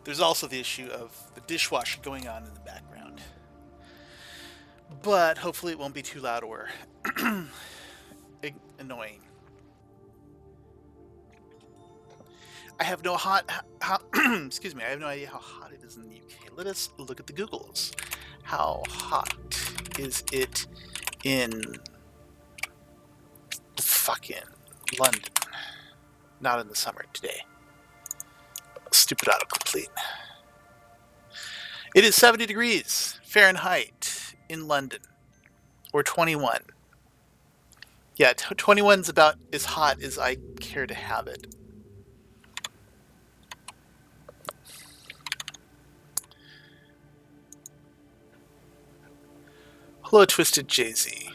There's also the issue of the dishwasher going on in the background. But hopefully it won't be too loud or annoying. I have no excuse me. I have no idea how hot it is in the UK. Let us look at the Googles. How hot is it in fucking London? Not in the summer today. Stupid autocomplete. It is 70 degrees Fahrenheit in London, or 21. Yeah, 21's about as hot as I care to have it. Hello, Twisted Jay-Z.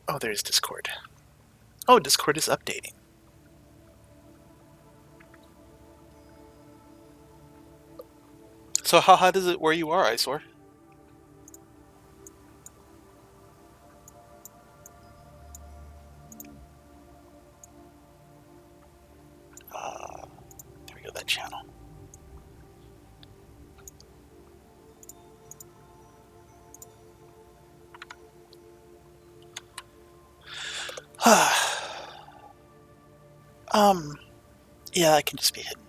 Oh, there's Discord. Oh, Discord is updating. So how hot is it where you are, Isor? There we go, that channel. Yeah, that can just be hidden.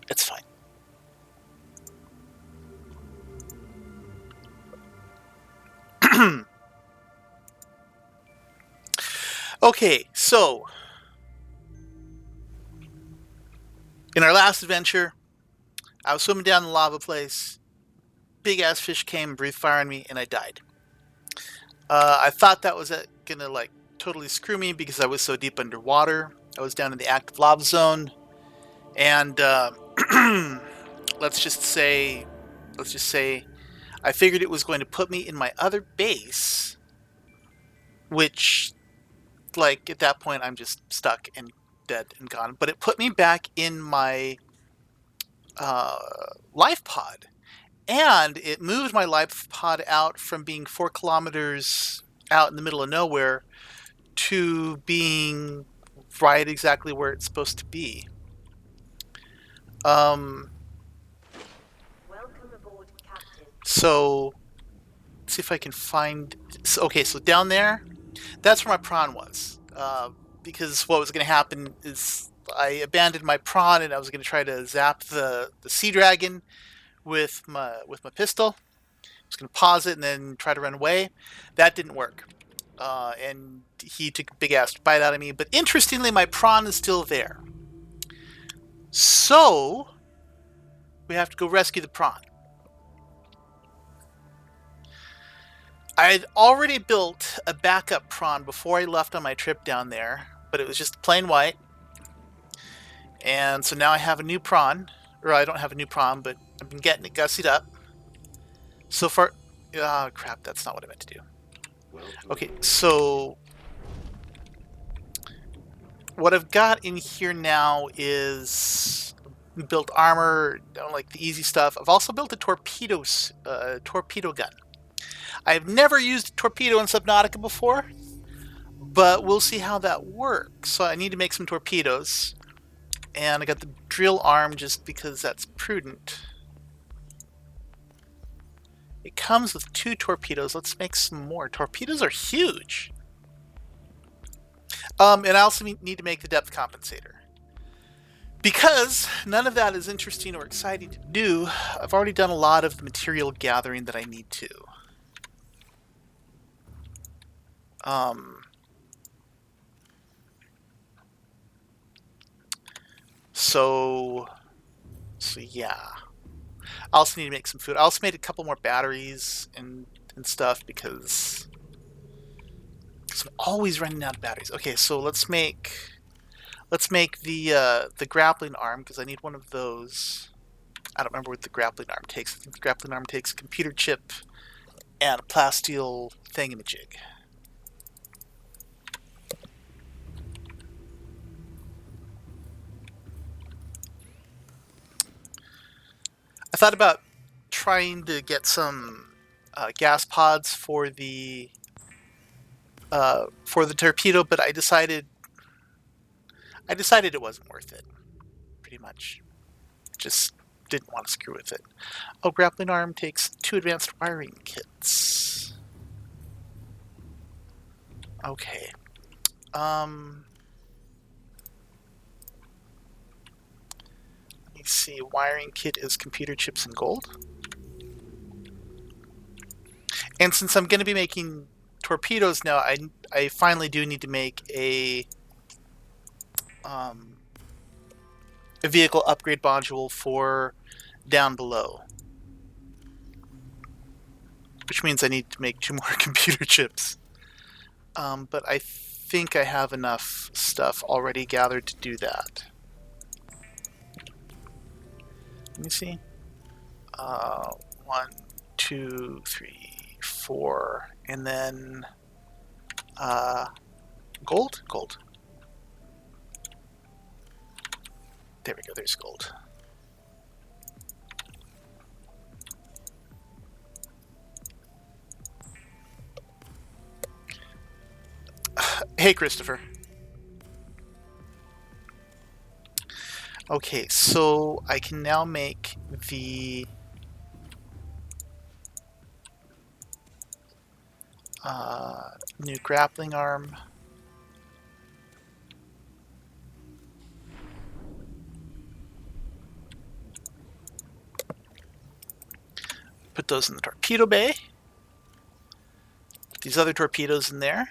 It's fine. Okay, so in our last adventure, I was swimming down the lava place. Big ass fish came and breathed fire on me, and I died. I thought that was gonna like totally screw me because I was so deep underwater. I was down in the active lava zone, and let's just say, I figured it was going to put me in my other base, which, like, at that point, I'm just stuck and dead and gone. But it put me back in my life pod, and it moved my life pod out from being 4 kilometers out in the middle of nowhere to being right exactly where it's supposed to be. Welcome aboard, Captain. So let's see if I can find. Okay, so down there, that's where my prawn was. Because what was going to happen is I abandoned my prawn and I was going to try to zap the sea dragon with my pistol. I was going to pause it and then try to run away. That didn't work. And he took a big ass bite out of me. But interestingly, my prawn is still there. So we have to go rescue the prawn. I had already built a backup prawn before I left on my trip down there, but it was just plain white. And so now I have a new prawn. Or I don't have a new prawn, but I've been getting it gussied up. So far... Oh, crap, that's not what I meant to do. Okay, so... what I've got in here now is built armor, like the easy stuff. I've also built a torpedo gun. I've never used a torpedo in Subnautica before, but we'll see how that works. So I need to make some torpedoes, and I got the drill arm just because that's prudent. It comes with 2 torpedoes. Let's make some more. Torpedoes are huge. And I also need to make the depth compensator. Because none of that is interesting or exciting to do, I've already done a lot of the material gathering that I need to. So yeah. I also need to make some food. I also made a couple more batteries and stuff because I'm always running out of batteries. Okay, so let's make the grappling arm because I need one of those. I don't remember what the grappling arm takes. I think the grappling arm takes a computer chip and a plasteel thingamajig. thought about trying to get some gas pods for the torpedo, but I decided it wasn't worth it. Pretty much, just didn't want to screw with it. Oh, grappling arm takes 2 advanced wiring kits. Okay. Let me see. Wiring kit is computer chips and gold. And since I'm going to be making torpedoes now, I finally do need to make a vehicle upgrade module for down below, which means I need to make 2 more computer chips. But I think I have enough stuff already gathered to do that. Let me see. 1, 2, 3, 4, and then gold. There we go. There's gold. Hey, Christopher. Okay, so I can now make the new grappling arm. Put those in the torpedo bay. Put these other torpedoes in there.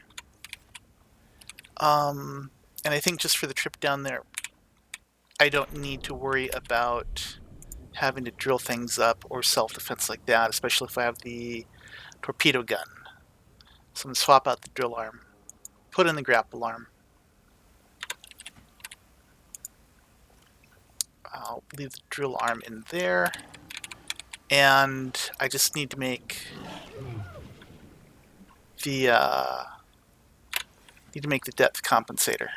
And I think just for the trip down there, I don't need to worry about having to drill things up or self-defense like that, especially if I have the torpedo gun. So I'm going to swap out the drill arm, put in the grapple arm. I'll leave the drill arm in there, and I just need to make the depth compensator.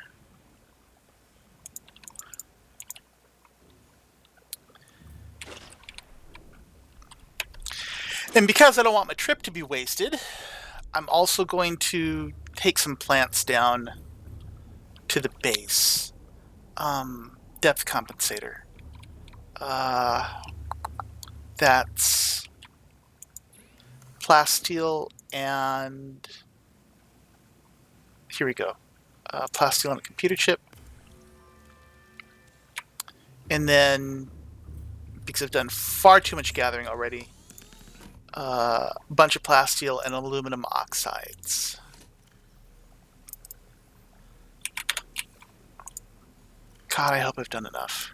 And because I don't want my trip to be wasted, I'm also going to take some plants down to the base. Depth compensator. That's plasteel and here we go. Plasteel and a computer chip. And then, because I've done far too much gathering already, a bunch of plasteel and aluminum oxides. God, I hope I've done enough.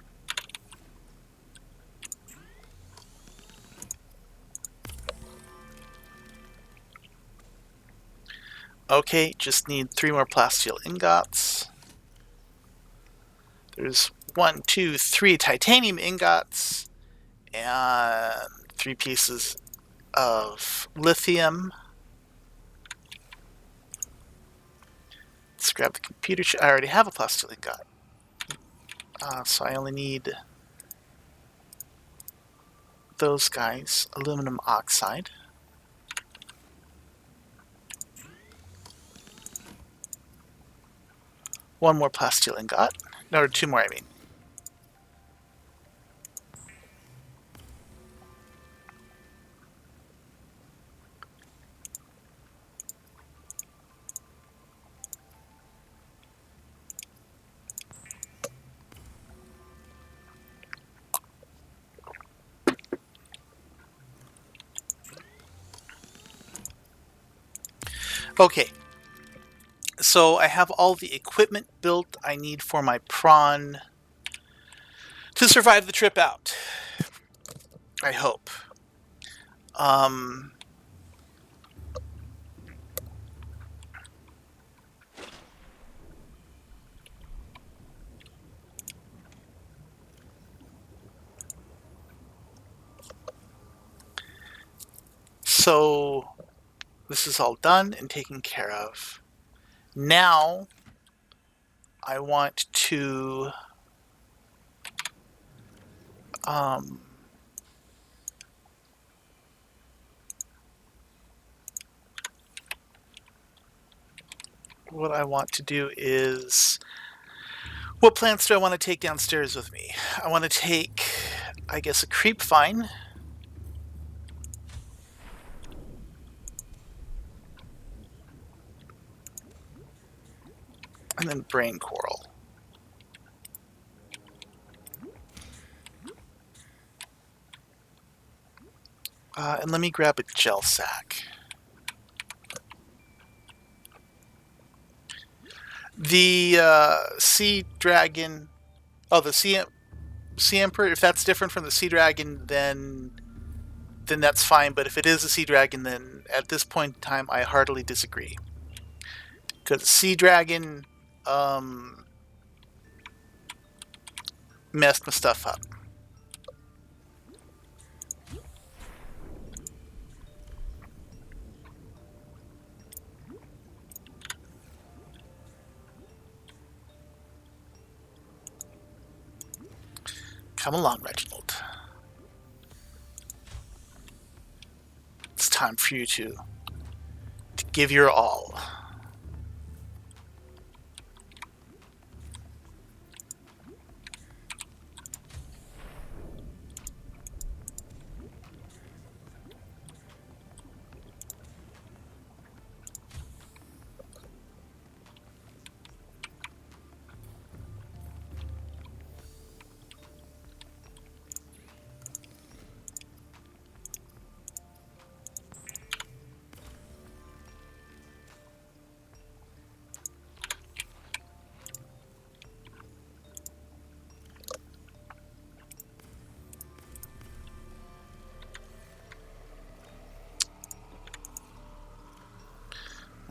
Okay, just need 3 more plasteel ingots. There's 1, 2, 3 titanium ingots and 3 pieces of lithium. Let's grab the computer chip. I already have a plasteel ingot. So I only need those guys. Aluminum oxide. One more plasteel ingot. No, 2 more, I mean. Okay. So I have all the equipment built I need for my prawn to survive the trip out. I hope. So this is all done and taken care of. Now I want to what I want to do is... What plants do I want to take downstairs with me? I want to take, I guess, a creep vine. And then brain coral. And let me grab a gel sack. The sea dragon... Oh, the sea emperor, if that's different from the sea dragon, then that's fine. But if it is a sea dragon, then at this point in time, I heartily disagree. Because sea dragon messed my stuff up. Come along, Reginald. It's time for you to give your all.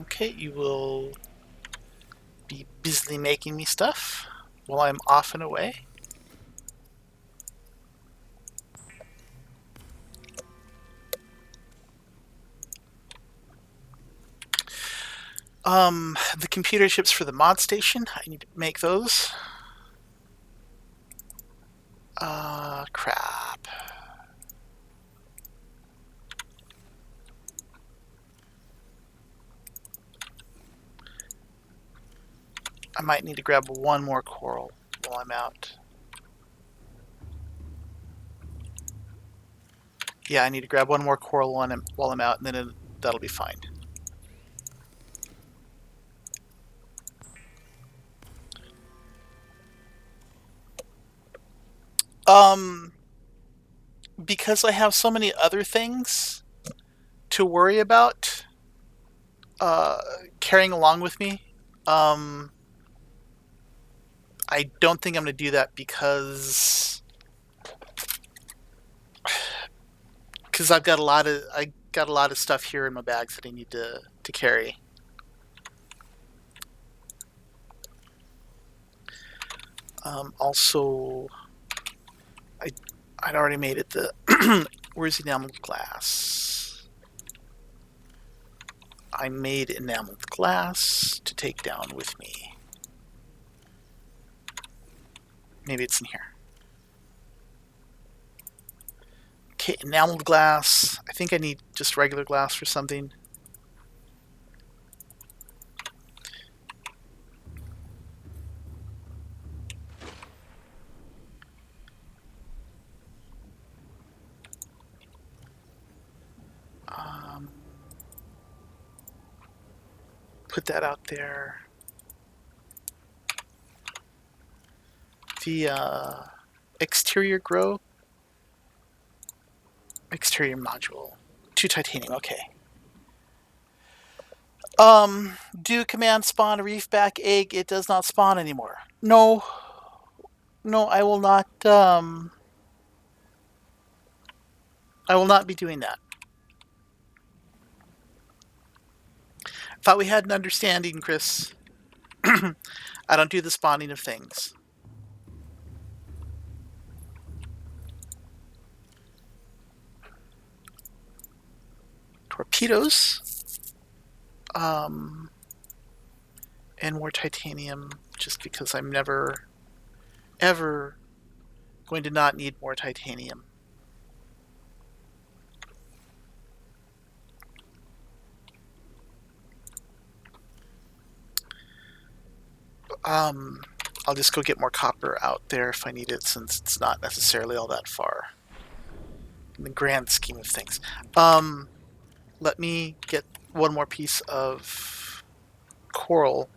Okay, you will be busily making me stuff while I'm off and away. The computer chips for the mod station, I need to make those. Crap. I might need to grab one more coral while I'm out. Yeah, I need to grab one more coral while I'm out, and then that'll be fine. Because I have so many other things to worry about carrying along with me, I don't think I'm going to do that because I've got a lot of stuff here in my bags that I need to carry. Also, I'd already made it the where's enameled glass? I made enameled glass to take down with me. Maybe it's in here. Okay, enameled glass. I think I need just regular glass for something. Put that out there. The exterior module. 2 titanium, okay. Do command spawn a reefback egg? It does not spawn anymore. No, I will not. I will not be doing that. Thought we had an understanding, Chris. I don't do the spawning of things. Torpedoes. And more titanium, just because I'm never, ever going to not need more titanium. Um, I'll just go get more copper out there if I need it, since it's not necessarily all that far in the grand scheme of things. Let me get one more piece of coral.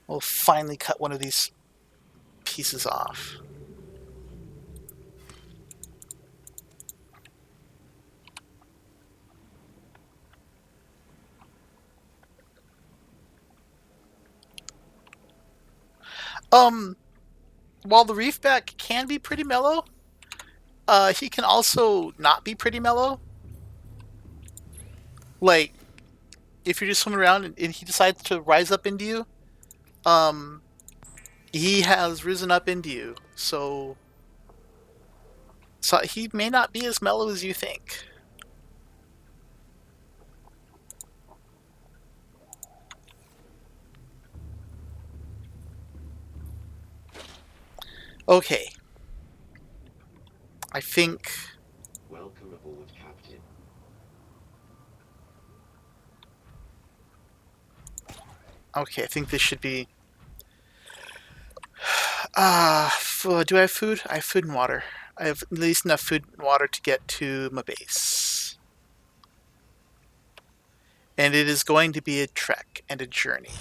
We'll finally cut one of these pieces off. Um, while the reefback can be pretty mellow, he can also not be pretty mellow. Like, if you're just swimming around and he decides to rise up into you, um, he has risen up into you. So he may not be as mellow as you think. Okay. I think. Welcome aboard, Captain. Okay, I think this should be. Do I have food? I have food and water. I have at least enough food and water to get to my base. And it is going to be a trek and a journey.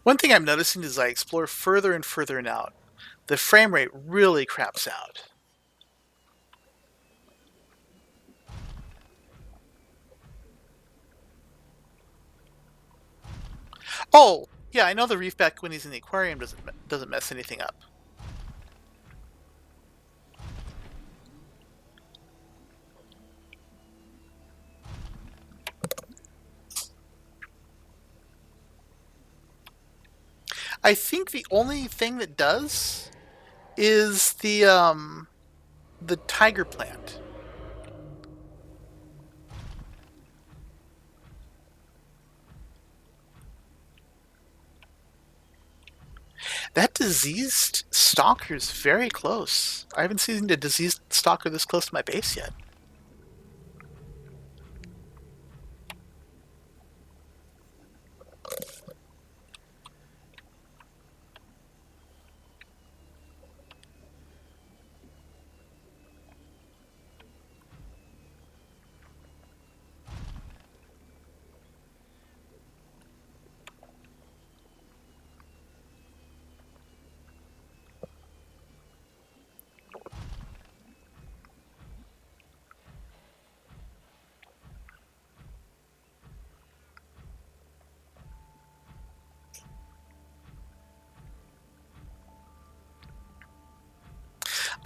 One thing I'm noticing is I explore further and further and out, the frame rate really craps out. Oh, yeah, I know the reefback when he's in the aquarium doesn't mess anything up. I think the only thing that does is the tiger plant. That diseased stalker's very close. I haven't seen a diseased stalker this close to my base yet.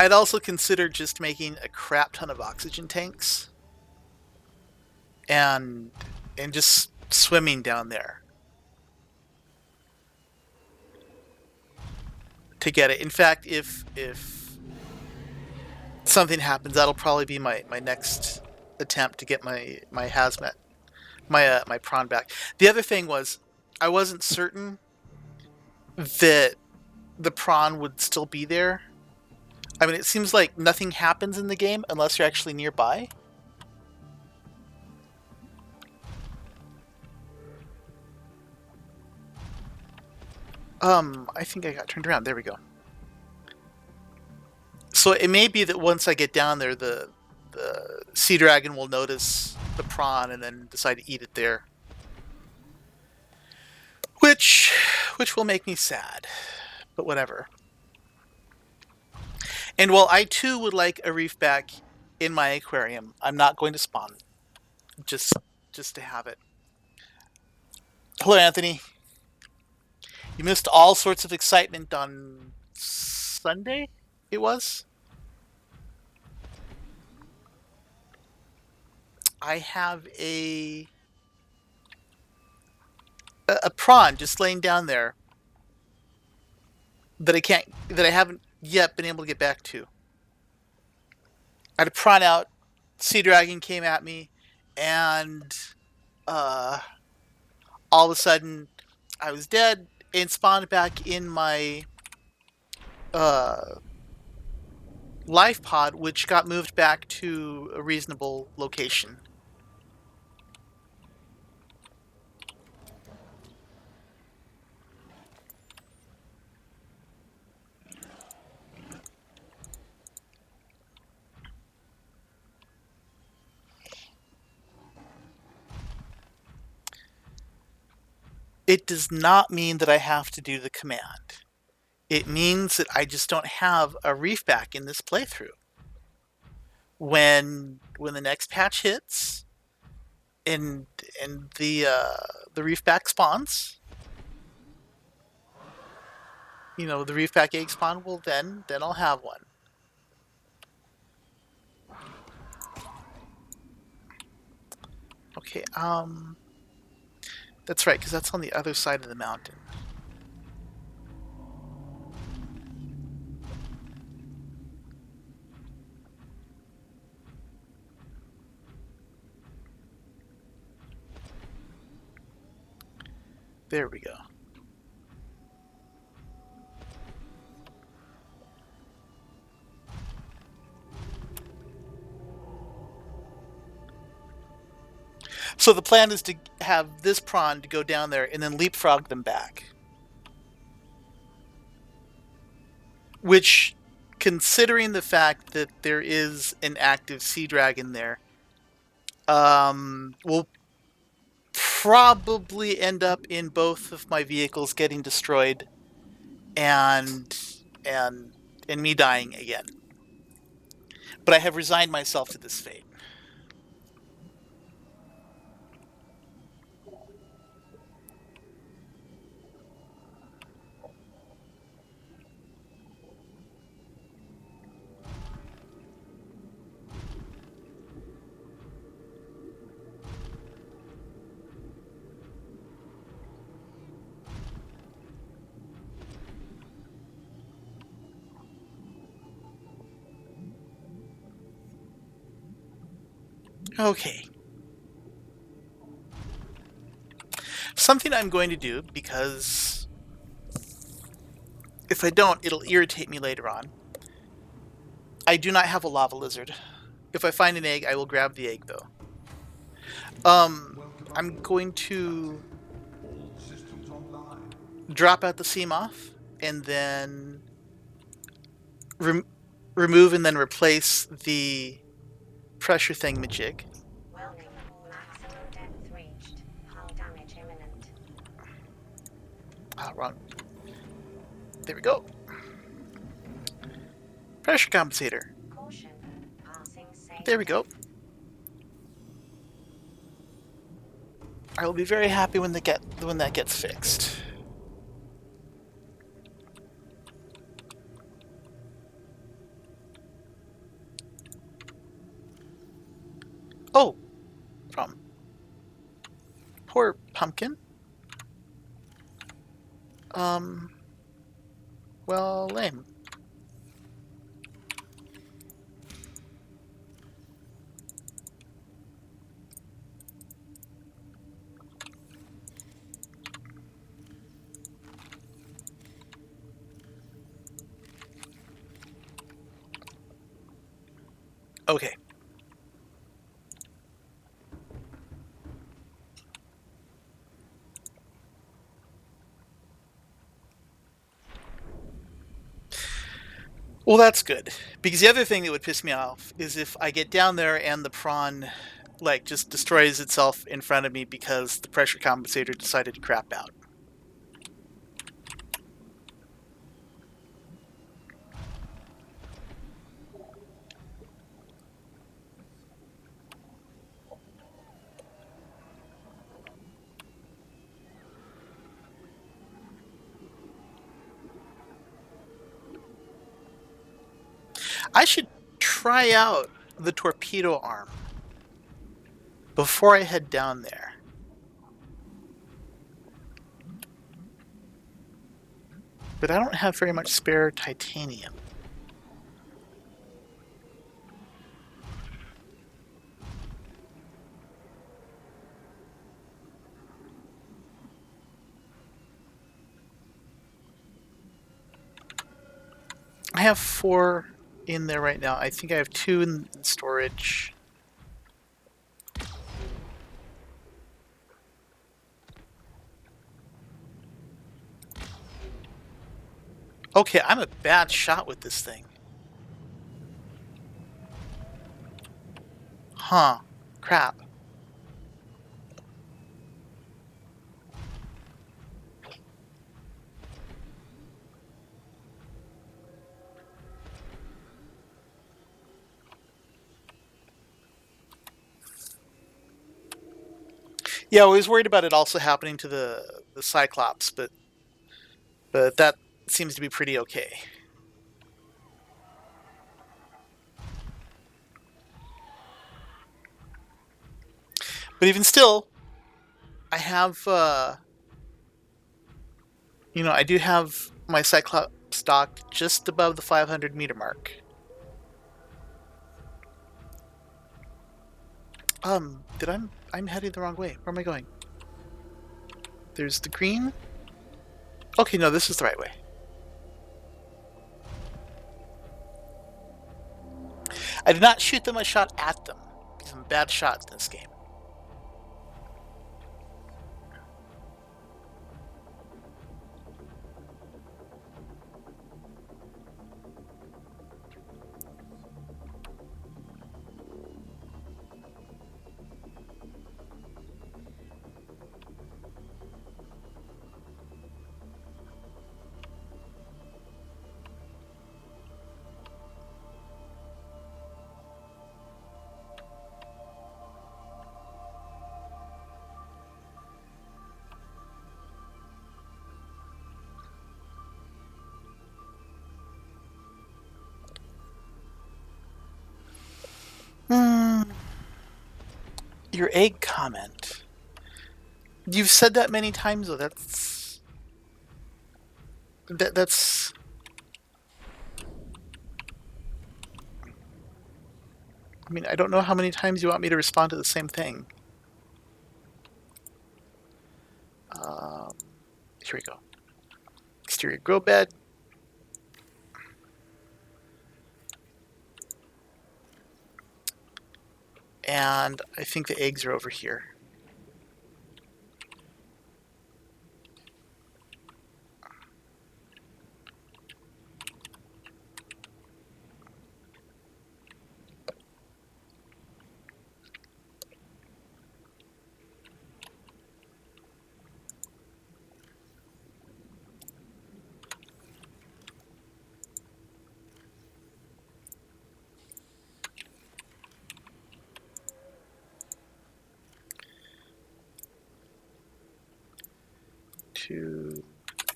I'd also consider just making a crap ton of oxygen tanks and just swimming down there to get it. In fact, if something happens, that'll probably be my next attempt to get my hazmat, my prawn back. The other thing was, I wasn't certain that the prawn would still be there. I mean, it seems like nothing happens in the game unless you're actually nearby. I think I got turned around. There we go. So it may be that once I get down there, the sea dragon will notice the prawn and then decide to eat it there, which will make me sad, but whatever. And while I too would like a reef back in my aquarium, I'm not going to spawn just to have it. Hello, Anthony. You missed all sorts of excitement on Sunday. It was. I have a prawn just laying down there that I haven't yet been able to get back to. I had a prawn out. Sea dragon came at me, and uh, all of a sudden I was dead, and spawned back in my uh, life pod, which got moved back to a reasonable location. It does not mean that I have to do the command. It means that I just don't have a reef back in this playthrough. When the next patch hits and the reef back spawns, the reef back egg spawn, well then I'll have one. Okay, that's right, because that's on the other side of the mountain. There we go. So the plan is to have this prawn to go down there and then leapfrog them back. Which, considering the fact that there is an active sea dragon there, will probably end up in both of my vehicles getting destroyed and and and me dying again. But I have resigned myself to this fate. Okay. Something I'm going to do, because if I don't, it'll irritate me later on. I do not have a lava lizard. If I find an egg, I will grab the egg, though. I'm going to drop out the Seamoth, and then remove and then replace the pressure thingamajig. Welcome. Maximum depth reached. Hull damage imminent. Ah, wrong. There we go. Pressure compensator. Caution. Passing safe. There we go. I will be very happy when that gets fixed. Oh, from poor pumpkin. Well, lame. Okay. Well, that's good. Because the other thing that would piss me off is if I get down there and the prawn, just destroys itself in front of me because the pressure compensator decided to crap out. I should try out the torpedo arm before I head down there. But I don't have very much spare titanium. I have 4 in there right now. I think I have 2 in storage. Okay, I'm a bad shot with this thing. Huh. Crap. Yeah, I was worried about it also happening to the Cyclops, but that seems to be pretty okay. But even still, I have I do have my Cyclops stocked just above the 500-meter mark. I'm heading the wrong way. Where am I going? There's the green. Okay, no, this is the right way. I did not shoot them, I shot at them. Because I'm a bad shot in this game. Your egg comment. You've said that many times, though. That's. I mean, I don't know how many times you want me to respond to the same thing. Here we go. Exterior grow bed. And I think the eggs are over here.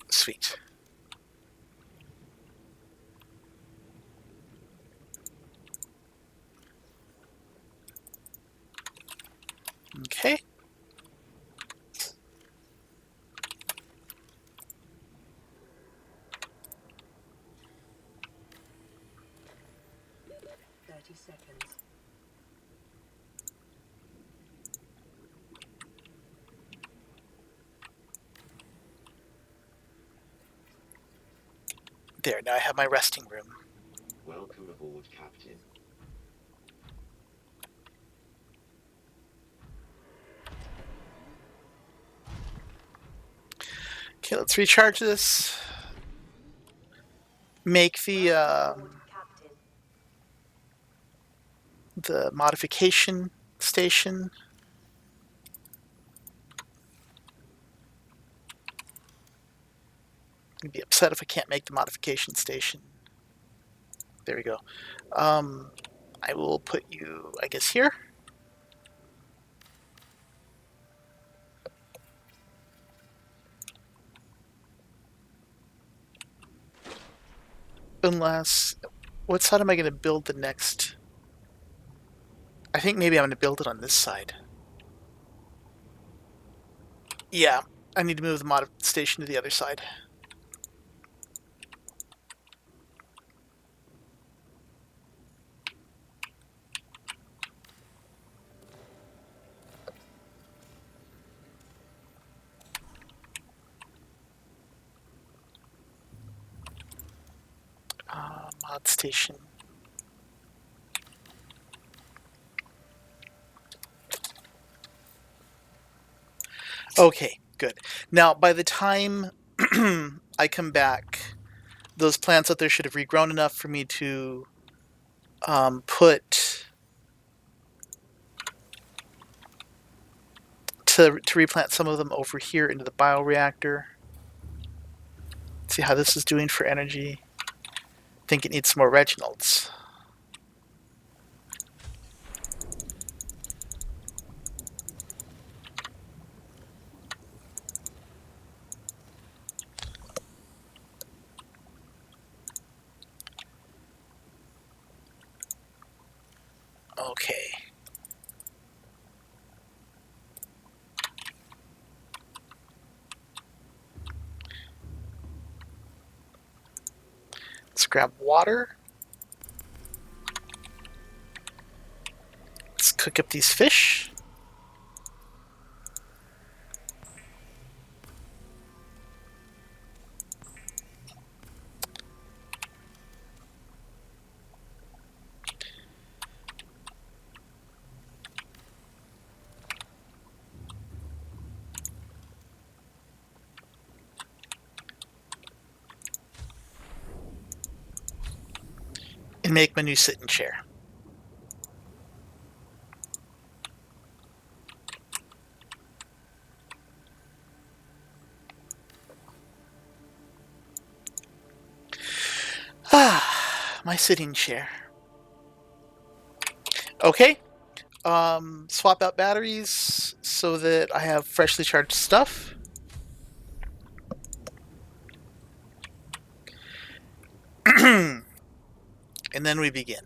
Sweet. Okay. There, now I have my resting room. Welcome aboard, Captain. Okay, let's recharge this. Make the modification station. I'd be upset if I can't make the modification station. There we go. I will put you, I guess, here. Unless, what side am I going to build the next? I think maybe I'm going to build it on this side. Yeah, I need to move the mod station to the other side. Pod station. Okay, good. Now, by the time I come back, those plants out there should have regrown enough for me to put to replant some of them over here into the bioreactor. See how this is doing for energy. I think it needs some more Reginalds. Okay. Let's grab water. Let's cook up these fish. And make my new sitting chair. Ah, my sitting chair. Okay. Swap out batteries so that I have freshly charged stuff. And then we begin.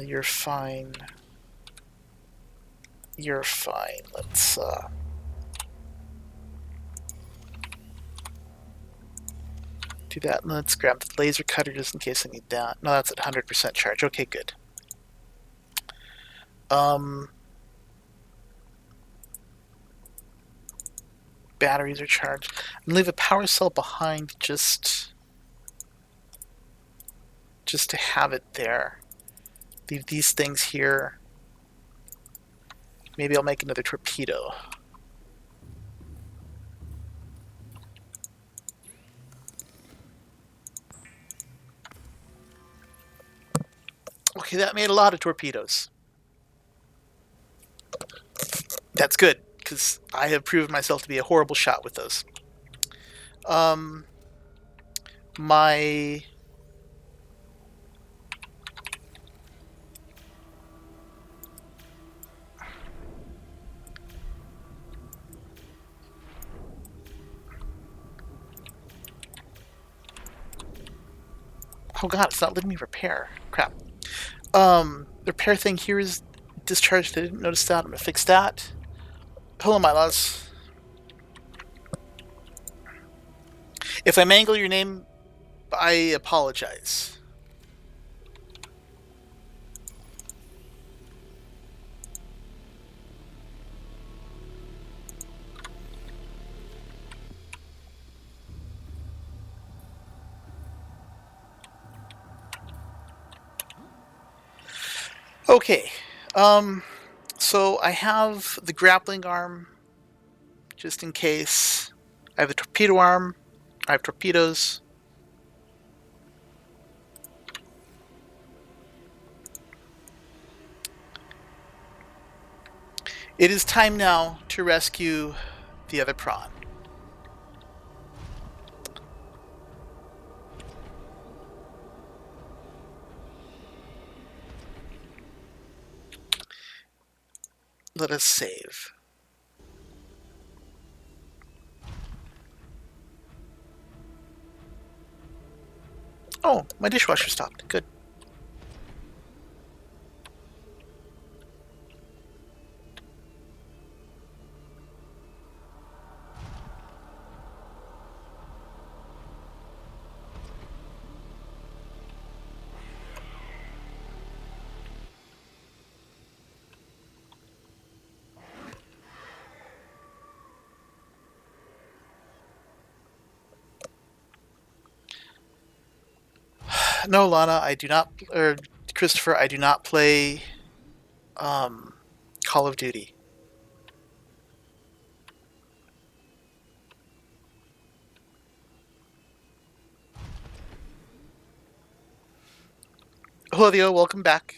You're fine. You're fine. Let's do that. Let's grab the laser cutter just in case I need that. No, that's at 100% charge. Okay, good. Batteries are charged. And leave a power cell behind just to have it there. Leave these things here. Maybe I'll make another torpedo. Okay, that made a lot of torpedoes. That's good, because I have proven myself to be a horrible shot with those. My... Oh god, it's not letting me repair. Crap. The repair thing here is discharged. I didn't notice that. I'm gonna fix that. Hello, my lads. If I mangle your name, I apologize. Okay. So I have the grappling arm, just in case. I have the torpedo arm. I have torpedoes. It is time now to rescue the other prawn. Let us save. Oh, my dishwasher stopped. Good. No, Lana, I do not, or Christopher, I do not play um, Call of Duty. Hello, Theo, welcome back.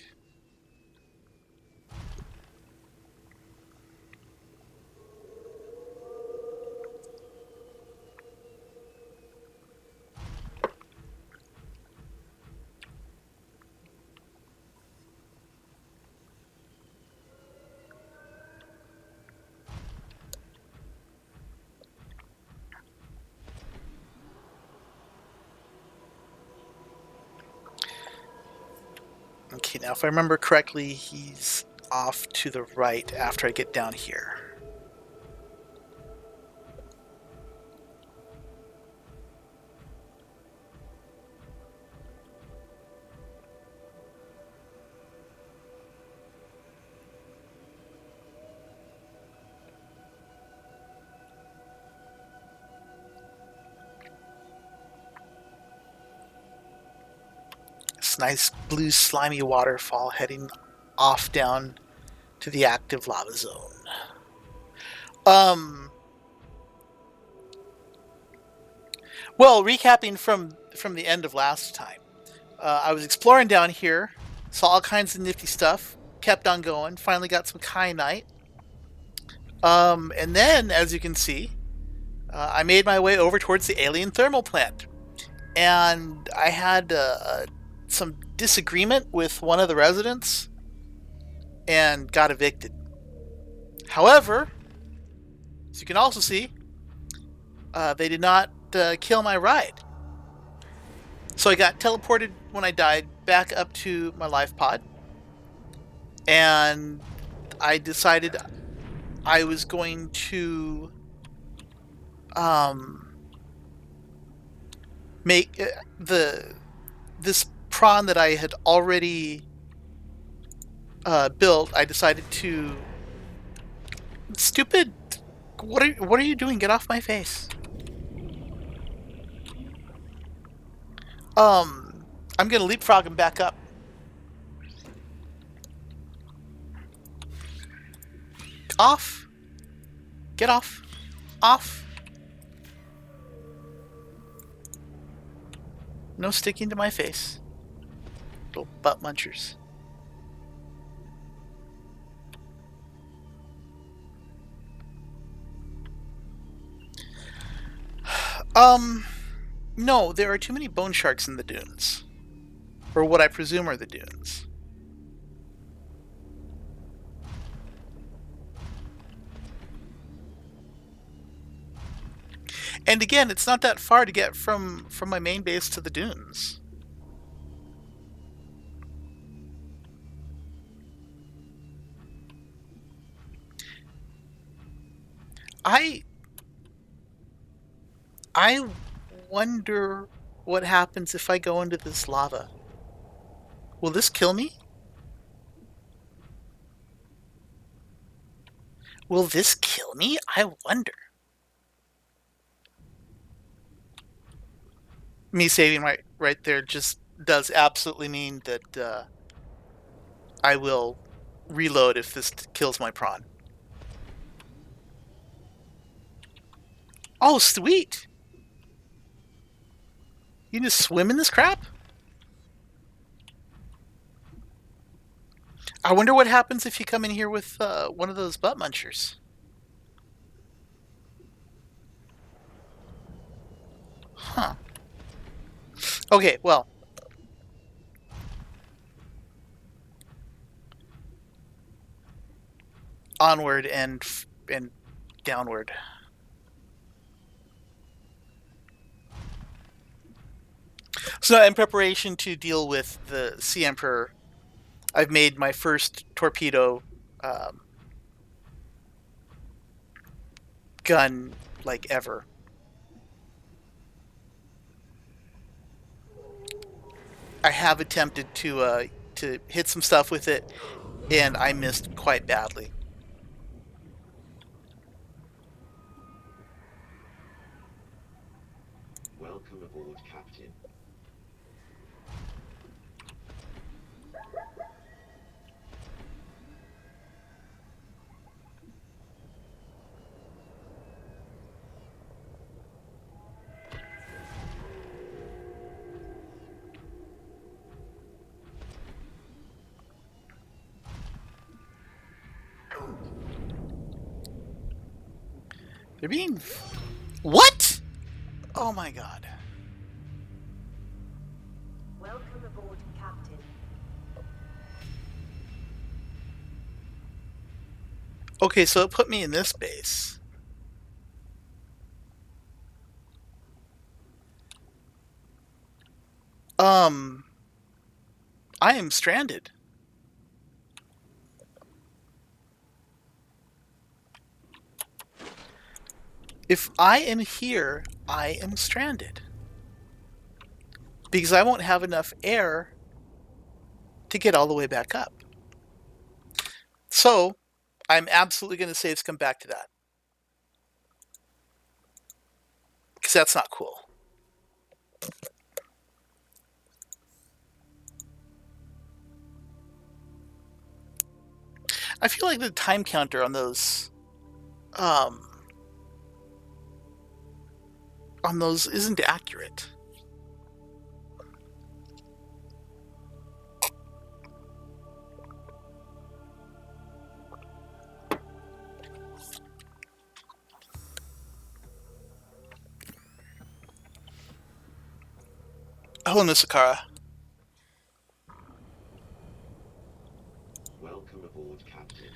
Okay, now if I remember correctly, he's off to the right after I get down here. This nice blue slimy waterfall heading off down to the active lava zone. Um, well, recapping from the end of last time, I was exploring down here, saw all kinds of nifty stuff, kept on going, finally got some kyanite. And then, as you can see, I made my way over towards the alien thermal plant, and I had some disagreement with one of the residents and got evicted. However, as you can also see, they did not kill my ride. So I got teleported when I died back up to my life pod, and I decided I was going to make this prawn that I had already built. I decided to stupid. What are you doing? Get off my face. I'm gonna leapfrog him back up. Off. Get off. Off. No sticking to my face. Little butt munchers. No, there are too many bone sharks in the dunes. Or what I presume are the dunes. And again, it's not that far to get from my main base to the dunes. I wonder what happens if I go into this lava. Will this kill me? Will this kill me? I wonder. Me saving right there just does absolutely mean that I will reload if this kills my prawn. Oh, sweet! You can just swim in this crap? I wonder what happens if you come in here with one of those butt munchers. Huh. Okay, well. Onward and downward. So in preparation to deal with the Sea Emperor, I've made my first torpedo gun like ever. I have attempted to hit some stuff with it, and I missed quite badly. Welcome aboard, Captain. They're being... What? Oh my god. Welcome aboard, Captain. Okay, so it put me in this base. I am stranded. If I am here, I am stranded. Because I won't have enough air to get all the way back up. So, I'm absolutely going to say let's come back to that. Because that's not cool. I feel like the time counter on those isn't accurate. Hello, Nusakara. Welcome aboard, Captain.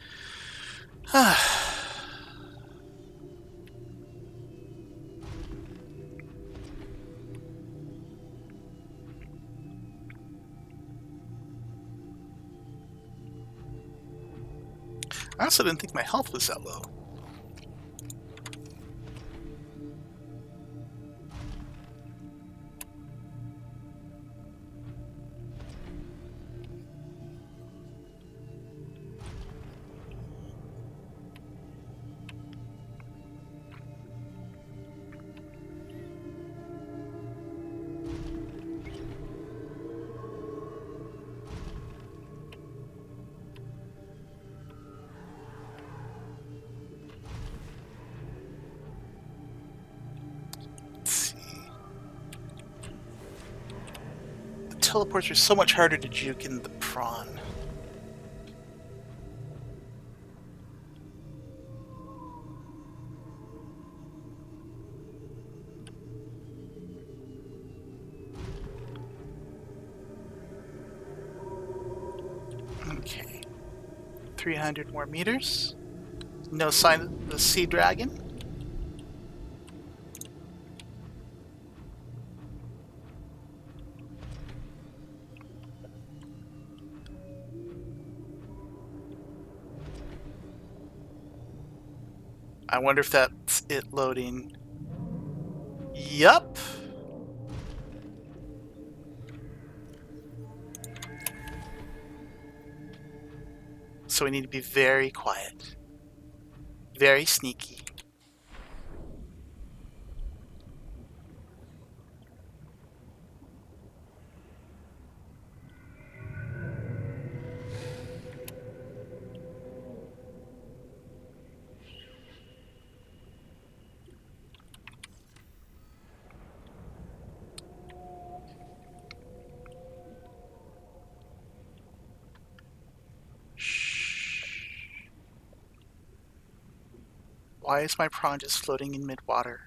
I also didn't think my health was that low. Let's see. The teleports are so much harder to juke in the Prawn. Okay. 300 more meters. No sign of the sea dragon. I wonder if that's it loading. Yup. So we need to be very quiet. Very sneaky. Why is my prawn just floating in mid-water?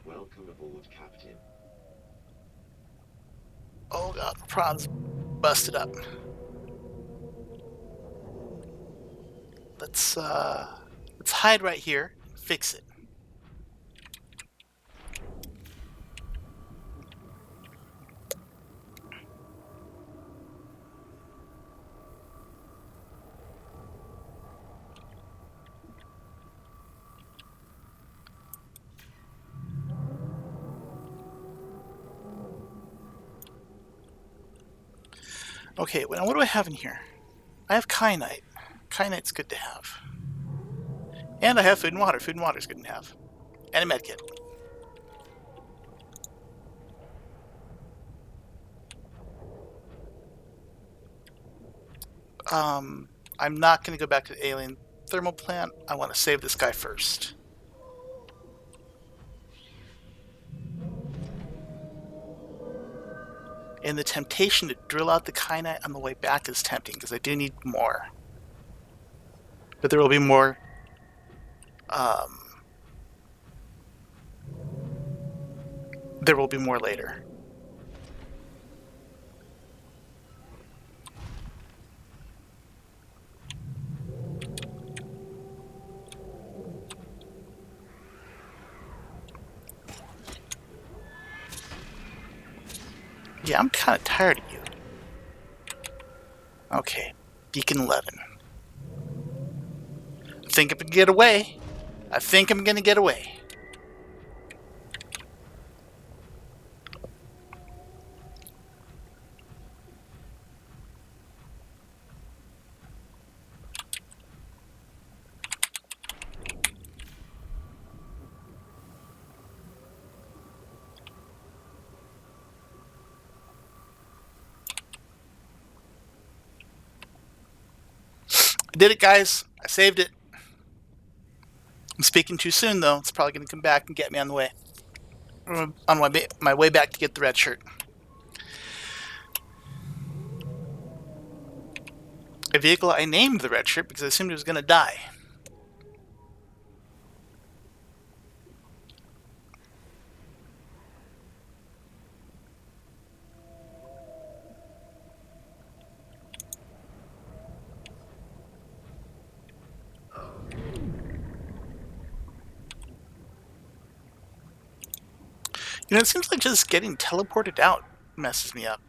Welcome aboard, Captain. Oh god, the prawn's busted up. Let's hide right here and fix it. Okay, well, what do I have in here? I have kyanite. Kyanite's good to have. And I have food and water. Food and water is good to have. And a medkit. I'm not going to go back to the alien thermal plant. I want to save this guy first. And the temptation to drill out the kyanite on the way back is tempting, because I do need more. But there will be more There will be more later. Yeah, I'm kind of tired of you. Okay, Beacon 11. I think I can get away. I think I'm gonna get away. I did it, guys. I saved it. I'm speaking too soon, though. It's probably gonna come back and get me on the way. On my way back to get the red shirt. A vehicle I named the red shirt because I assumed it was gonna die. You know, it seems like just getting teleported out messes me up.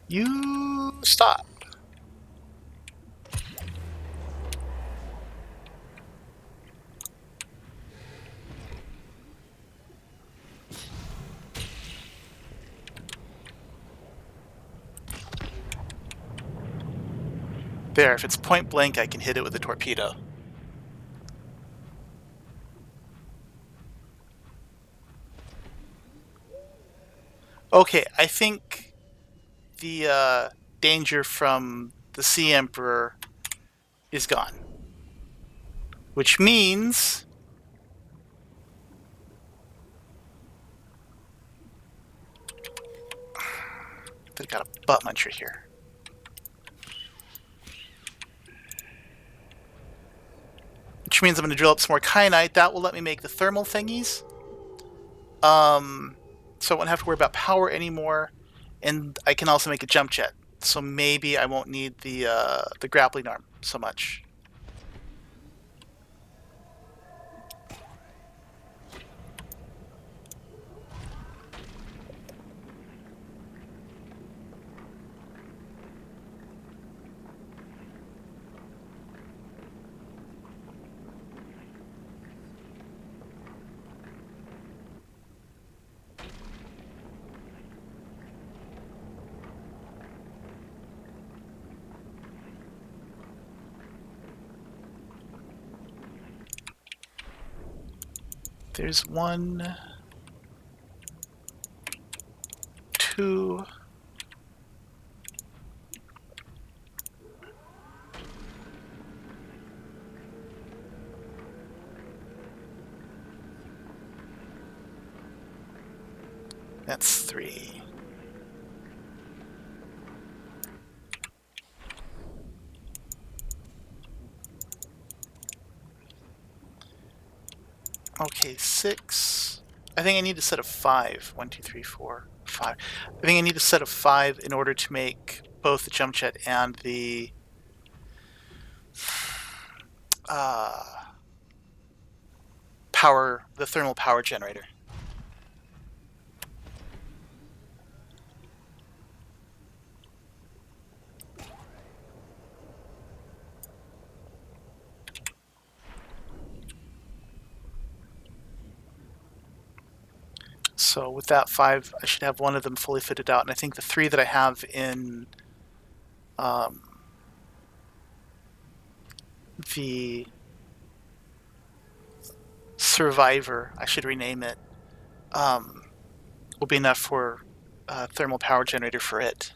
You stop. There, if it's point blank, I can hit it with a torpedo. Okay, I think the danger from the Sea Emperor is gone. Which means they've got a butt muncher here. Which means I'm going to drill up some more kyanite. That will let me make the thermal thingies. So I won't have to worry about power anymore. And I can also make a jump jet. So maybe I won't need the grappling arm so much. There's 1, 2. That's 3. Okay, 6. I think I need a set of 5. 1, 2, 3, 4, 5. I think I need a set of 5 in order to make both the jump jet and the the thermal power generator. So with that 5, I should have one of them fully fitted out. And I think the 3 that I have in the Survivor, I should rename it, will be enough for thermal power generator for it.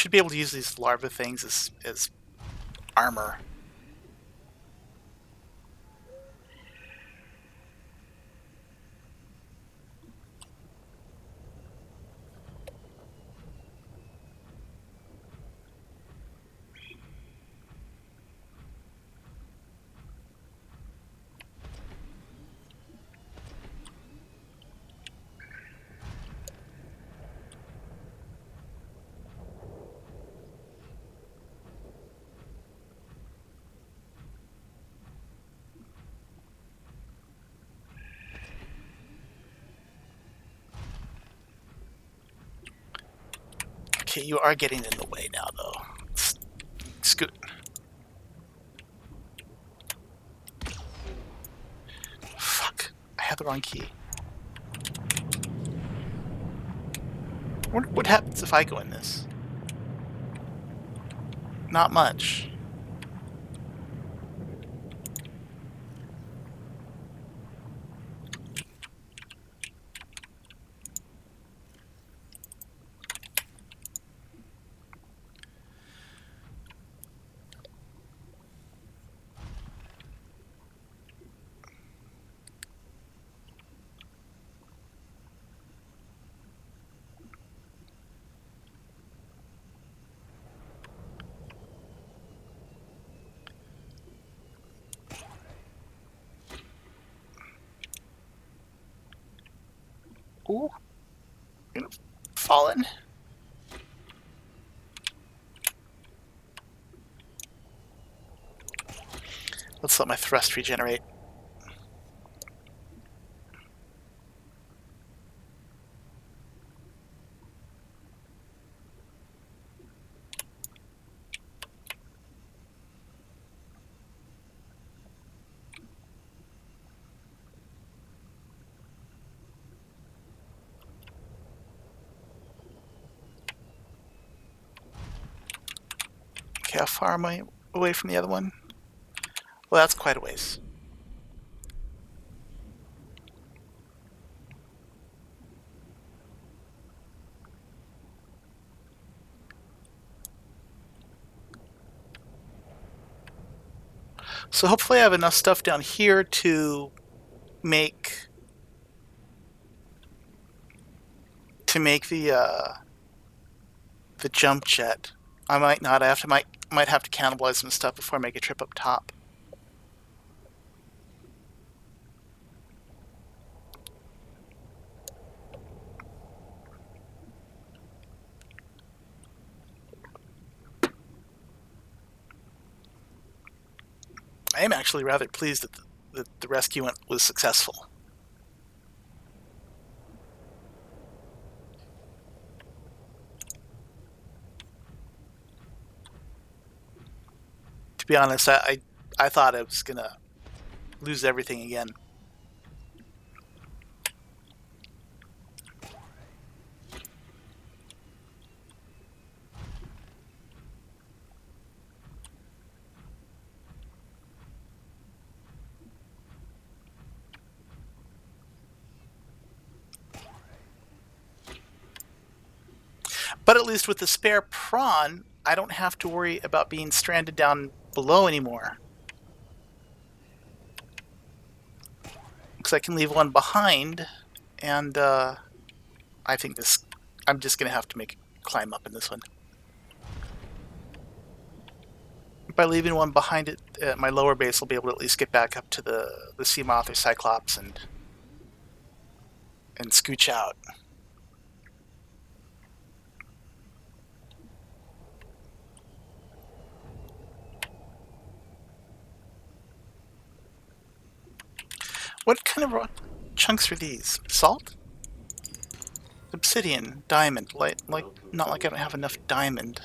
should be able to use these larva things as armor. Okay, you are getting in the way now, though. Scoot. Fuck. I had the wrong key. What happens if I go in this? Not much. Ooh. Gonna fall in. Let's let my thrust regenerate. Okay, how far am I away from the other one? Well, that's quite a ways. So hopefully I have enough stuff down here to make the jump jet. I might not. Might have to cannibalize some stuff before I make a trip up top. I am actually rather pleased that the rescue was successful. To be honest, I thought I was gonna lose everything again. But at least with the spare prawn, I don't have to worry about being stranded down below anymore. Because I can leave one behind, and I think I'm just going to have to make a climb up in this one. By leaving one behind it at my lower base, I'll be able to at least get back up to the sea moth or cyclops and scooch out. What kind of rock chunks are these? Salt? Obsidian, diamond. Not like I don't have enough diamond.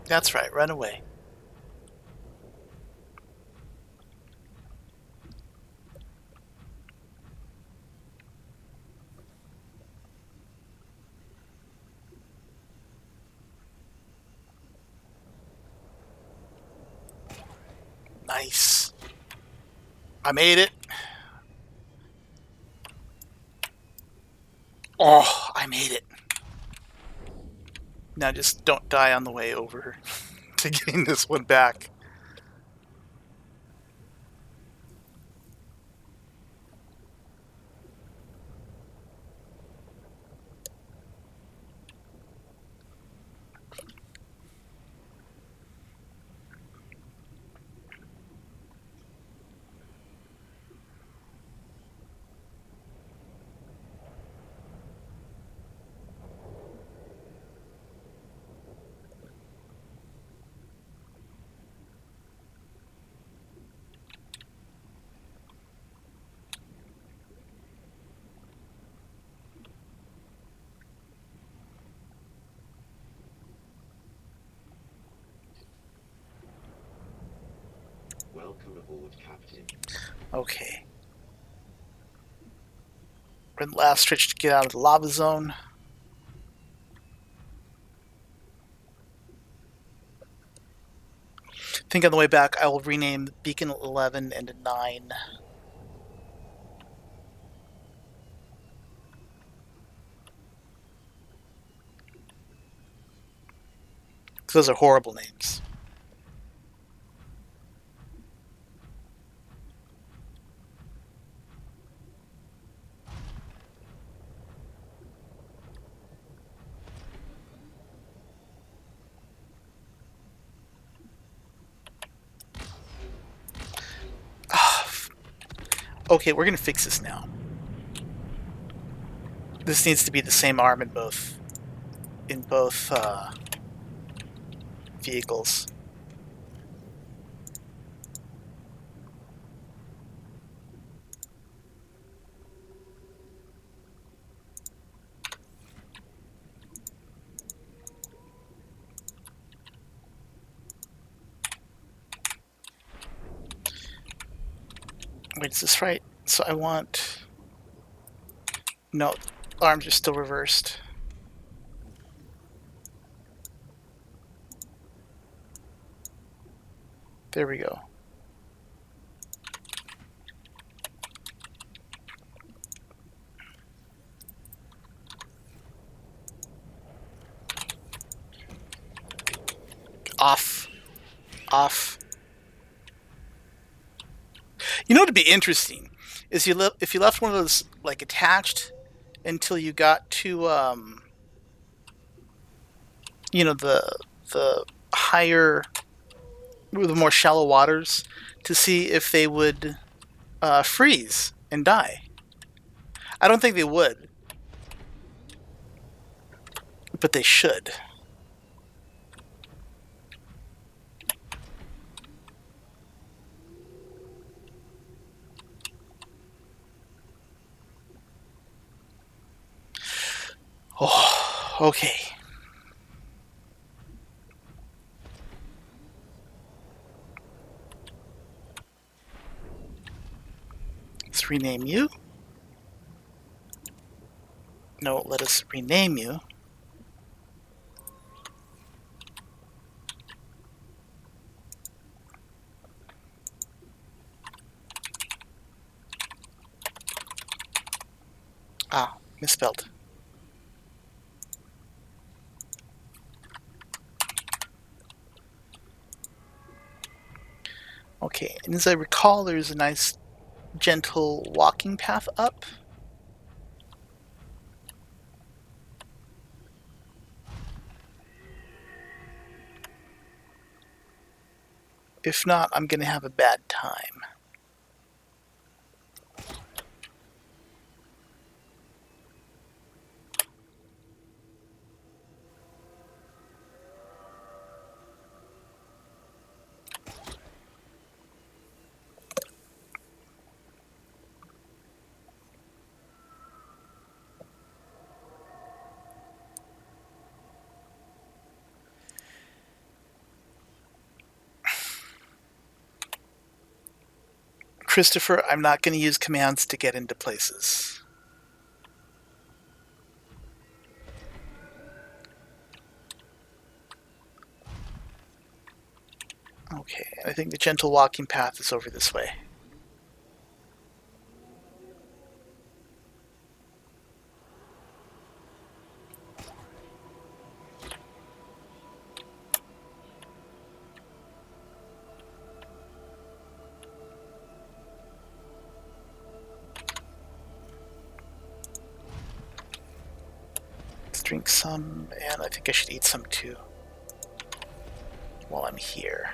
That's right, run away. Nice. I made it. Oh, I made it. Now just don't die on the way over to getting this one back. Welcome aboard, Captain. Okay. We're in the last stretch to get out of the lava zone. I think on the way back I will rename Beacon 11 and 9. Those are horrible names. Okay, we're gonna fix this now. This needs to be the same arm in both vehicles. Wait, is this right? So I want... No, arms are still reversed. There we go. Off. Off. You know what would be interesting is if you left one of those like attached until you got to you know, the higher, the more shallow waters, to see if they would freeze and die. I don't think they would, but they should. Oh, okay. Let's rename you. No, let us rename you. Ah, misspelled. Okay, and as I recall, there's a nice gentle walking path up. If not, I'm going to have a bad time. Christopher, I'm not going to use commands to get into places. Okay, I think the gentle walking path is over this way. Let's drink some, and I think I should eat some too while I'm here.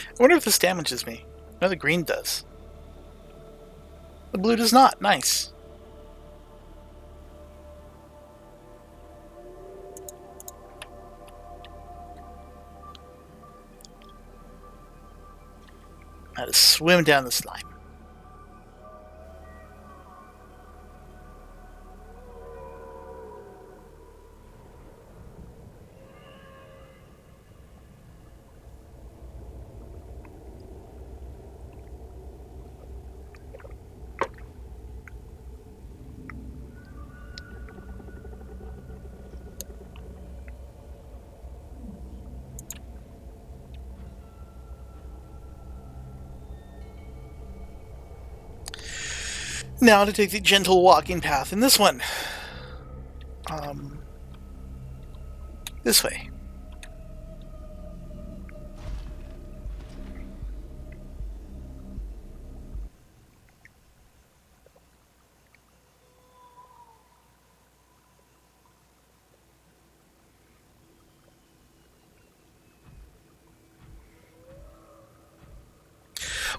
I wonder if this damages me. No, the green does. The blue does not. Nice. Now to swim down the slime. Now to take the gentle walking path in this one. This way.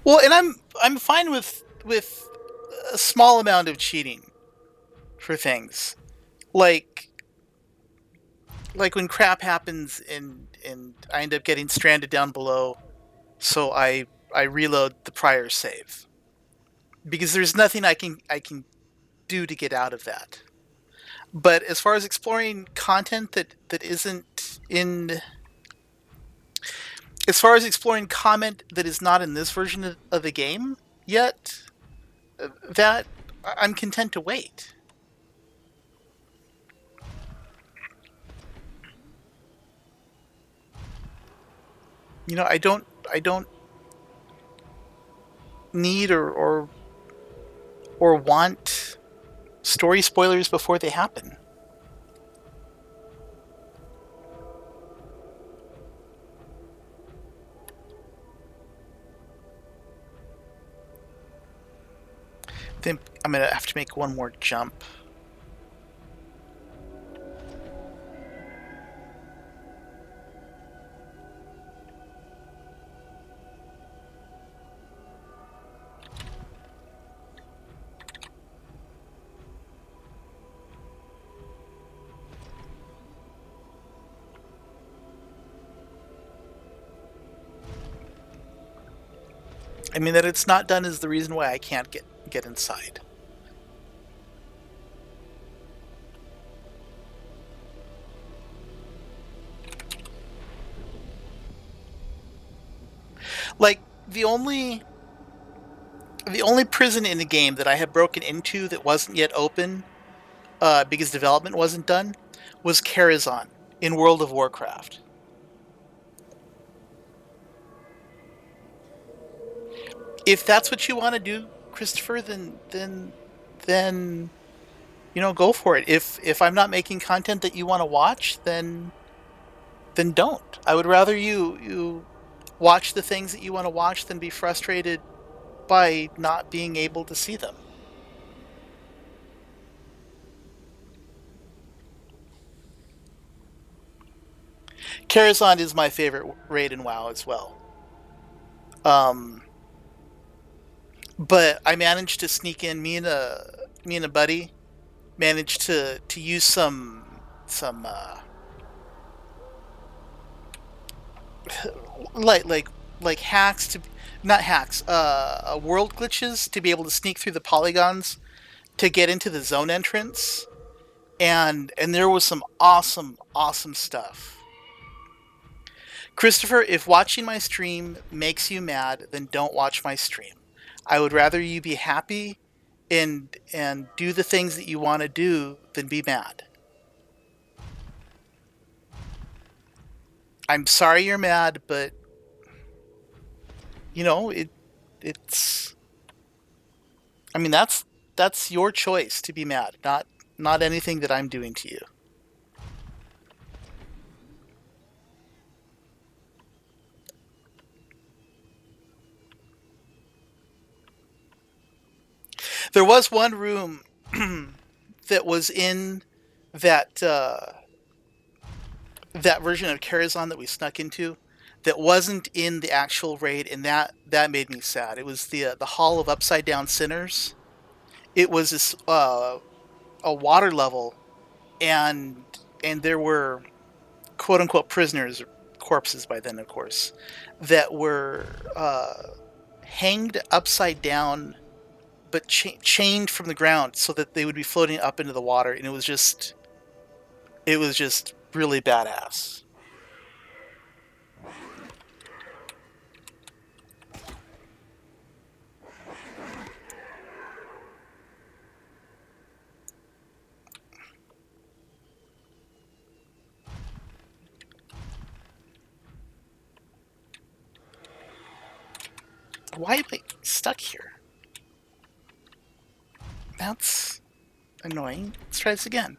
Well, and I'm fine with a small amount of cheating for things, like when crap happens and I end up getting stranded down below, so I reload the prior save because there's nothing I can do to get out of that. But as far as exploring content that isn't in, as far as exploring comment that is not in this version of the game yet, that I'm content to wait. You know, I don't need or want story spoilers before they happen. I think I'm gonna have to make one more jump. I mean, that it's not done is the reason why I can't get inside. Like the only prison in the game that I have broken into that wasn't yet open because development wasn't done was Karazhan in World of Warcraft. If that's what you want to do, Christopher, then you know, go for it. If I'm not making content that you want to watch, then don't. I would rather you watch the things that you want to watch than be frustrated by not being able to see them. Karazhan is my favorite raid in WoW as well. But I managed to sneak in. Me and a buddy managed to use some like like like hacks to not hacks, world glitches to be able to sneak through the polygons to get into the zone entrance, and there was some awesome stuff. Christopher, if watching my stream makes you mad, then don't watch my stream. I would rather you be happy and do the things that you want to do than be mad. I'm sorry you're mad, but it's I mean that's your choice to be mad, not anything that I'm doing to you. There was one room that was in that that version of Karazhan that we snuck into that wasn't in the actual raid, and that made me sad. It was the Hall of Upside Down Sinners. It was this a water level, and there were quote unquote prisoners, corpses by then, of course, that were hanged upside down but chained from the ground so that they would be floating up into the water, and it was just really badass. Why am I stuck here? That's annoying. Let's try this again.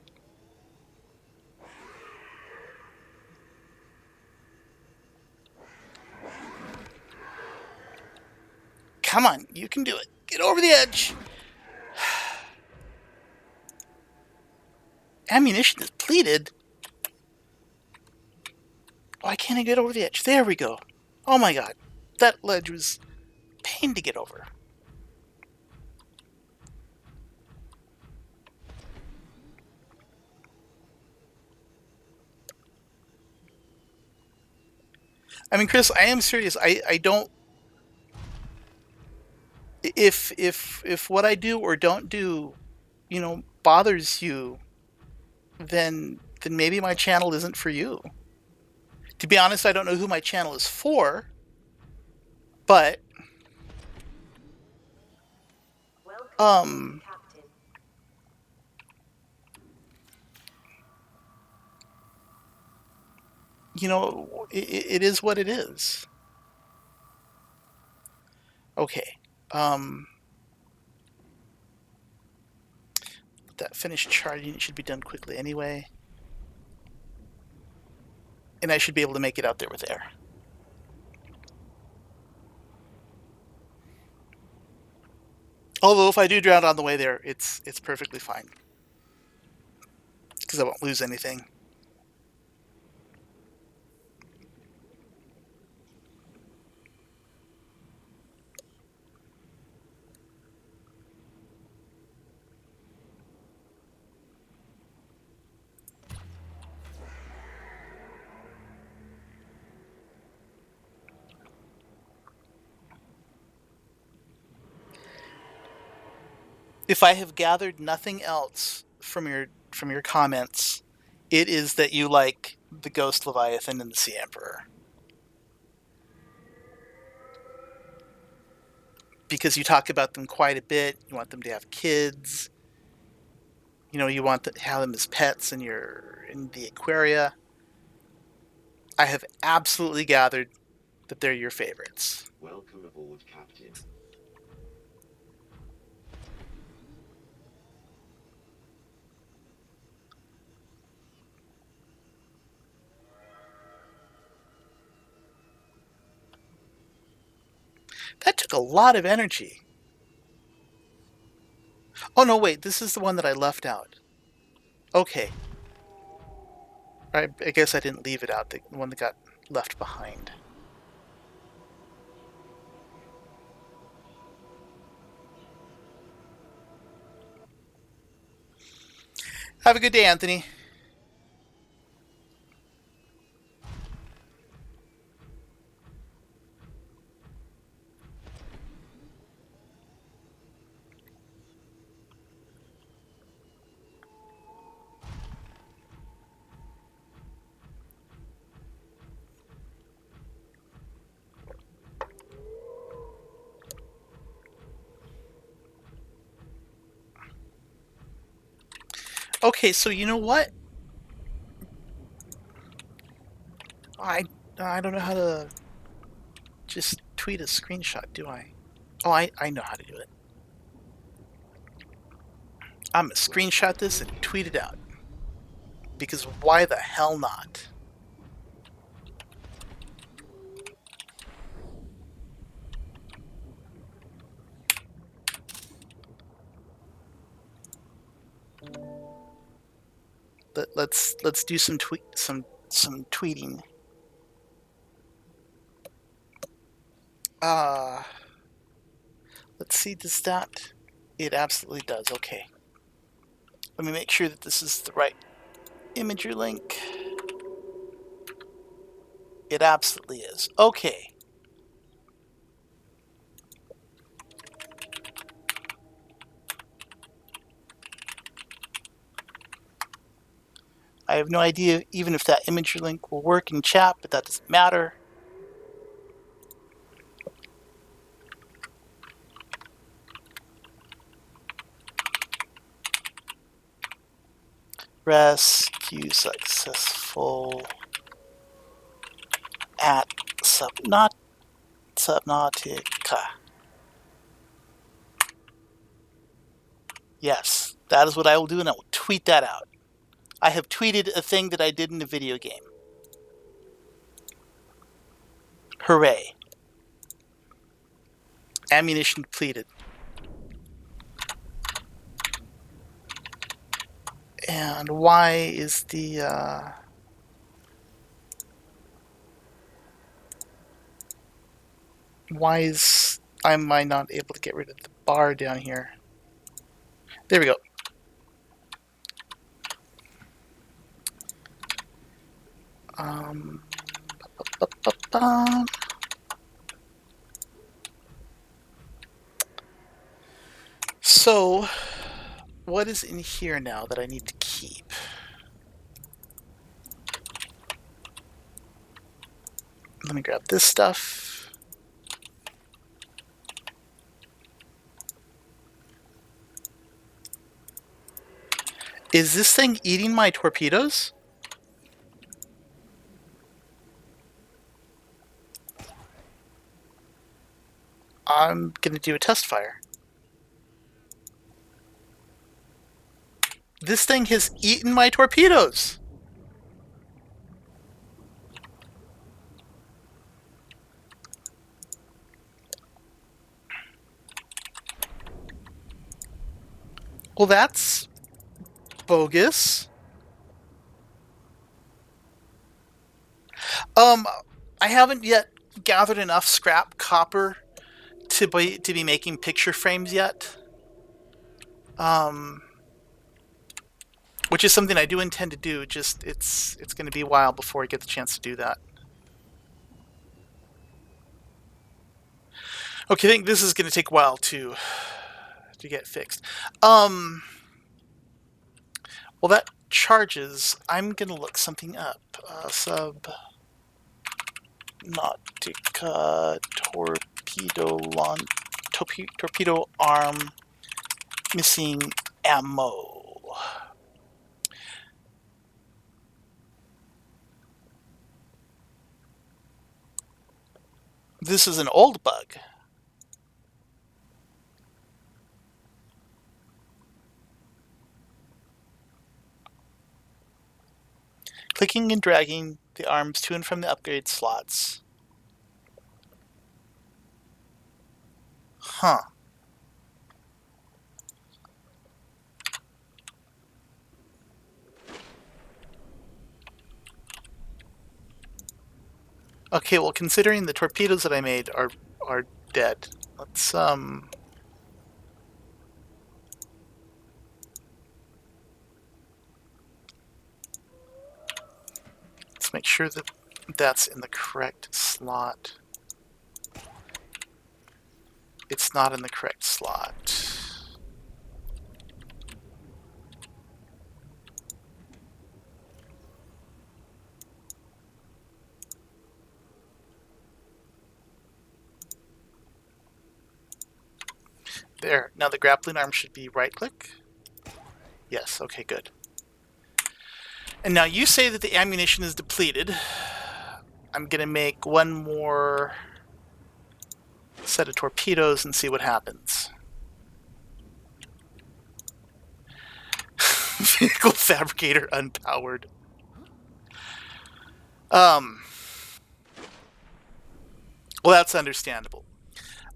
Come on, you can do it. Get over the edge. Ammunition is depleted. Why can't I get over the edge? There we go. Oh my god. That ledge was a pain to get over. I mean, Chris, I am serious. I don't. If what I do or don't do, bothers you, then maybe my channel isn't for you. To be honest, I don't know who my channel is for, but Welcome, Captain. it is what it is. Okay. That finished charging. It should be done quickly anyway. And I should be able to make it out there with air. Although if I do drown on the way there, it's perfectly fine. Because I won't lose anything. If I have gathered nothing else from your comments, it is that you like the Ghost Leviathan and the Sea Emperor. Because you talk about them quite a bit. You want them to have kids. You want to have them as pets in the Aquaria. I have absolutely gathered that they're your favorites. Welcome aboard, Captain. That took a lot of energy. Oh no, wait, this is the one that I left out. Okay. I guess I didn't leave it out, the one that got left behind. Have a good day, Anthony. Okay, so you know what? I don't know how to just tweet a screenshot, do I? Oh, I know how to do it. I'm gonna screenshot this and tweet it out. Because why the hell not? Let's do some tweeting. Let's see, does that? It absolutely does. Okay. Let me make sure that this is the right imager link. It absolutely is. Okay. I have no idea even if that imager link will work in chat, but that doesn't matter. Rescue successful at Subnautica. Yes, that is what I will do, and I will tweet that out. I have tweeted a thing that I did in a video game. Hooray. Ammunition depleted. And why is the... why am I not able to get rid of the bar down here? There we go. So, what is in here now that I need to keep? Let me grab this stuff. Is this thing eating my torpedoes? I'm gonna do a test fire. This thing has eaten my torpedoes! Well, that's bogus. I haven't yet gathered enough scrap copper to be making picture frames yet. Which is something I do intend to do. Just it's going to be a while before I get the chance to do that. Okay, I think this is going to take a while to get fixed. Well, that charges. I'm going to look something up. Subnautica torpedo arm missing ammo. This is an old bug. Clicking and dragging the arms to and from the upgrade slots. Huh. Okay, well, considering the torpedoes that I made are dead, let's make sure that that's in the correct slot. It's not in the correct slot. There. Now the grappling arm should be right click. Yes, okay, good. And now you say that the ammunition is depleted. I'm going to make one more set of torpedoes and see what happens. Vehicle fabricator unpowered. Well, that's understandable.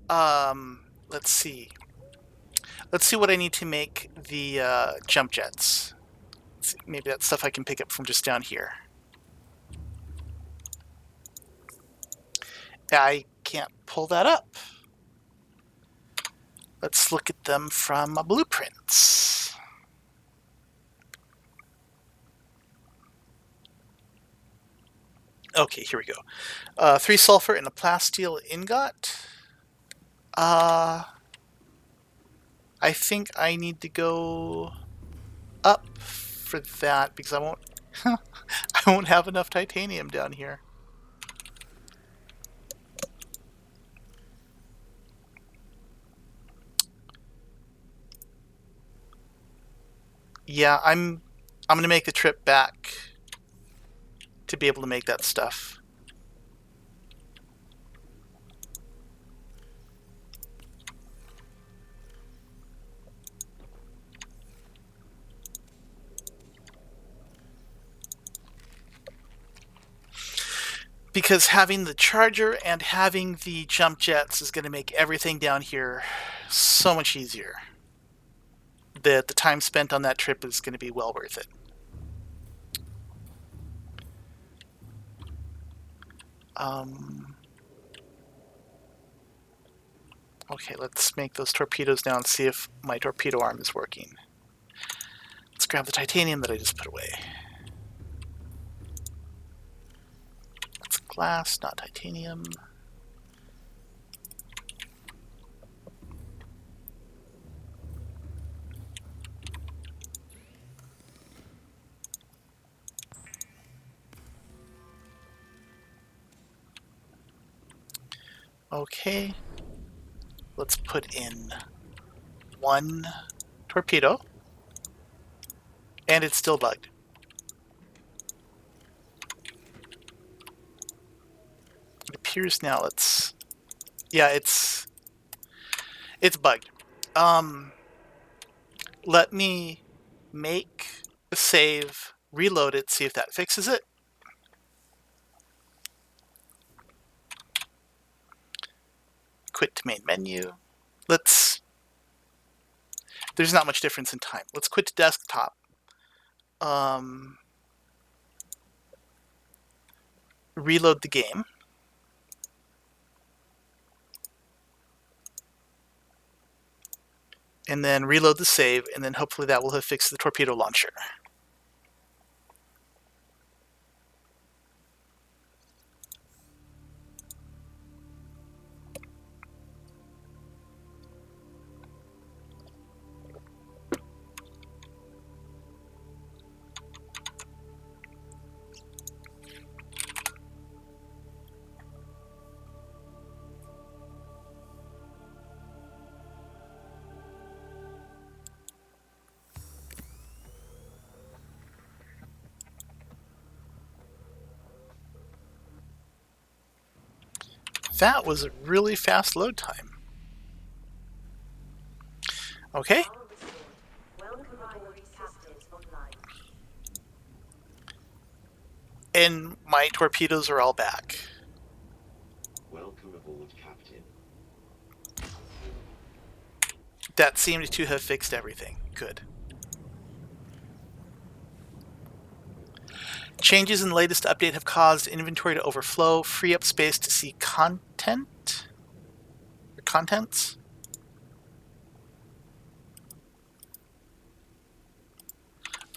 Let's see. Let's see what I need to make the jump jets. Maybe that's stuff I can pick up from just down here. I can't pull that up. Let's look at them from blueprints. Okay, here we go. 3 sulfur and a plasteel ingot. I think I need to go up for that because I won't I won't have enough titanium down here. Yeah, I'm gonna make the trip back to be able to make that stuff. Because having the charger and having the jump jets is going to make everything down here so much easier. The time spent on that trip is going to be well worth it. Okay, let's make those torpedoes now and see if my torpedo arm is working. Let's grab the titanium that I just put away. That's glass, not titanium. Okay, let's put in 1 torpedo, and it's still bugged. It appears now yeah, it's bugged. Let me make a save, reload it, see if that fixes it. Quit to main menu. There's not much difference in time. Let's quit to desktop. Reload the game. And then reload the save, and then hopefully that will have fixed the torpedo launcher. That was a really fast load time. Okay. And my torpedoes are all back. Welcome aboard, Captain. That seemed to have fixed everything. Good. Changes in the latest update have caused inventory to overflow, free up space to see content? Or contents?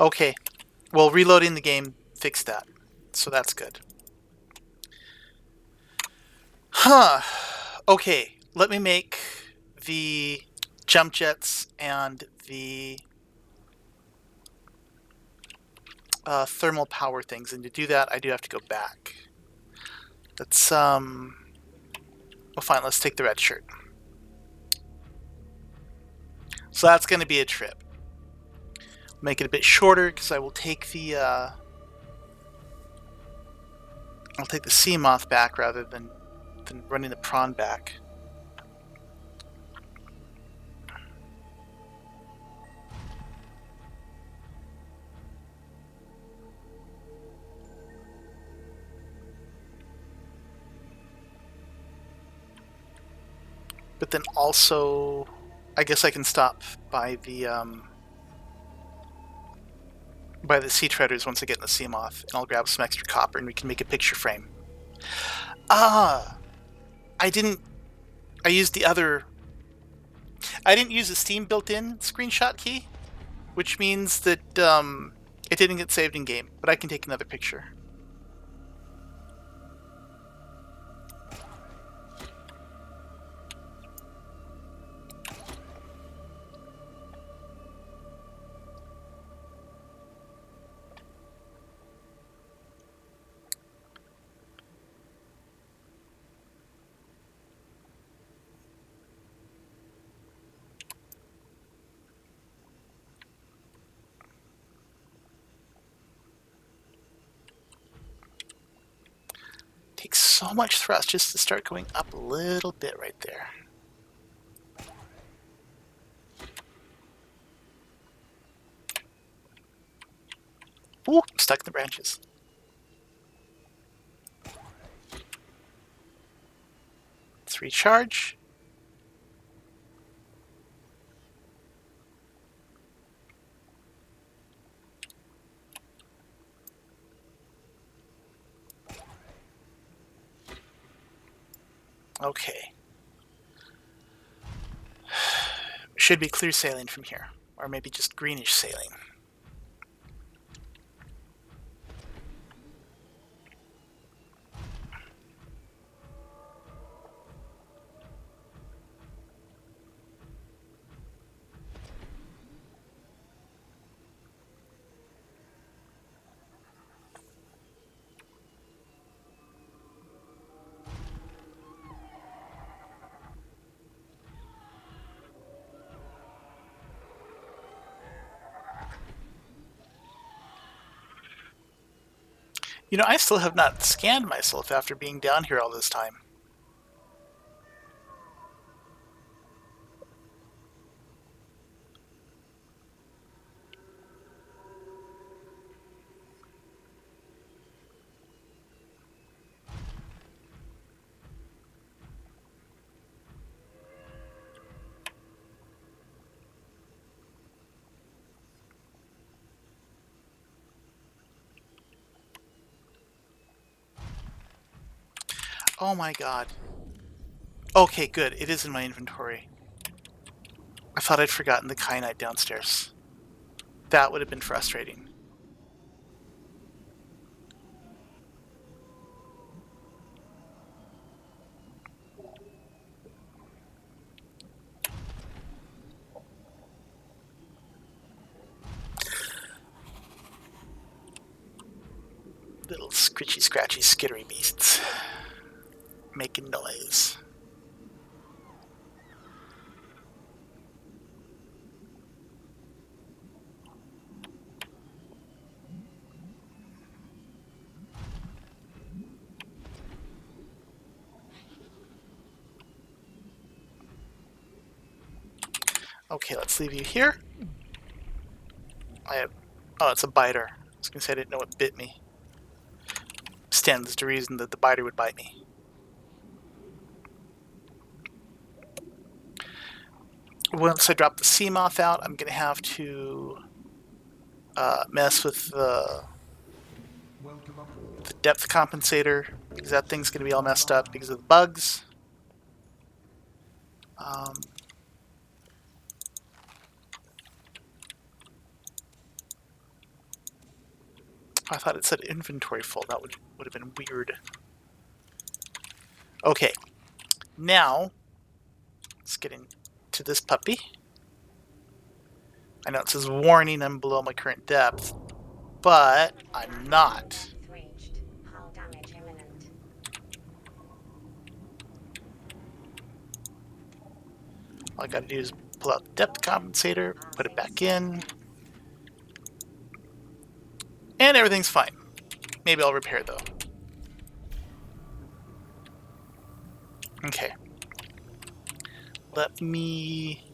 Okay. Well, reloading the game fixed that. So that's good. Huh. Okay. Let me make the jump jets and the thermal power things, and to do that I do have to go back. Let's well, fine, let's take the red shirt. So that's going to be a trip. Make it a bit shorter because I will take the I'll take the sea moth back rather than running the prawn back. But then also, I guess I can stop by the sea treaders once I get in the sea moth, and I'll grab some extra copper and we can make a picture frame. I used the other. I didn't use the Steam built-in screenshot key, which means that it didn't get saved in game, but I can take another picture. Takes so much thrust just to start going up a little bit right there. Ooh, I'm stuck in the branches. Let's recharge. Okay. Should be clear sailing from here, or maybe just greenish sailing. You know, I still have not scanned myself after being down here all this time. Oh my god. Okay, good. It is in my inventory. I thought I'd forgotten the kyanite downstairs. That would have been frustrating. Little scritchy, scratchy, skittery beasts. Making noise. Okay, let's leave you here. Oh, it's a biter. I was gonna say I didn't know it bit me. Stands to reason that the biter would bite me. Once I drop the sea moth out, I'm gonna have to mess with the depth compensator because that thing's gonna be all messed up because of the bugs. I thought it said inventory full. That would have been weird. Okay, now let's get into this puppy. I know it says warning, I'm below my current depth, but I'm not. Depth reached. Hull damage imminent. All I gotta do is pull out the depth compensator, put it back in, and everything's fine. Maybe I'll repair though. Okay. Let me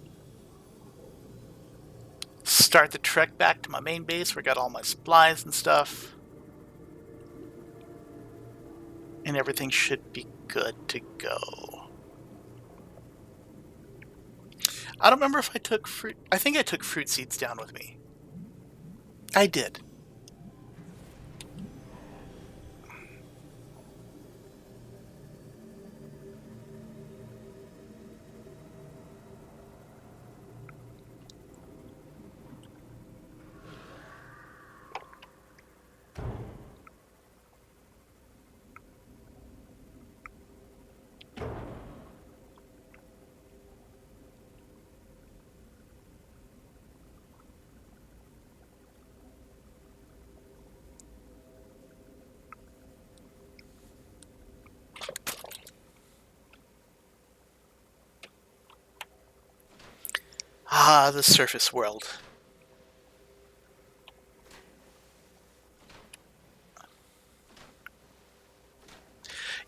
start the trek back to my main base where I got all my supplies and stuff. And everything should be good to go. I don't remember if I took fruit. I think I took fruit seeds down with me. I did. Ah, the surface world.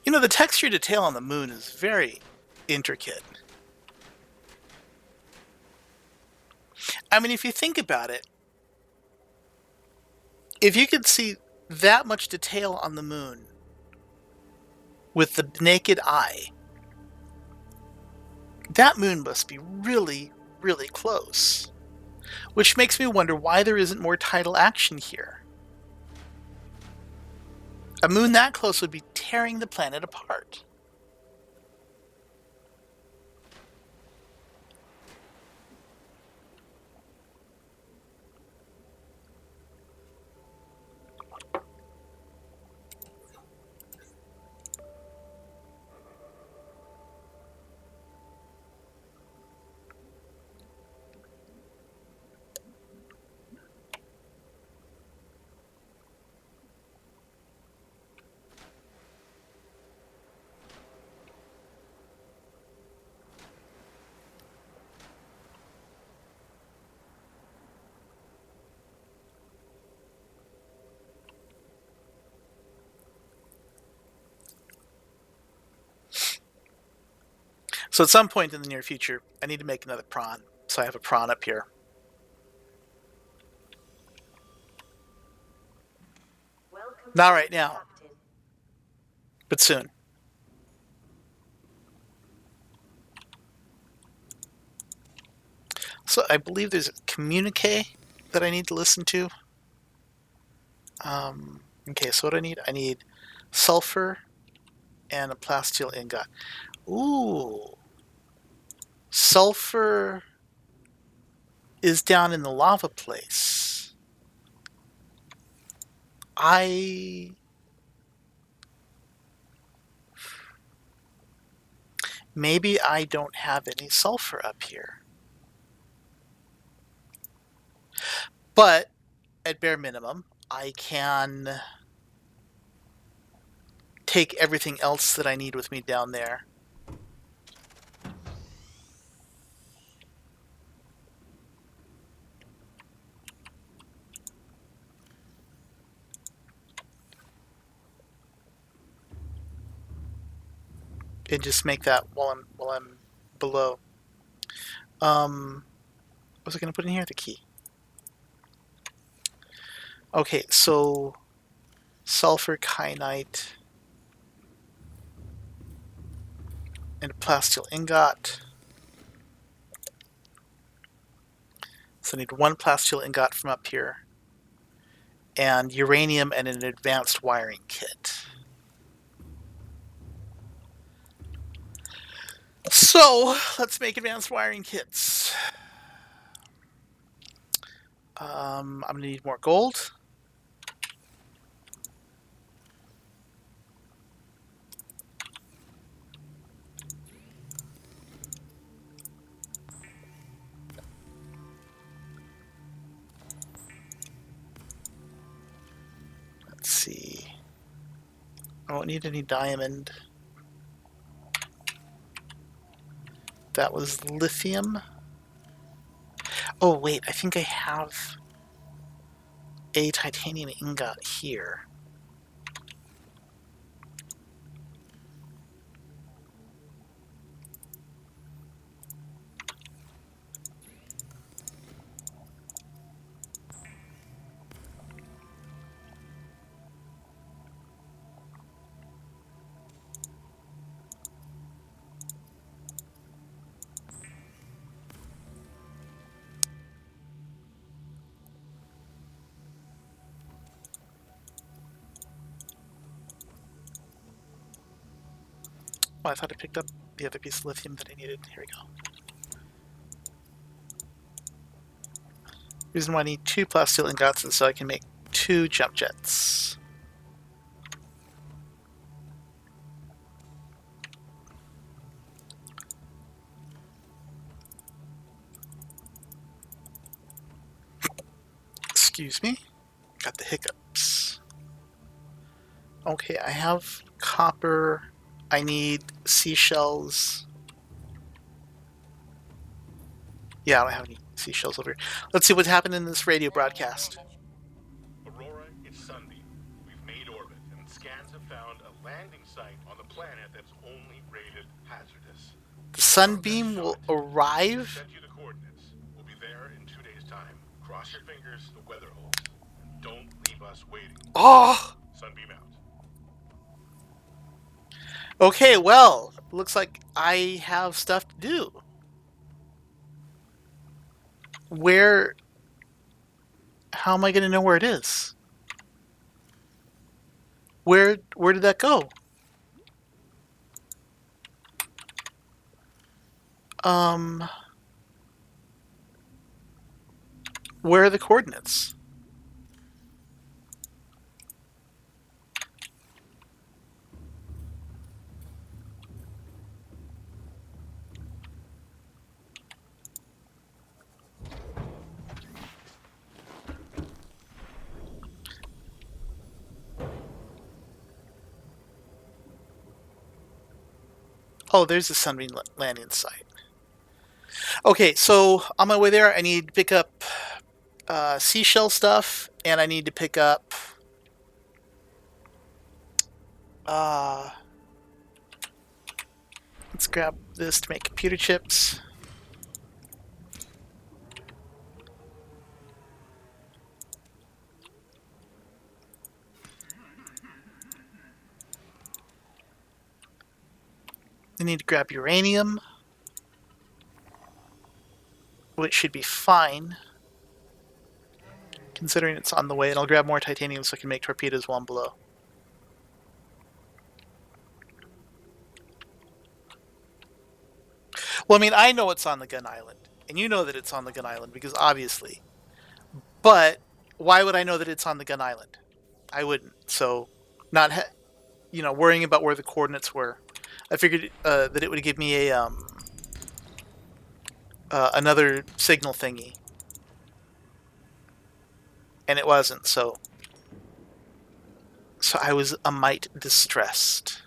You know, the texture detail on the moon is very intricate. I mean, if you think about it, if you could see that much detail on the moon with the naked eye, that moon must be really, really close. Which makes me wonder why there isn't more tidal action here. A moon that close would be tearing the planet apart. So at some point in the near future, I need to make another prawn. So I have a prawn up here. Welcome Not right now, Captain. but soon. So I believe there's a communique that I need to listen to. Okay, so what do I need? I need sulfur and a plasteel ingot. Ooh. Sulfur is down in the lava place. Maybe I don't have any sulfur up here. But at bare minimum, I can take everything else that I need with me down there. And just make that while I'm below. What was I going to put in here? The key. Okay, so sulfur kyanite and a plasteel ingot. So I need one plasteel ingot from up here, and uranium and an advanced wiring kit. So let's make advanced wiring kits. I'm gonna need more gold. Let's see. I won't need any diamond. That was lithium. Oh wait, I think I have a titanium ingot here. Oh, I thought I picked up the other piece of lithium that I needed. Here we go. Reason why I need 2 plasteel ingots is so I can make 2 jump jets. Excuse me. Got the hiccups. Okay, I have copper. I need seashells. Yeah, I don't have any seashells over here. Let's see what's happened in this radio broadcast. Aurora, it's Sunbeam. We've made orbit, and scans have found a landing site on the planet that's only rated hazardous. The Sunbeam will arrive. Sent you the coordinates. We'll be there in 2 days' time. Cross your fingers, the weather holds. And don't leave us waiting. Oh! Sunbeam out. Okay, well, looks like I have stuff to do. Where... How am I going to know where it is? Where did that go? Where are the coordinates? Oh, there's the Sunbeam landing site. Okay, so on my way there, I need to pick up seashell stuff, and I need to pick up let's grab this to make computer chips. I need to grab uranium, which should be fine, considering it's on the way, and I'll grab more titanium so I can make torpedoes while I'm below. Well, I mean, I know it's on the gun island, and you know that it's on the gun island, because obviously. But why would I know that it's on the gun island? I wouldn't. So, not worrying about where the coordinates were. I figured that it would give me a another signal thingy, and it wasn't. So I was a mite distressed.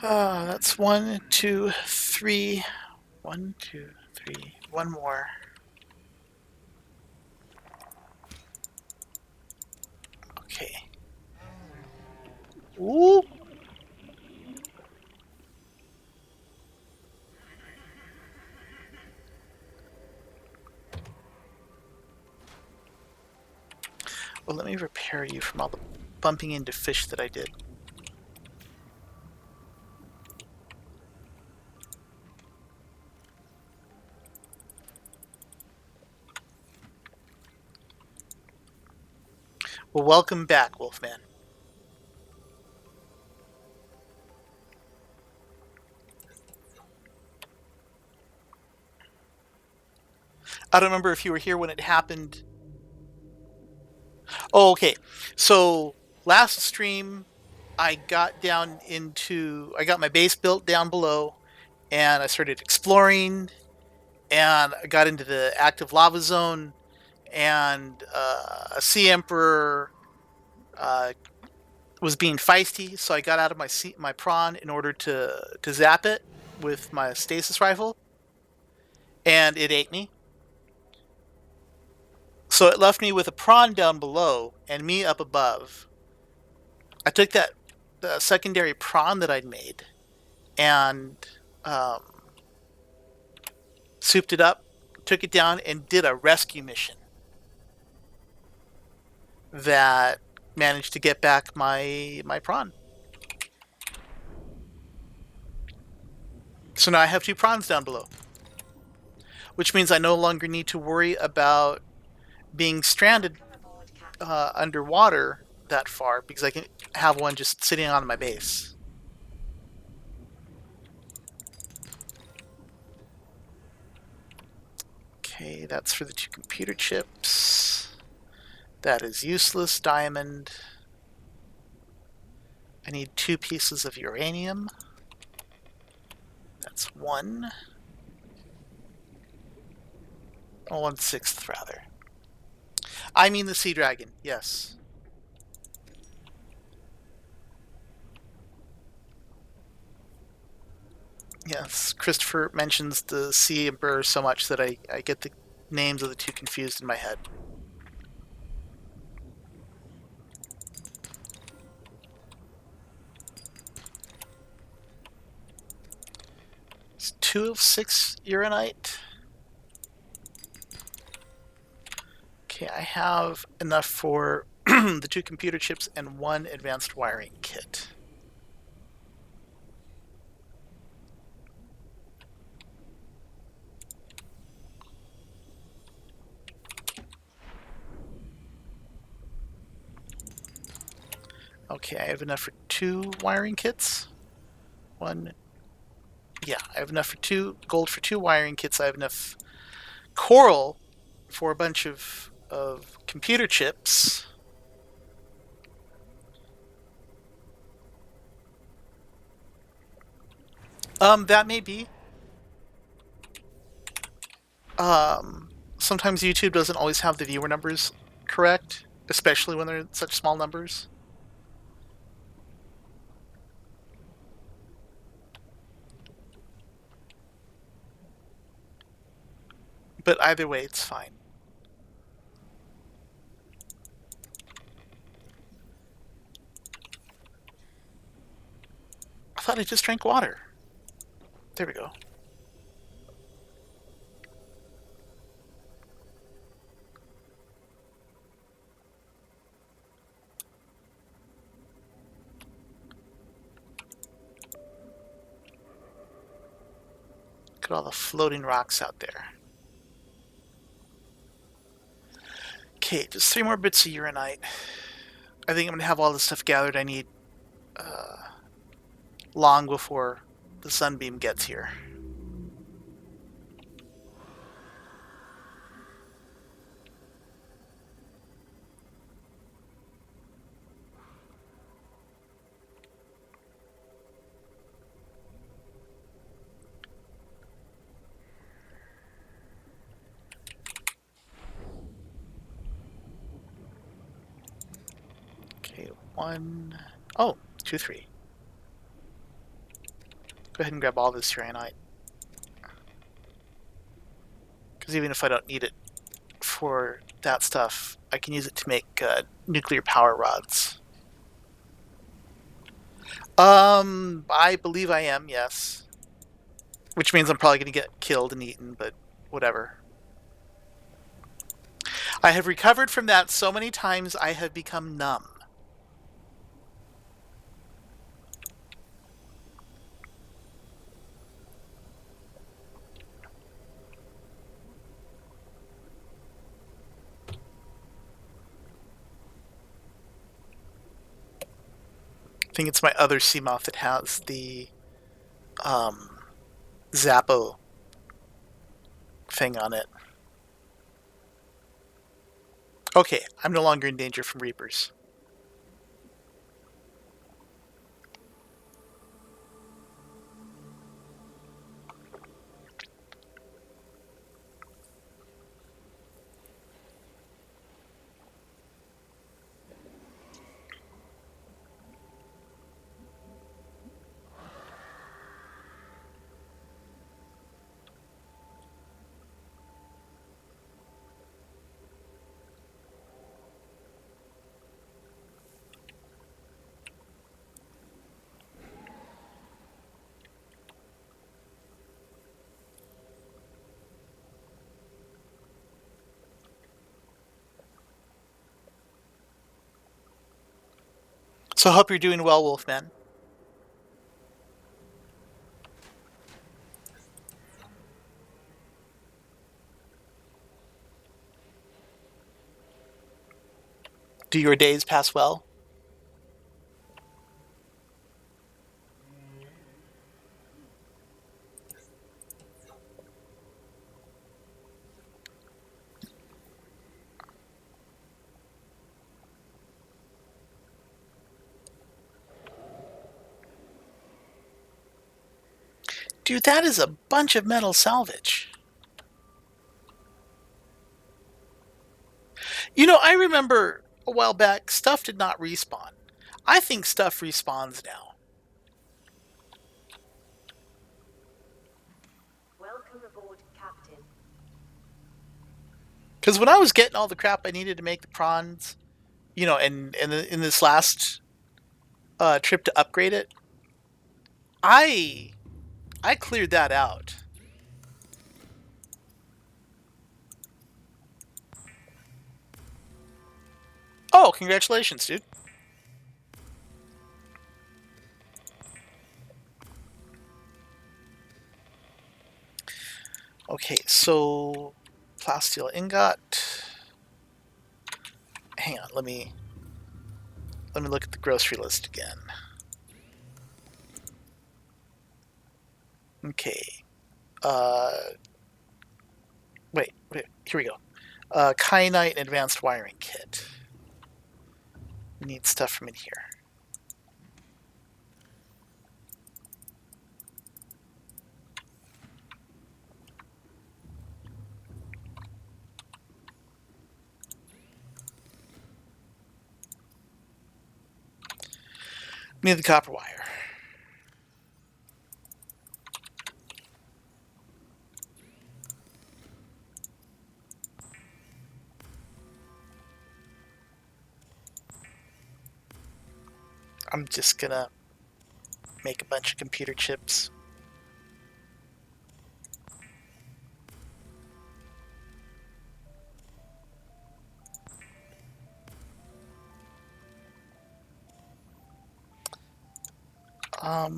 That's 1, 2, 3. 1, 2, 3. One more. Okay. Ooh. Well, let me repair you from all the bumping into fish that I did. Well, welcome back, Wolfman. I don't remember if you were here when it happened. Oh, okay. So last stream, I got my base built down below, and I started exploring, and I got into the active lava zone, and a sea emperor was being feisty, so I got out of my prawn in order to zap it with my stasis rifle, and it ate me. So it left me with a prawn down below and me up above. I took the secondary prawn that I'd made and um, souped it up, took it down, and did a rescue mission that managed to get back my prawn. So now I have 2 prawns down below, which means I no longer need to worry about being stranded Welcome aboard, Captain. underwater that far because I can have one just sitting on my base. Okay, that's for the 2 computer chips. That is useless diamond. I need 2 pieces of uranium. That's 1. Oh, 1/6 rather. I mean the sea dragon, yes. Yes, Christopher mentions the sea emperor so much that I get the names of the 2 confused in my head. It's 2 of 6 uranite. Okay, I have enough for the 2 computer chips and 1 advanced wiring kit. Okay, I have enough for 2 wiring kits. 1. Yeah, I have enough for 2 gold for 2 wiring kits. I have enough coral for a bunch of computer chips. That may be. Sometimes YouTube doesn't always have the viewer numbers correct, especially when they're such small numbers. But either way, it's fine. I thought I just drank water. There we go. Look at all the floating rocks out there. Okay, just 3 more bits of uranite. I think I'm going to have all the stuff gathered I need long before the sunbeam gets here. Okay, 1... Oh, 2, 3. Go ahead and grab all this uranite. Because even if I don't need it for that stuff, I can use it to make nuclear power rods. I believe I am, yes. Which means I'm probably going to get killed and eaten, but whatever. I have recovered from that so many times I have become numb. I think it's my other Seamoth that has the Zappo thing on it. Okay, I'm no longer in danger from Reapers. So hope you're doing well, Wolfman. Do your days pass well? Dude, that is a bunch of metal salvage. You know, I remember a while back, stuff did not respawn. I think stuff respawns now. Welcome aboard, Captain. Because when I was getting all the crap I needed to make the prawns, you know, and in this last trip to upgrade it, I cleared that out. Oh, congratulations, dude. Okay, so plasteel ingot. Hang on, let me look at the grocery list again. Okay. Wait, here we go. Kyanite and advanced wiring kit. We need stuff from in here. We need the copper wire. I'm just gonna make a bunch of computer chips. Oh,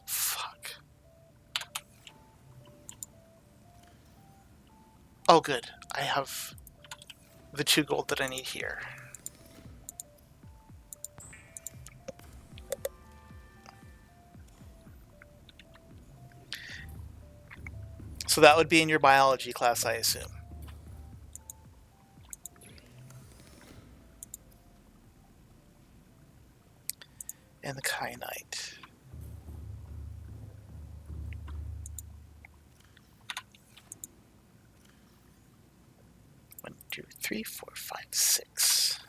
fuck. Oh, good. I have the 2 gold that I need here. So that would be in your biology class, I assume. And the kyanite. 1, 2, 3, 4, 5, 6.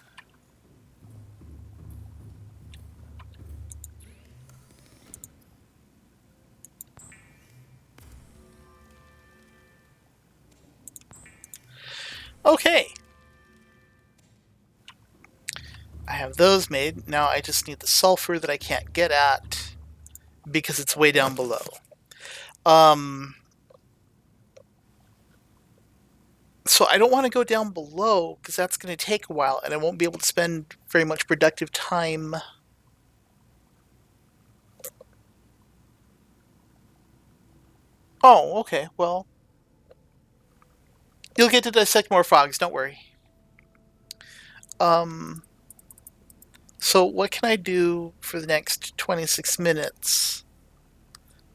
Okay. I have those made. Now I just need the sulfur that I can't get at because it's way down below. So I don't want to go down below because that's going to take a while and I won't be able to spend very much productive time. Oh, okay. Well, you'll get to dissect more frogs, don't worry. So what can I do for the next 26 minutes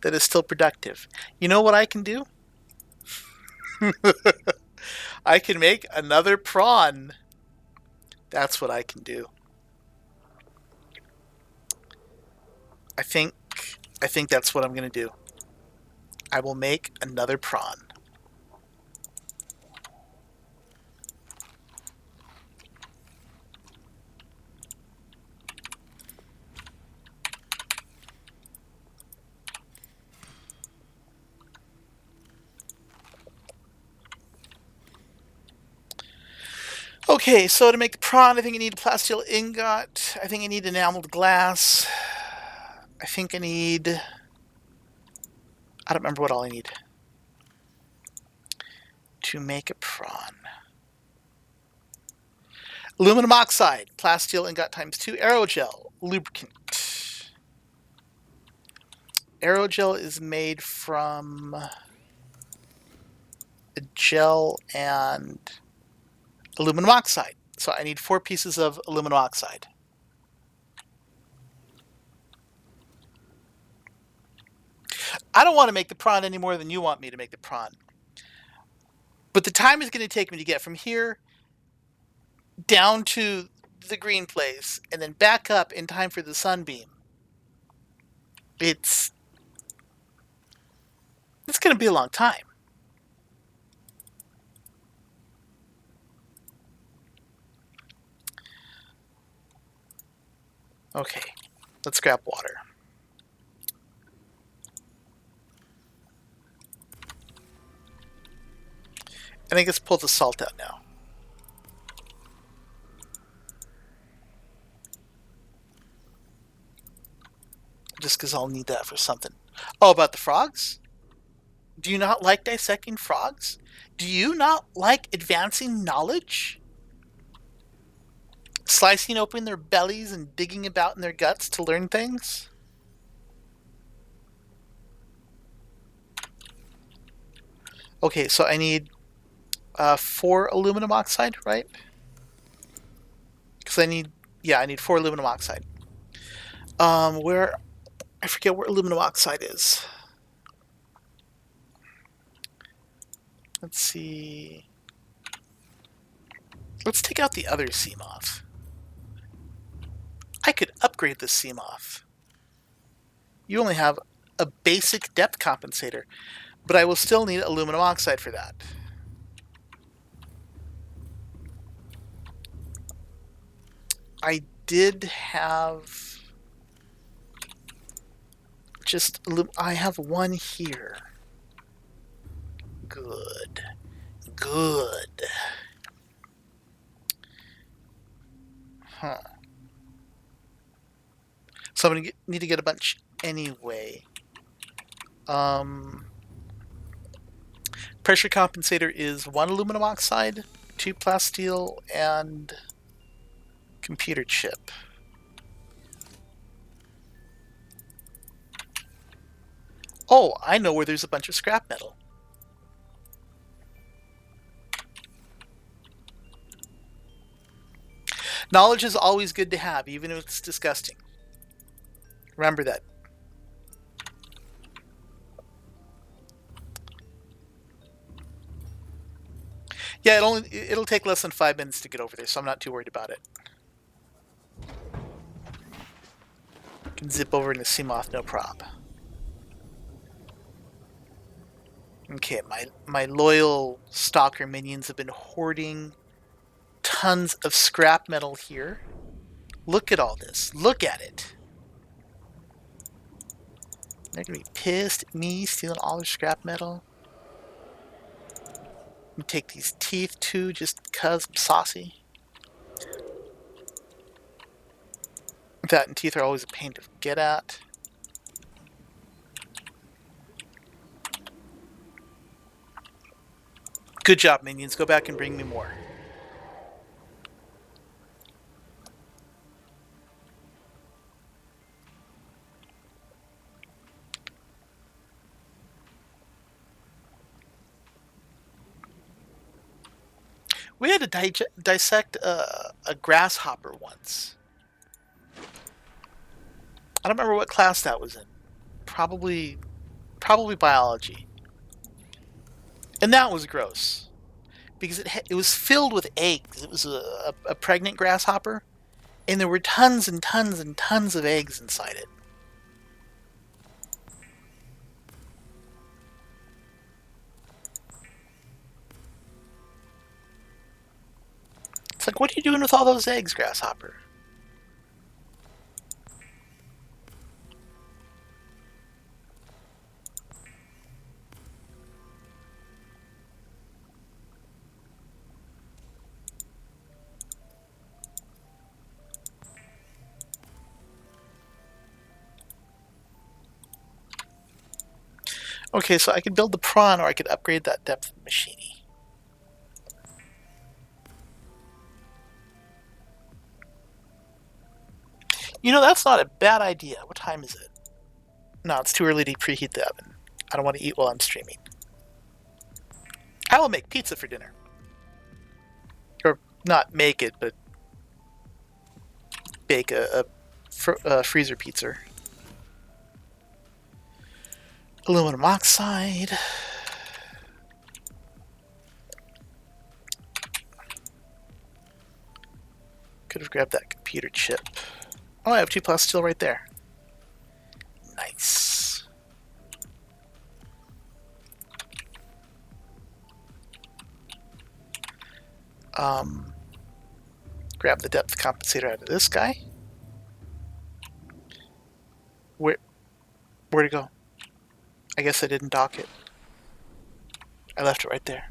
that is still productive? You know what I can do? I can make another prawn. That's what I can do. I think that's what I'm going to do. I will make another prawn. Okay, so to make the prawn, I think I need a plasteel ingot. I think I need enameled glass. I think I need... I don't remember what all I need to make a prawn. Aluminum oxide, plasteel ingot times 2, aerogel, lubricant. Aerogel is made from a gel and aluminum oxide. So I need 4 pieces of aluminum oxide. I don't want to make the prawn any more than you want me to make the prawn. But the time it's going to take me to get from here down to the green place and then back up in time for the sunbeam, it's going to be a long time. Okay, let's grab water. I think let's pull the salt out now. Just because I'll need that for something. Oh, about the frogs? Do you not like dissecting frogs? Do you not like advancing knowledge? Slicing open their bellies and digging about in their guts to learn things? Okay, so I need 4 aluminum oxide, right? Because I need 4 aluminum oxide. Where, I forget where aluminum oxide is. Let's see. Let's take out the other CMOF. I could upgrade this CMOF. You only have a basic depth compensator, but I will still need aluminum oxide for that. I did have I have one here. Good. Huh. So I'm going to need to get a bunch anyway. Pressure compensator is 1 aluminum oxide, 2 plasteel, and computer chip. Oh, I know where there's a bunch of scrap metal. Knowledge is always good to have, even if it's disgusting. Remember that. Yeah, it'll take less than 5 minutes to get over there, so I'm not too worried about it. Can zip over into CMOF, no prob. Okay, my loyal stalker minions have been hoarding tons of scrap metal here. Look at all this. Look at it. They're gonna be pissed at me stealing all their scrap metal. I'm gonna take these teeth too, just because I'm saucy. That and teeth are always a pain to get at. Good job, minions. Go back and bring me more. We had to dissect a grasshopper once. I don't remember what class that was in. Probably biology. And that was gross. Because it was filled with eggs. It was a pregnant grasshopper. And there were tons and tons and tons of eggs inside it. It's like, what are you doing with all those eggs, grasshopper? Okay, so I could build the prawn, or I could upgrade that depth machining. That's not a bad idea. What time is it? No, it's too early to preheat the oven. I don't want to eat while I'm streaming. I will make pizza for dinner. Or not make it, but bake a freezer pizza. Aluminum oxide. Could have grabbed that computer chip. Oh, I have 2 plasteel right there. Nice. Grab the depth compensator out of this guy. Where'd it go? I guess I didn't dock it. I left it right there.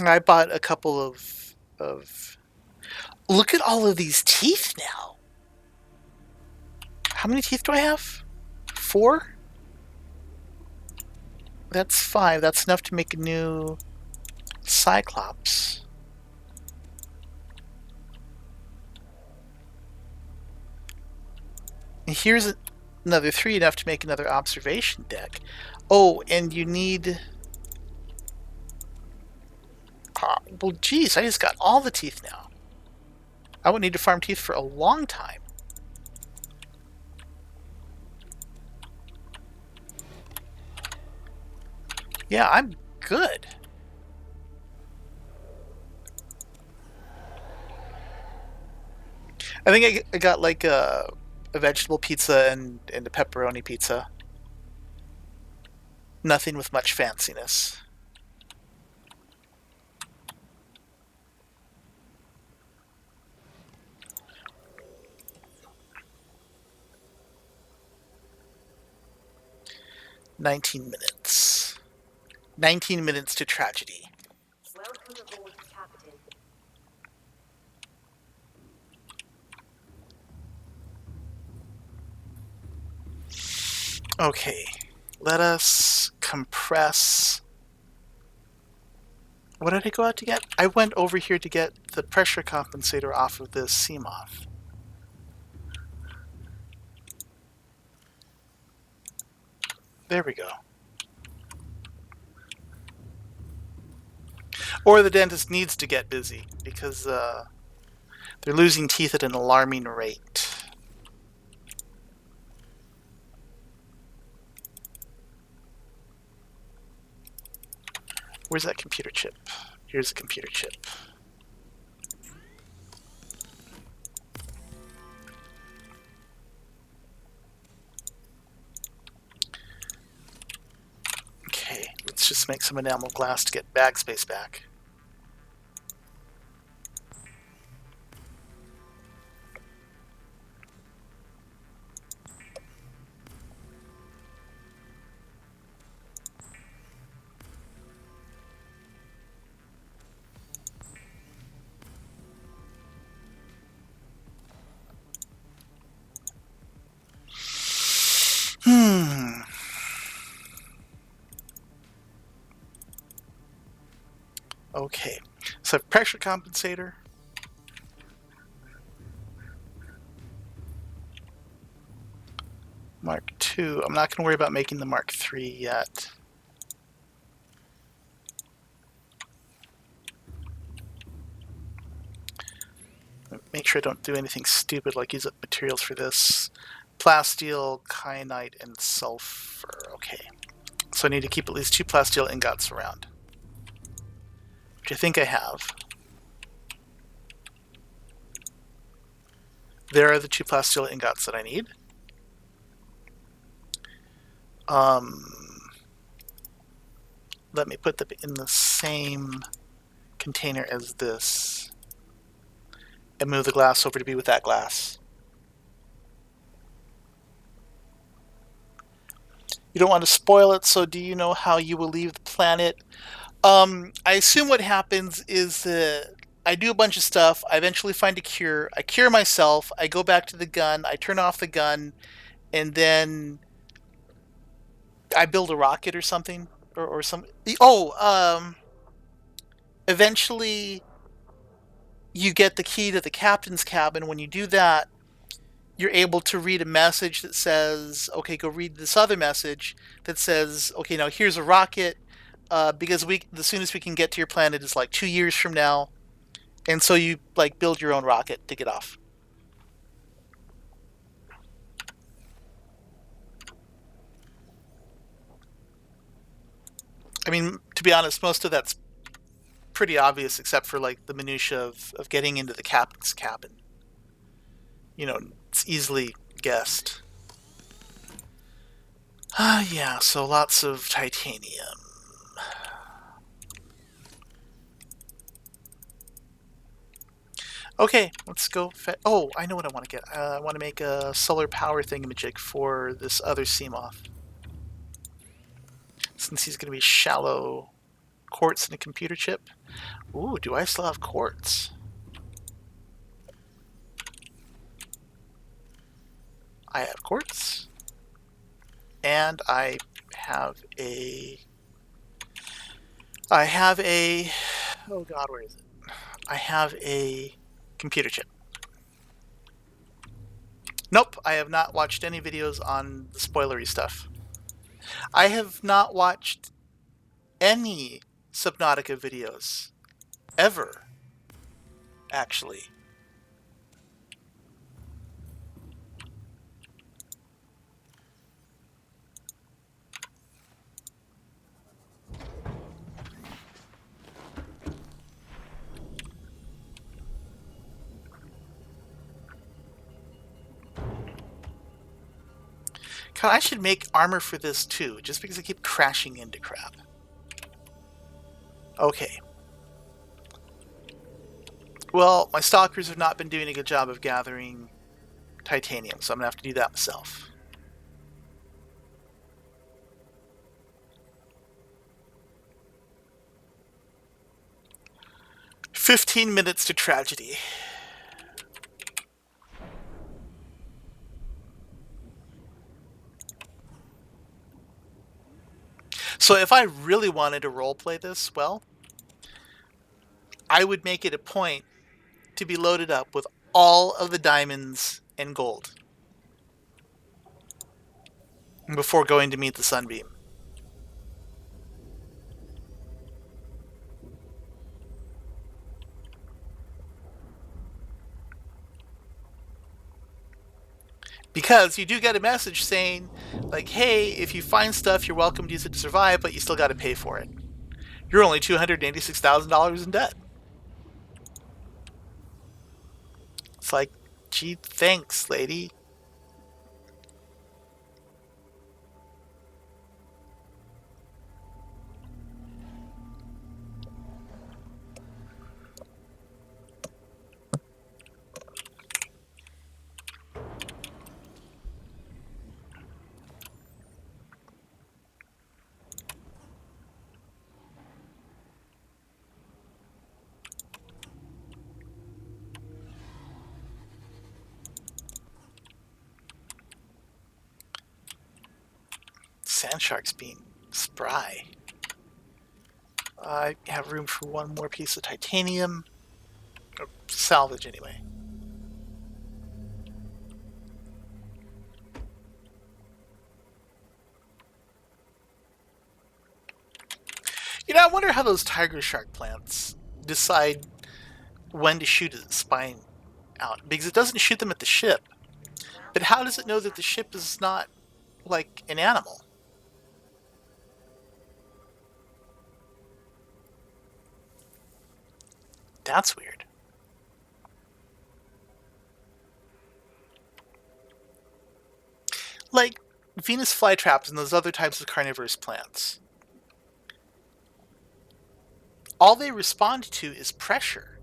I bought a couple of Look at all of these teeth now. How many teeth do I have? 4? That's 5. That's enough to make a new Cyclops. And here's another 3, enough to make another observation deck. Oh, and you need... well, geez, I just got all the teeth now. I won't need to farm teeth for a long time. Yeah, I'm good. I think I got like a vegetable pizza and a pepperoni pizza. Nothing with much fanciness. "19 minutes. 19 minutes to tragedy." Welcome aboard, Captain. Okay, let us compress. What did I go out to get? I went over here to get the pressure compensator off of this Seamoth. There we go. Or the dentist needs to get busy because they're losing teeth at an alarming rate. Where's that computer chip? Here's the computer chip. Okay, let's just make some enamel glass to get bag space back. Okay, so pressure compensator. Mark II. I'm not going to worry about making the Mark III yet. Make sure I don't do anything stupid like use up materials for this. Plasteel, kyanite, and sulfur. Okay. So I need to keep at least 2 plasteel ingots around, which I think I have. There are the 2 plasteel ingots that I need. Let me put them in the same container as this and move the glass over to be with that glass. You don't want to spoil it, so do you know how you will leave the planet? I assume what happens is that I do a bunch of stuff, I eventually find a cure, I cure myself, I go back to the gun, I turn off the gun, and then I build a rocket or something. or some. Eventually, you get the key to the captain's cabin. When you do that, you're able to read a message that says, "Okay, go read this other message that says, okay, now here's a rocket, because the soonest we can get to your planet is like 2 years from now." And so you like build your own rocket to get off. I mean, to be honest, most of that's pretty obvious, except for like the minutia of getting into the captain's cabin. It's easily guessed. Yeah, so lots of titanium. Okay, let's go. Oh, I know what I want to get. I want to make a solar power thingamajig for this other Seamoth. Since he's going to be shallow quartz and a computer chip. Ooh, do I still have quartz? I have quartz. And I have a... Oh god, where is it? I have a computer chip. Nope, I have not watched any videos on the spoilery stuff. I have not watched any Subnautica videos. Ever. Actually. God, I should make armor for this too, just because I keep crashing into crap. Okay. Well, my stalkers have not been doing a good job of gathering titanium, so I'm going to have to do that myself. "15 minutes to tragedy." So if I really wanted to roleplay this well, I would make it a point to be loaded up with all of the diamonds and gold before going to meet the Sunbeam. Because you do get a message saying, like, hey, if you find stuff, you're welcome to use it to survive, but you still got to pay for it. You're only $286,000 in debt. It's like, gee, thanks, lady. Sand sharks being spry. I have room for one more piece of titanium. Or salvage, anyway. I wonder how those tiger shark plants decide when to shoot its spine out. Because it doesn't shoot them at the ship. But how does it know that the ship is not, like, an animal? That's weird. Like, Venus flytraps and those other types of carnivorous plants. All they respond to is pressure.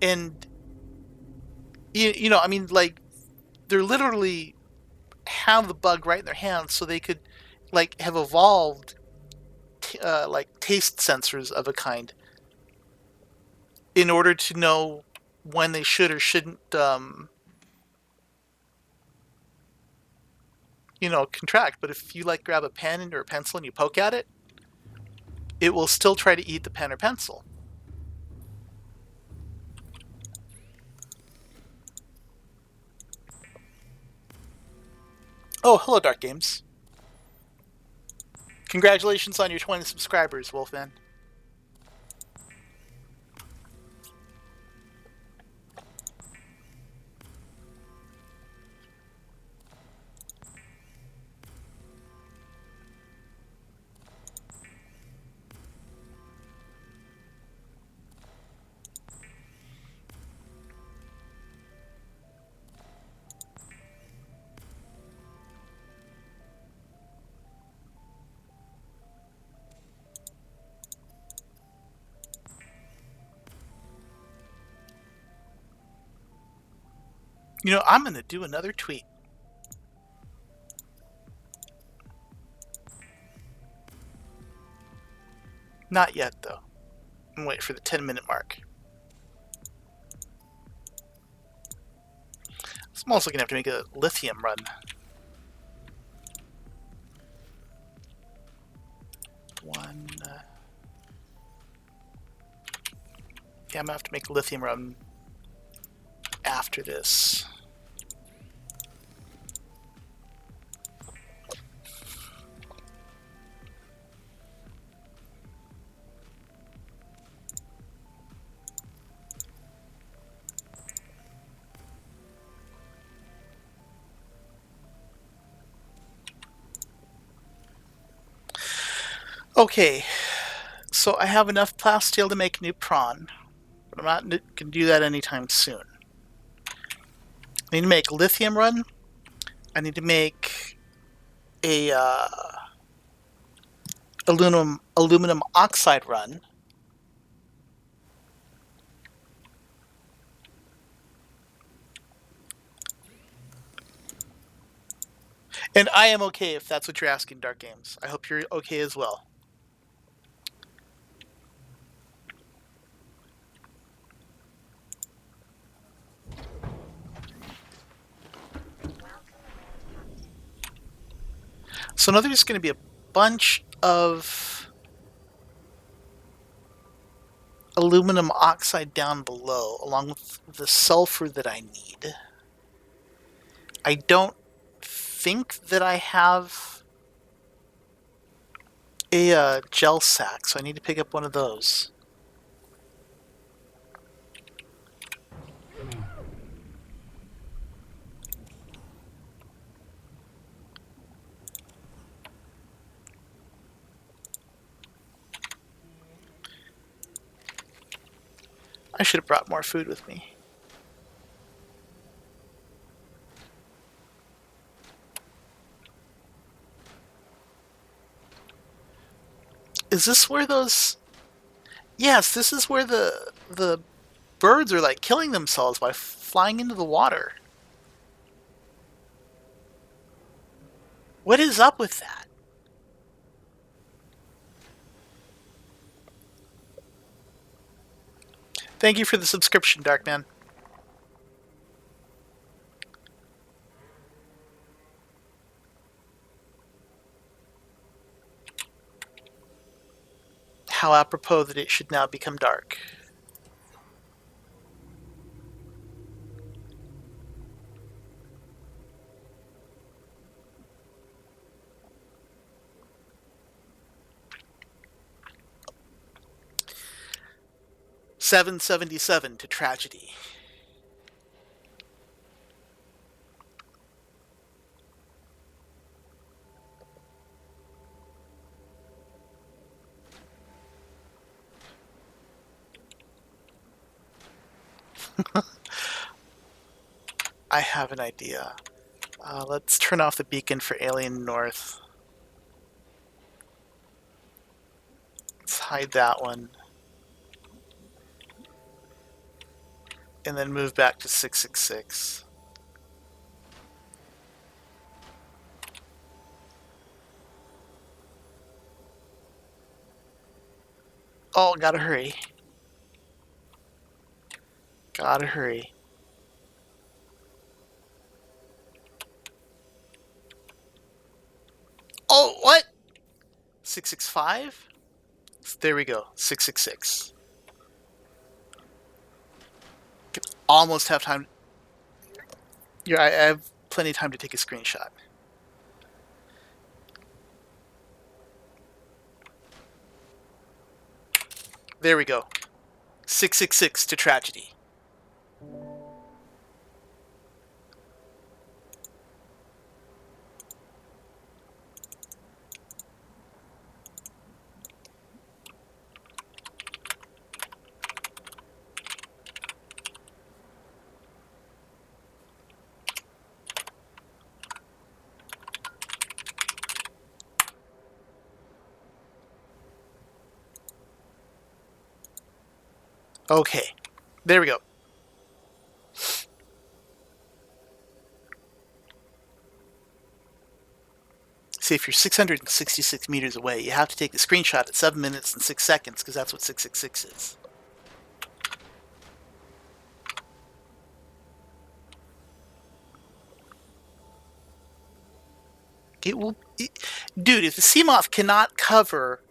And, I mean, like, they're literally have the bug right in their hands, so they could, like, have evolved, like, taste sensors of a kind in order to know when they should or shouldn't, contract. But if you, like, grab a pen or a pencil and you poke at it, it will still try to eat the pen or pencil. Oh, hello, Dark Games. Congratulations on your 20 subscribers, Wolfman. You know, I'm going to do another tweet. Not yet, though. I'm waiting for the 10-minute mark. I'm also going to have to make a lithium run. Yeah, I'm going to have to make a lithium run after this. Okay, so I have enough plasteel to make new prawn, but I'm not going to do that anytime soon. I need to make lithium run. I need to make a aluminum oxide run. And I am okay if that's what you're asking, Dark Games. I hope you're okay as well. So now there's going to be a bunch of aluminum oxide down below, along with the sulfur that I need. I don't think that I have a gel sack, so I need to pick up one of those. I should have brought more food with me. Is this where those... Yes, this is where the birds are like killing themselves by flying into the water. What is up with that? Thank you for the subscription, Darkman. How apropos that it should now become dark. $7.77 to tragedy. I have an idea. Let's turn off the beacon for Alien North. Let's hide that one. And then move back to 666. Oh, gotta hurry. Gotta hurry. Oh, what? 665? There we go. 666. Can almost have time. Yeah, I have plenty of time to take a screenshot. There we go. 666 to tragedy. Okay. There we go. See, if you're 666 meters away, you have to take the screenshot at 7 minutes and 6 seconds, because that's what 666 is. Dude, if the Seamoth cannot cover,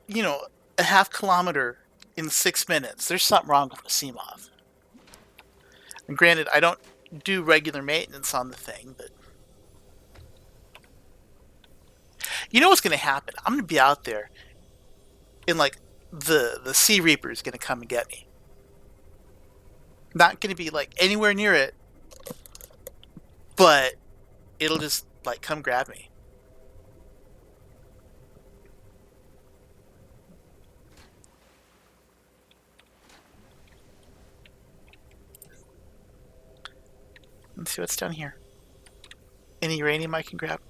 a half kilometer in 6 minutes, there's something wrong with the Seamoth. And granted, I don't do regular maintenance on the thing, but you know what's going to happen? I'm going to be out there, and like the Sea Reaper is going to come and get me. Not going to be like anywhere near it, but it'll just like come grab me. Let's see what's down here. Any uranium I can grab?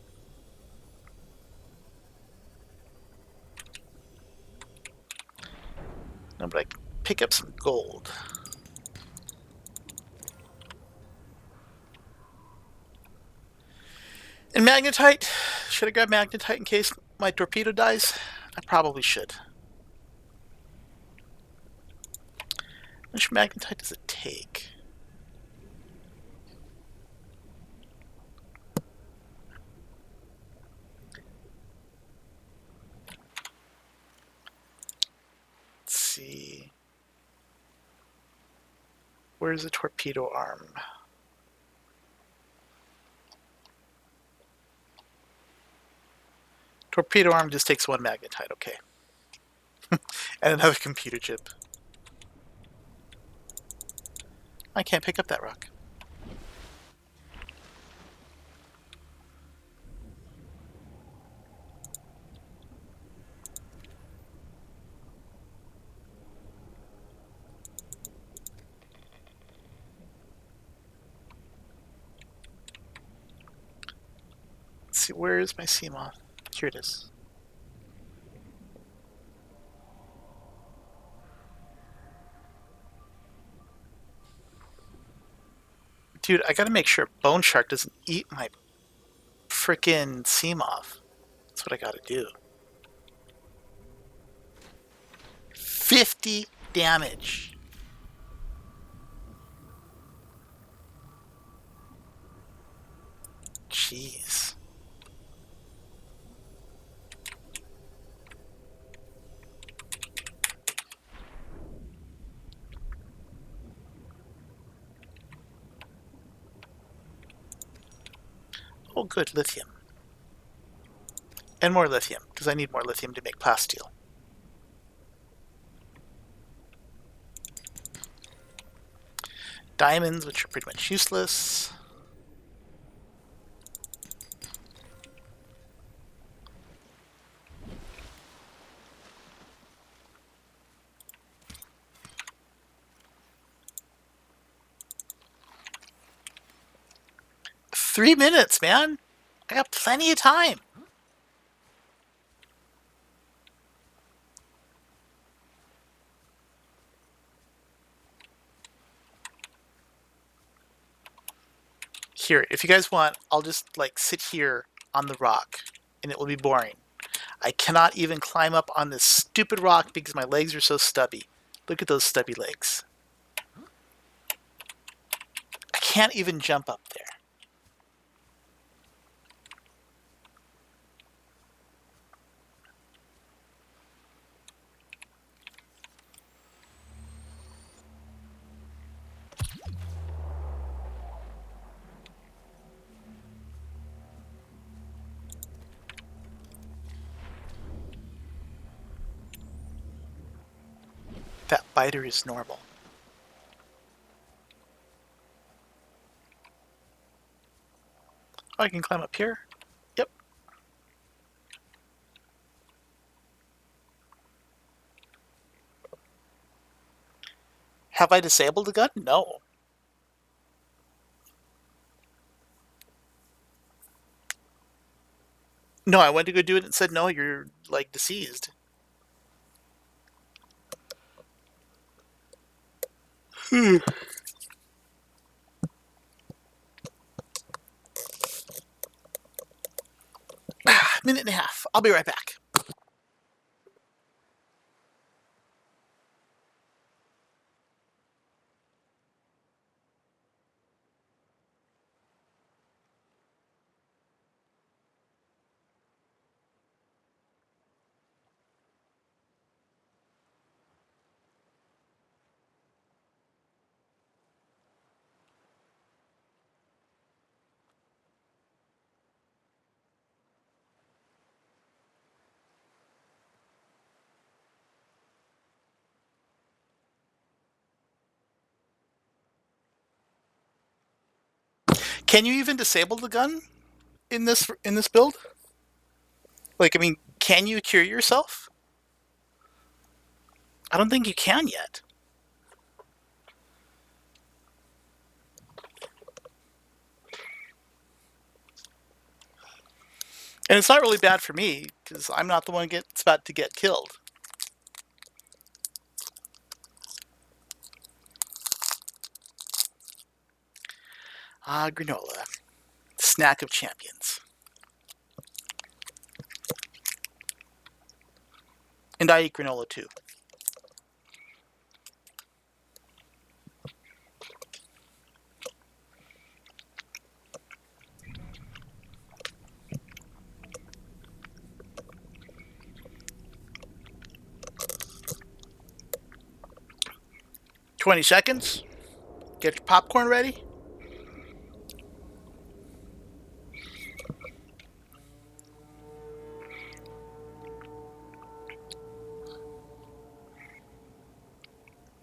No, but I can pick up some gold. And magnetite? Should I grab magnetite in case my torpedo dies? I probably should. How much magnetite does it take? Let's see. Where's the torpedo arm? Torpedo arm just takes 1 magnetite, okay. And another computer chip. I can't pick up that rock. Let's see, where is my Seamoth? Here it is. Dude, I gotta make sure Bone Shark doesn't eat my frickin' Seamoth. That's what I gotta do. 50 damage. Jeez. Oh, good, lithium. And more lithium, because I need more lithium to make plasteel. Diamonds, which are pretty much useless. Three minutes, man. I got plenty of time. Here, if you guys want, I'll just like sit here on the rock and it will be boring. I cannot even climb up on this stupid rock because my legs are so stubby. Look at those stubby legs. I can't even jump up there. Spider is normal. Oh, I can climb up here. Yep. Have I disabled the gun? No. No, I went to go do it and said, no, you're, like, deceased. Minute and a half. I'll be right back. Can you even disable the gun in this build? Like, I mean, can you cure yourself? I don't think you can yet. And it's not really bad for me, because I'm not the one that's about to get killed. Granola. Snack of champions. And I eat granola too. "20 seconds. Get your popcorn ready."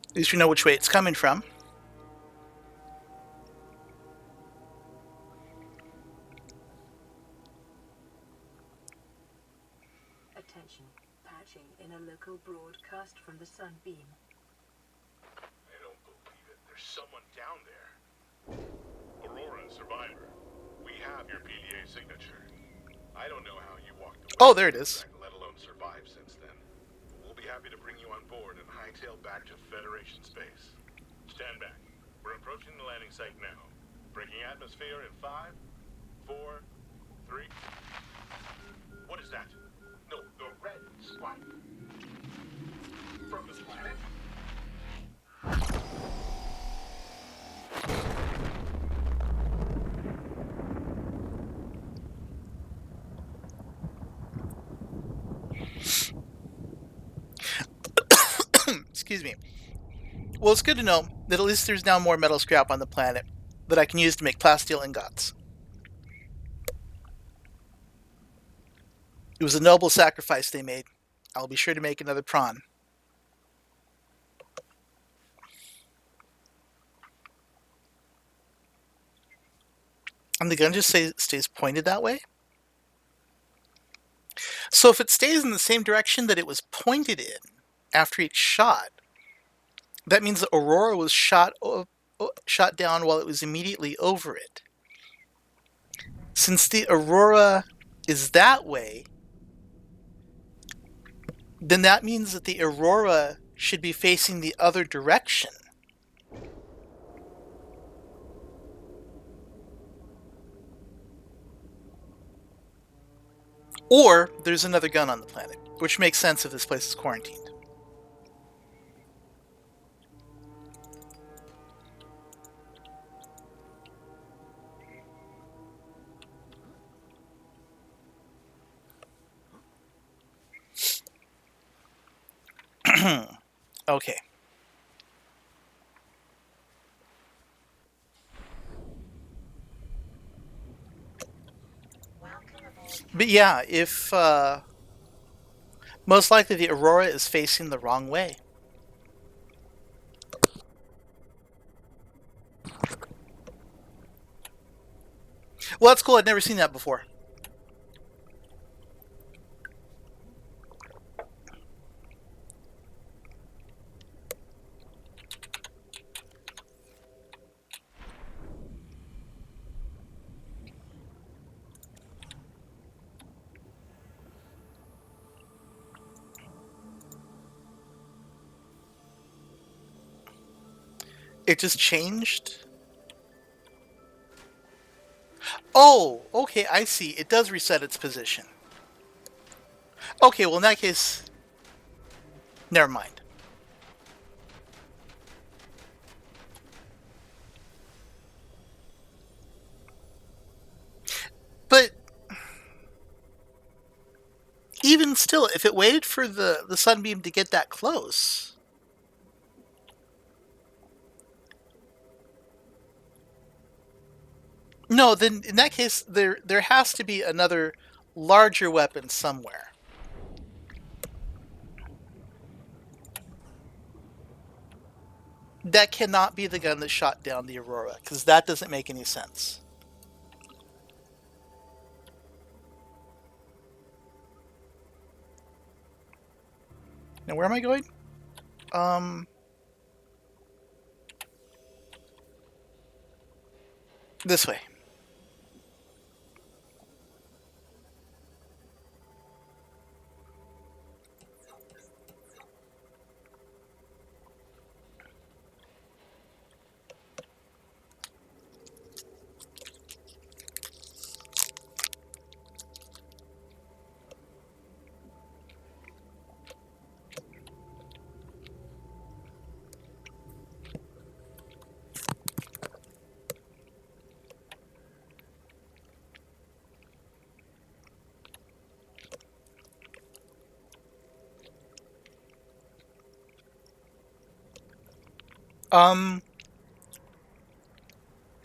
At least you know which way it's coming from. Attention. Patching in a local broadcast from the Sunbeam. I don't believe it. There's someone down there. Aurora, survivor. We have your PDA signature. I don't know how you walked away. Oh, there it is. Let alone survived since then. We'll be happy to bring you on board and hightail back to Federation space. Stand back. We're approaching the landing site now. Breaking atmosphere in 5, 4, 3. What is that? No, the red spot. From this planet. Excuse me. Well, it's good to know that at least there's now more metal scrap on the planet that I can use to make plasteel ingots. It was a noble sacrifice they made. I'll be sure to make another prawn. And the gun just stays pointed that way? So if it stays in the same direction that it was pointed in after each shot, that means the Aurora was shot down while it was immediately over it. Since the Aurora is that way, then that means that the Aurora should be facing the other direction. Or there's another gun on the planet, which makes sense if this place is quarantined. Okay. But yeah, if most likely the Aurora is facing the wrong way. Well, that's cool. I'd never seen that before. It just changed? Oh, okay, I see. It does reset its position. Okay, well, in that case, never mind. But even still, if it waited for the sunbeam to get that close... No, then in that case, there has to be another larger weapon somewhere. That cannot be the gun that shot down the Aurora, because that doesn't make any sense. Now, where am I going? This way.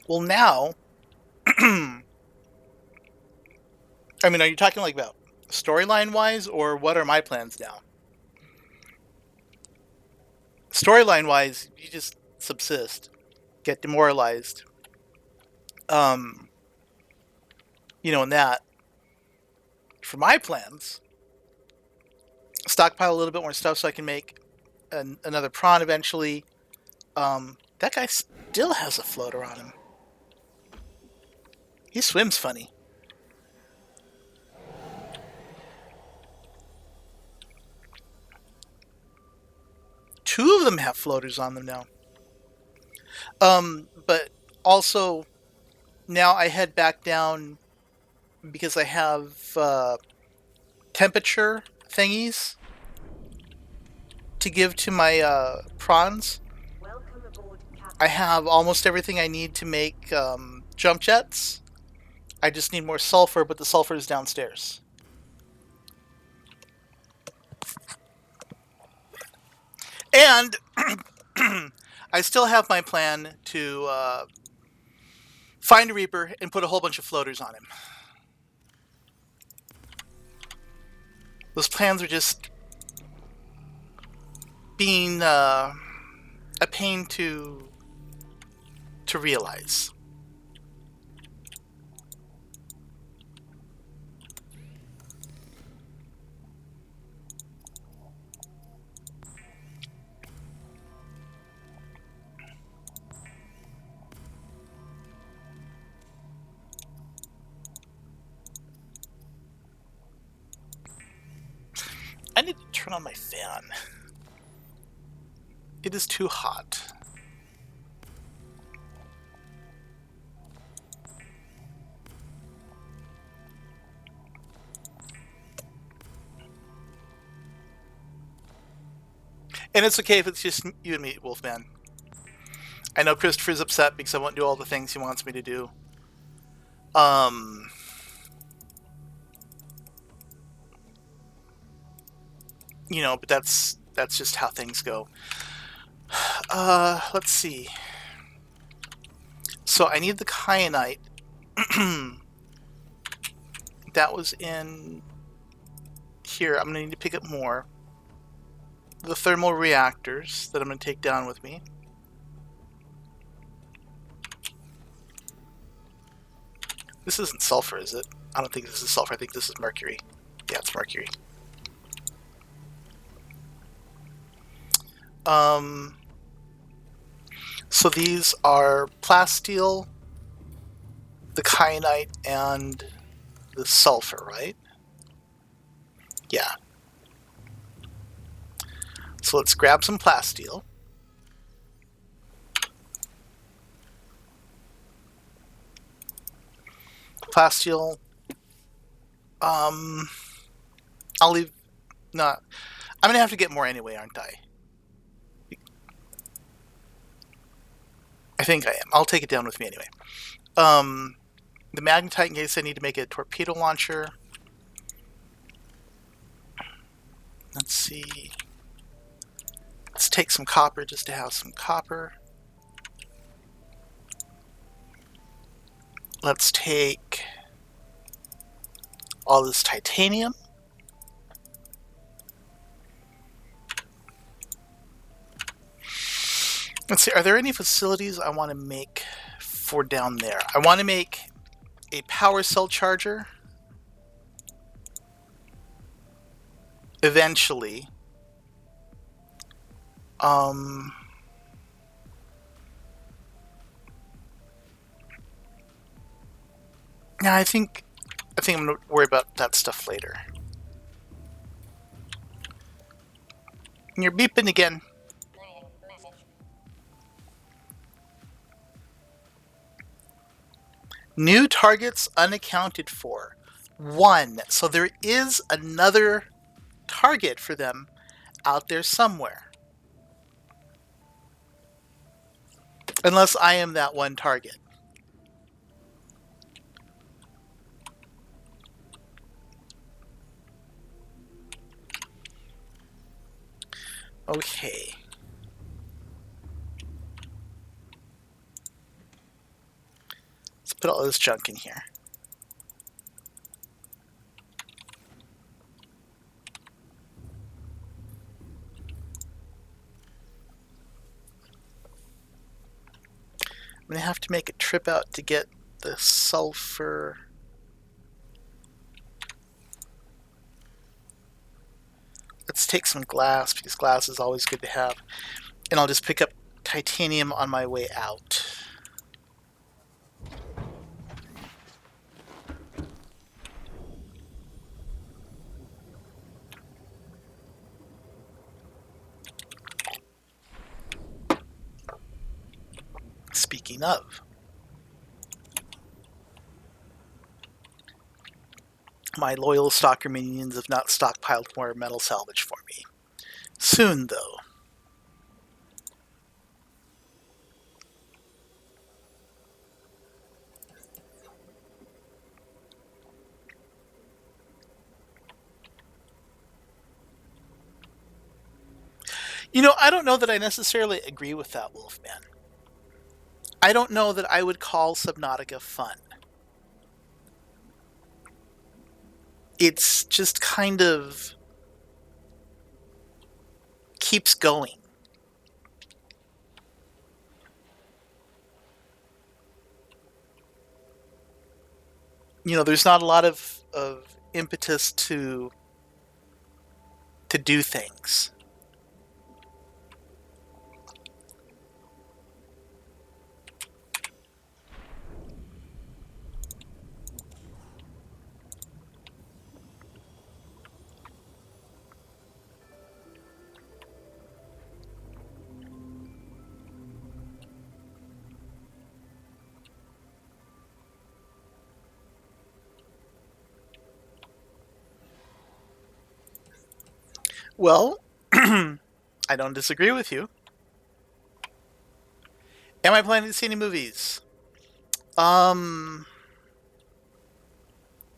Well, now, I mean, are you talking like about storyline wise, or what are my plans now? Storyline wise, you just subsist, get demoralized. And that. For my plans, stockpile a little bit more stuff so I can make another prawn eventually. That guy still has a floater on him. He swims funny. Two of them have floaters on them now. But also, now I head back down because I have temperature thingies to give to my prawns. Welcome aboard, Captain. I have almost everything I need to make jump jets. I just need more sulfur, but the sulfur is downstairs. And I still have my plan to find a Reaper and put a whole bunch of floaters on him. Those plans are just being a pain to realize. I need to turn on my fan. It is too hot. And it's okay if it's just you and me, Wolfman. I know Christopher's upset because I won't do all the things he wants me to do. But that's just how things go. Let's see. So I need the kyanite. That was in here. I'm going to need to pick up more. The thermal reactors that I'm going to take down with me. This isn't sulfur, is it? I don't think this is sulfur. I think this is mercury. Yeah, it's mercury. So these are plasteel, the kyanite, and the sulfur, right? Yeah. So let's grab some plasteel. Plasteel. I'll leave. Not. I'm gonna have to get more anyway, aren't I? I think I am. I'll take it down with me anyway. The magnetite, in case I need to make a torpedo launcher. Let's see. Let's take some copper just to have some copper. Let's take all this titanium. Let's see, are there any facilities I want to make for down there? I want to make a power cell charger. Eventually. Yeah, I think I'm gonna worry about that stuff later. And you're beeping again. New targets unaccounted for. 1. So there is another target for them out there somewhere. Unless I am that one target. Okay. Let's put all this junk in here. I'm going to have to make a trip out to get the sulfur. Let's take some glass, because glass is always good to have. And I'll just pick up titanium on my way out. Speaking of, my loyal stalker minions have not stockpiled more metal salvage for me. Soon, though. You know, I don't know that I necessarily agree with that, Wolfman. I don't know that I would call Subnautica fun. It's just kind of keeps going. You know, there's not a lot of impetus to do things. Well, I don't disagree with you. Am I planning to see any movies? The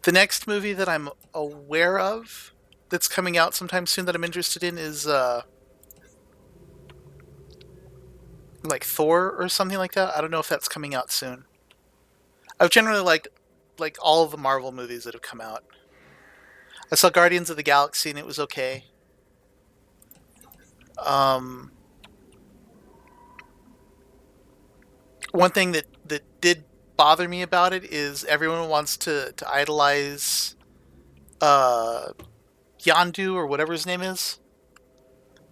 next movie that I'm aware of that's coming out sometime soon that I'm interested in is like Thor or something like that. I don't know if that's coming out soon. I've generally liked like all of the Marvel movies that have come out. I saw Guardians of the Galaxy and it was okay. One thing that did bother me about it is everyone wants to idolize Yandu or whatever his name is,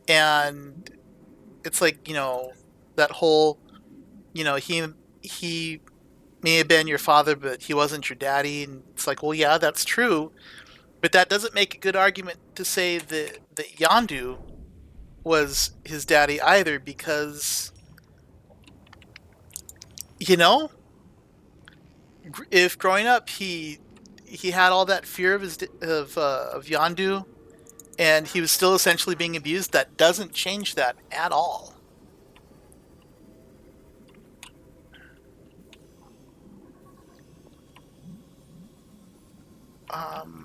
and it's like, that whole, he may have been your father, but he wasn't your daddy, and it's like, well, yeah, that's true, but that doesn't make a good argument to say that Yandu was his daddy either, because you know if growing up he had all that fear of of Yandu, and he was still essentially being abused, that doesn't change that at all.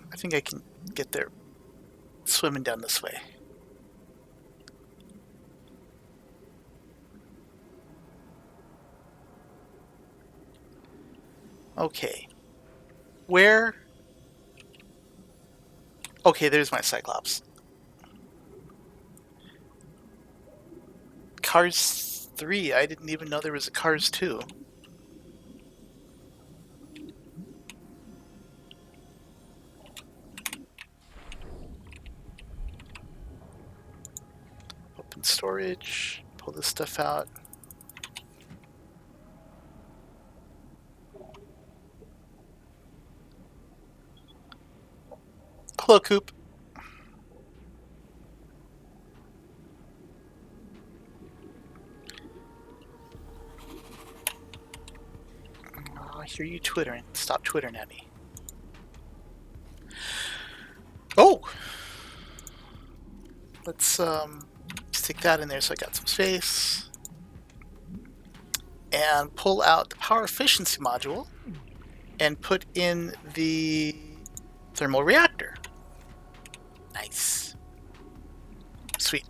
I think I can get there swimming down this way. Okay. Where? Okay, there's my Cyclops. Cars 3. I didn't even know there was a Cars 2. Open storage. Pull this stuff out. Hello, Coop. I hear you twittering. Stop twittering at me. Oh! Let's stick that in there so I got some space. And pull out the power efficiency module and put in the thermal reactor. Nice. Sweet.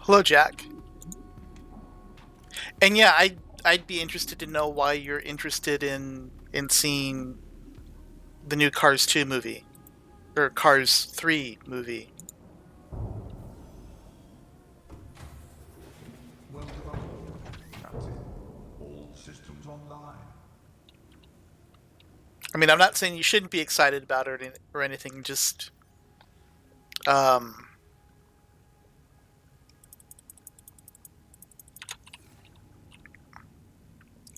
Hello, Jack. And yeah, I'd be interested to know why you're interested in seeing the new Cars 2 movie, or Cars 3 movie. Well done, Captain. All systems online. I mean, I'm not saying you shouldn't be excited about it or anything, just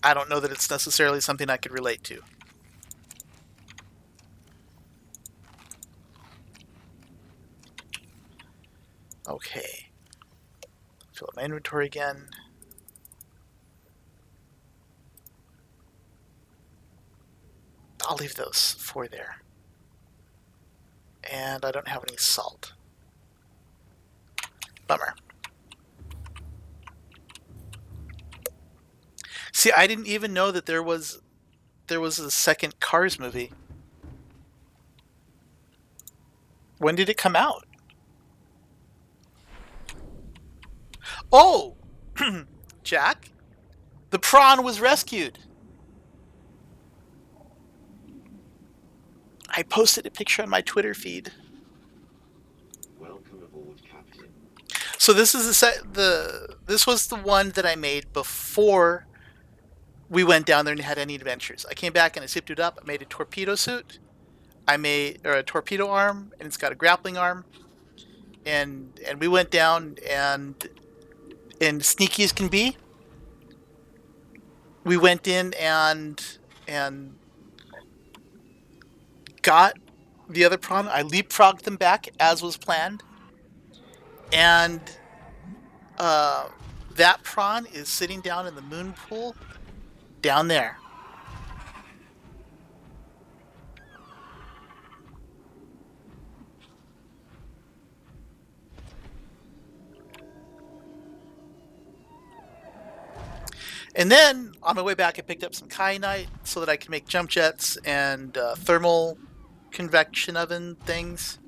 I don't know that it's necessarily something I could relate to. Okay. Fill up my inventory again. I'll leave those 4 there. And I don't have any salt. Bummer. See, I didn't even know that there was a second Cars movie. When did it come out? Oh! Jack? The Prawn was rescued! I posted a picture on my Twitter feed. Welcome aboard, Captain. So this is this was the one that I made before we went down there and had any adventures. I came back and I zipped it up. I made a torpedo suit. I made a torpedo arm, and it's got a grappling arm. And we went down, and sneaky as can be, we went in and got the other prawn. I leapfrogged them back as was planned, and that prawn is sitting down in the moon pool down there. And then on my way back, I picked up some kyanite so that I could make jump jets and thermal convection oven things.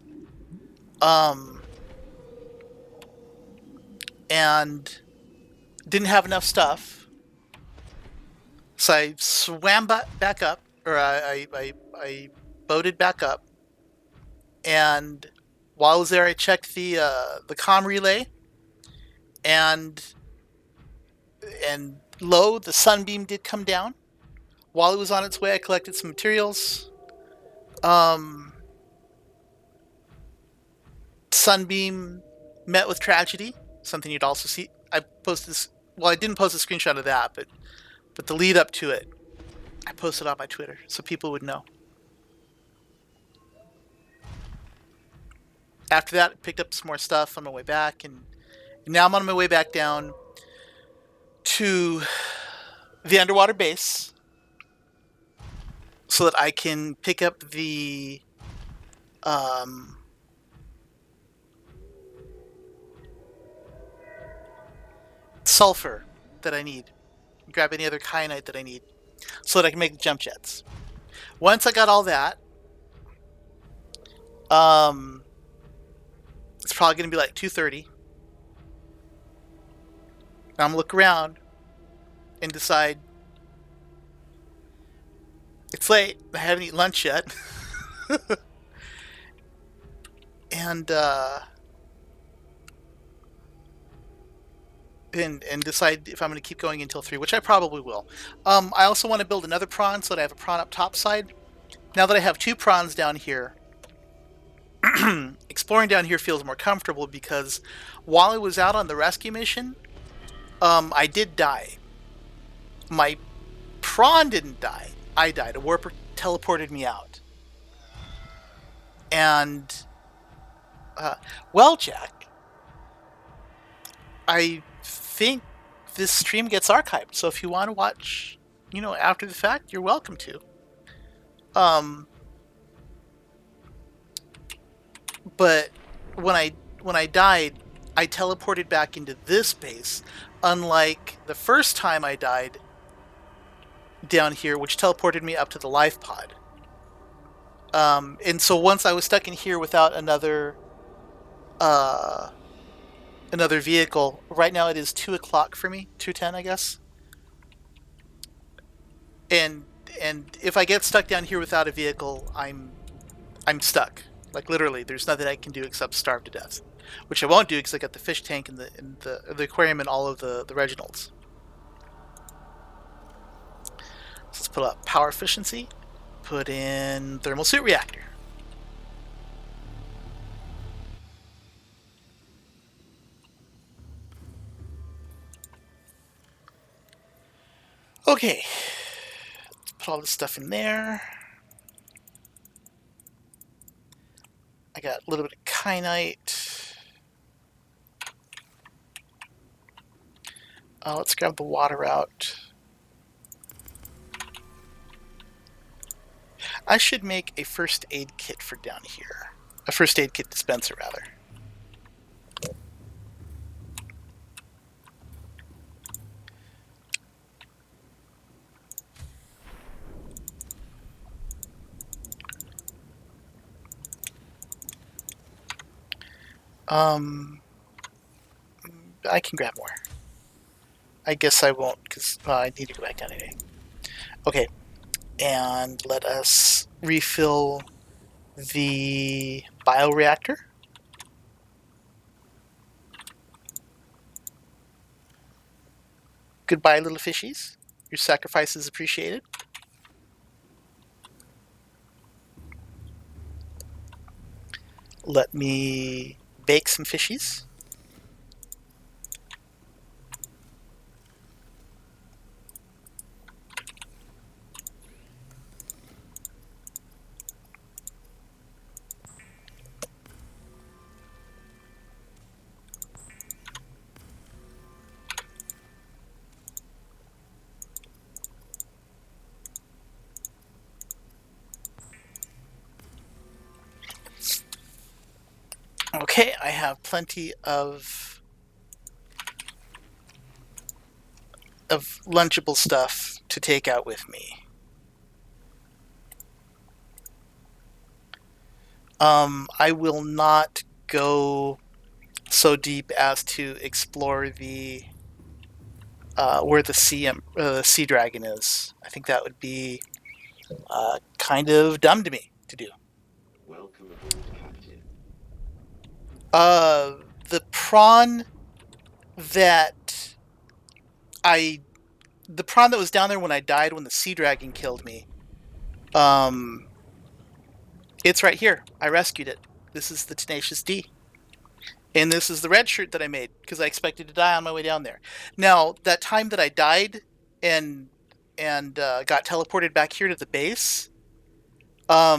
And didn't have enough stuff. So I swam back up or I boated back up, and while I was there, I checked the comm relay, and lo, the sunbeam did come down. While it was on its way, I collected some materials. Sunbeam met with tragedy, something you'd also see. I posted this. Well, I didn't post a screenshot of that, but the lead up to it, I posted on my Twitter so people would know. After that, I picked up some more stuff on my way back, and now I'm on my way back down to the underwater base so that I can pick up the sulfur that I need, grab any other kyanite that I need, so that I can make the jump jets. Once I got all that, it's probably going to be like 2:30. I'm gonna look around and decide it's late. I haven't eaten lunch yet, and decide if I'm going to keep going until 3, which I probably will. I also want to build another prawn so that I have a prawn up top side. Now that I have 2 prawns down here, exploring down here feels more comfortable because while I was out on the rescue mission, I did die. My prawn didn't die. I died. A warper teleported me out. And, well, Jack, I think this stream gets archived. So if you want to watch, after the fact, you're welcome to. But when I died, I teleported back into this base, unlike the first time I died down here, which teleported me up to the life pod. And so once I was stuck in here without another vehicle. Right now it is 2 o'clock for me, 2:10, I guess. And if I get stuck down here without a vehicle, I'm stuck. Like literally, there's nothing I can do except starve to death, which I won't do because I got the fish tank and the aquarium and all of the Reginalds. So let's put up power efficiency. Put in thermal suit reactor. Okay, let's put all this stuff in there. I got a little bit of kyanite. Let's grab the water out. I should make a first aid kit for down here. A first aid kit dispenser, rather. I can grab more. I guess I won't, because I need to go back down anyway. Okay, and let us refill the bioreactor. Goodbye, little fishies. Your sacrifice is appreciated. Let me bake some fishies. Okay, I have plenty of lunchable stuff to take out with me. I will not go so deep as to explore the where the sea dragon is. I think that would be Kind of dumb to me to do. Welcome aboard, Captain. The prawn that I, the prawn that was down there when I died when the sea dragon killed me. Um, it's right here. I rescued it. This is the Tenacious D. And this is the red shirt that I made because I expected to die on my way down there. Now, that time that I died and got teleported back here to the base, I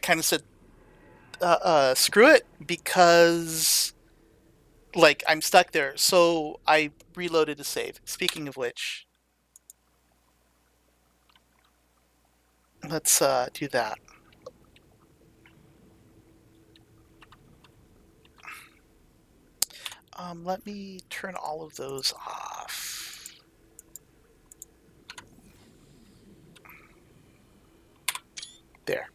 kind of said, screw it, because like I'm stuck there. So I reloaded to save. Speaking of which, let's do that. Let me turn all of those off. There.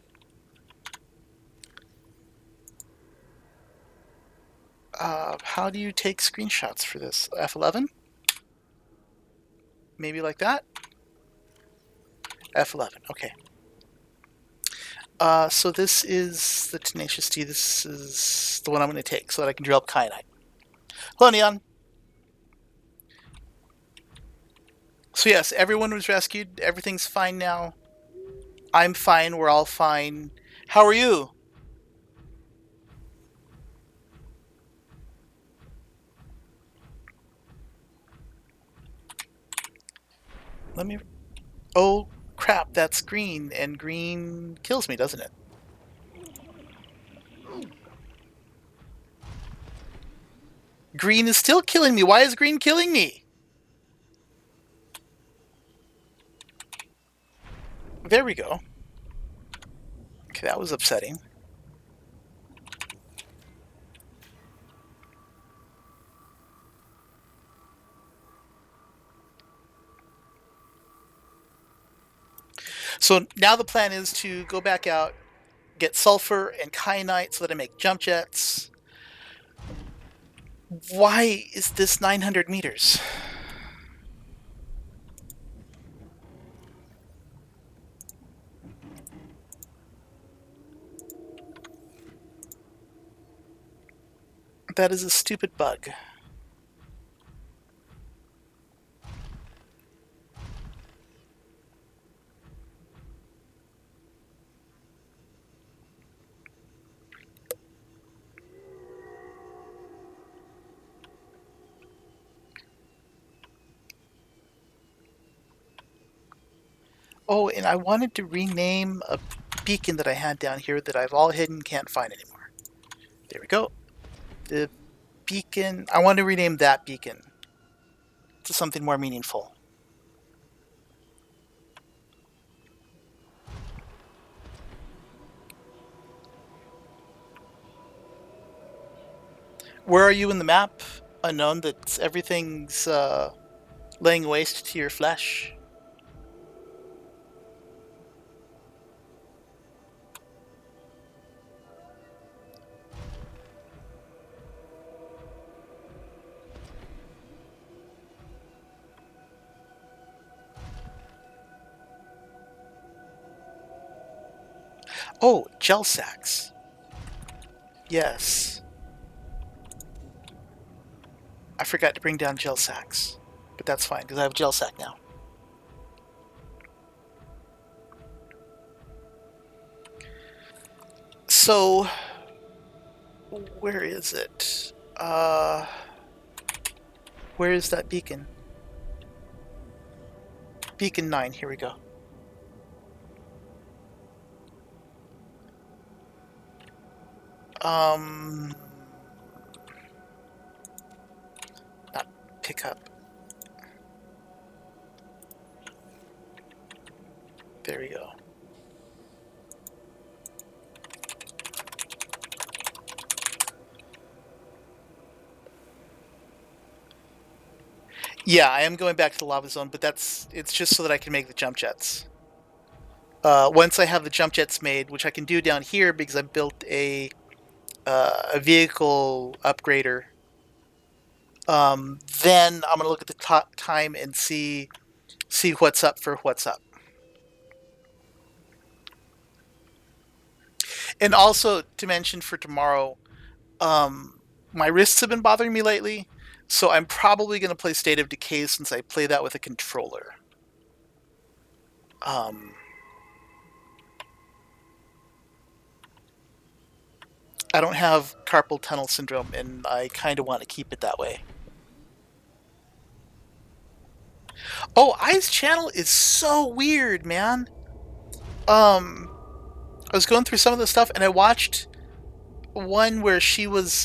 How do you take screenshots for this? F11? Maybe like that? F11, okay. So this is the Tenacious D. This is the one I'm going to take so that I can drill up kyanite. Hello, Neon. So yes, everyone was rescued. Everything's fine now. I'm fine. We're all fine. How are you? Let me... Oh, crap. That's green. And green kills me, doesn't it? Green is still killing me. Why is green killing me? There we go. Okay, that was upsetting. So now the plan is to go back out, get sulfur and kyanite so that I make jump jets. Why is this 900 meters? That is a stupid bug. Oh, and I wanted to rename a beacon that I had down here that I've all hidden, can't find anymore. There we go. The beacon, I want to rename that beacon to something more meaningful. Where are you in the map? Unknown, that everything's laying waste to your flesh. Oh, gel sacks. Yes. I forgot to bring down gel sacks. But that's fine, because I have a gel sack now. So, where is it? Where is that beacon? Beacon 9, here we go. Not pick up. There we go. Yeah, I am going back to the lava zone, but it's just so that I can make the jump jets. Once I have the jump jets made, which I can do down here because I built a vehicle upgrader, then I'm gonna look at the time and see what's up for what's up. And also to mention for tomorrow, my wrists have been bothering me lately, so I'm probably going to play State of Decay since I play that with a controller. I don't have carpal tunnel syndrome, and I kind of want to keep it that way. Oh, I's channel is so weird, man. I was going through some of the stuff, and I watched one where she was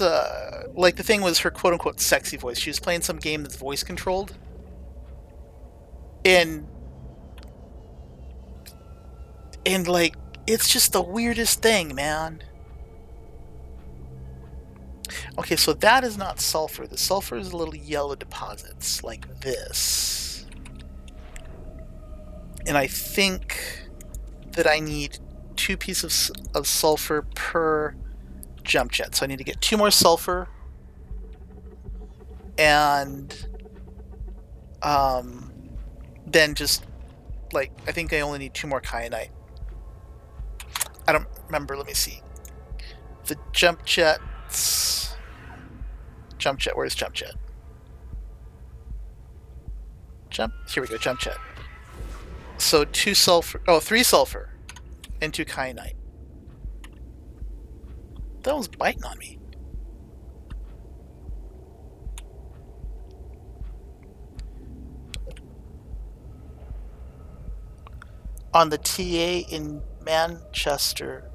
like the thing was her quote unquote sexy voice. She was playing some game that's voice controlled, and like it's just the weirdest thing, man. Okay, so that is not sulfur. The sulfur is little yellow deposits like this, and I think that I need 2 pieces of sulfur per jump jet. So I need to get 2 more sulfur, and then just like I think I only need 2 more kyanite. I don't remember. Let me see. The jump jets. Jump jet. Where's jump jet? Jump. Here we go. Jump jet. So 2 sulfur. Oh, 3 sulfur and 2 kyanite. That was biting on me. On the TA in Manchester.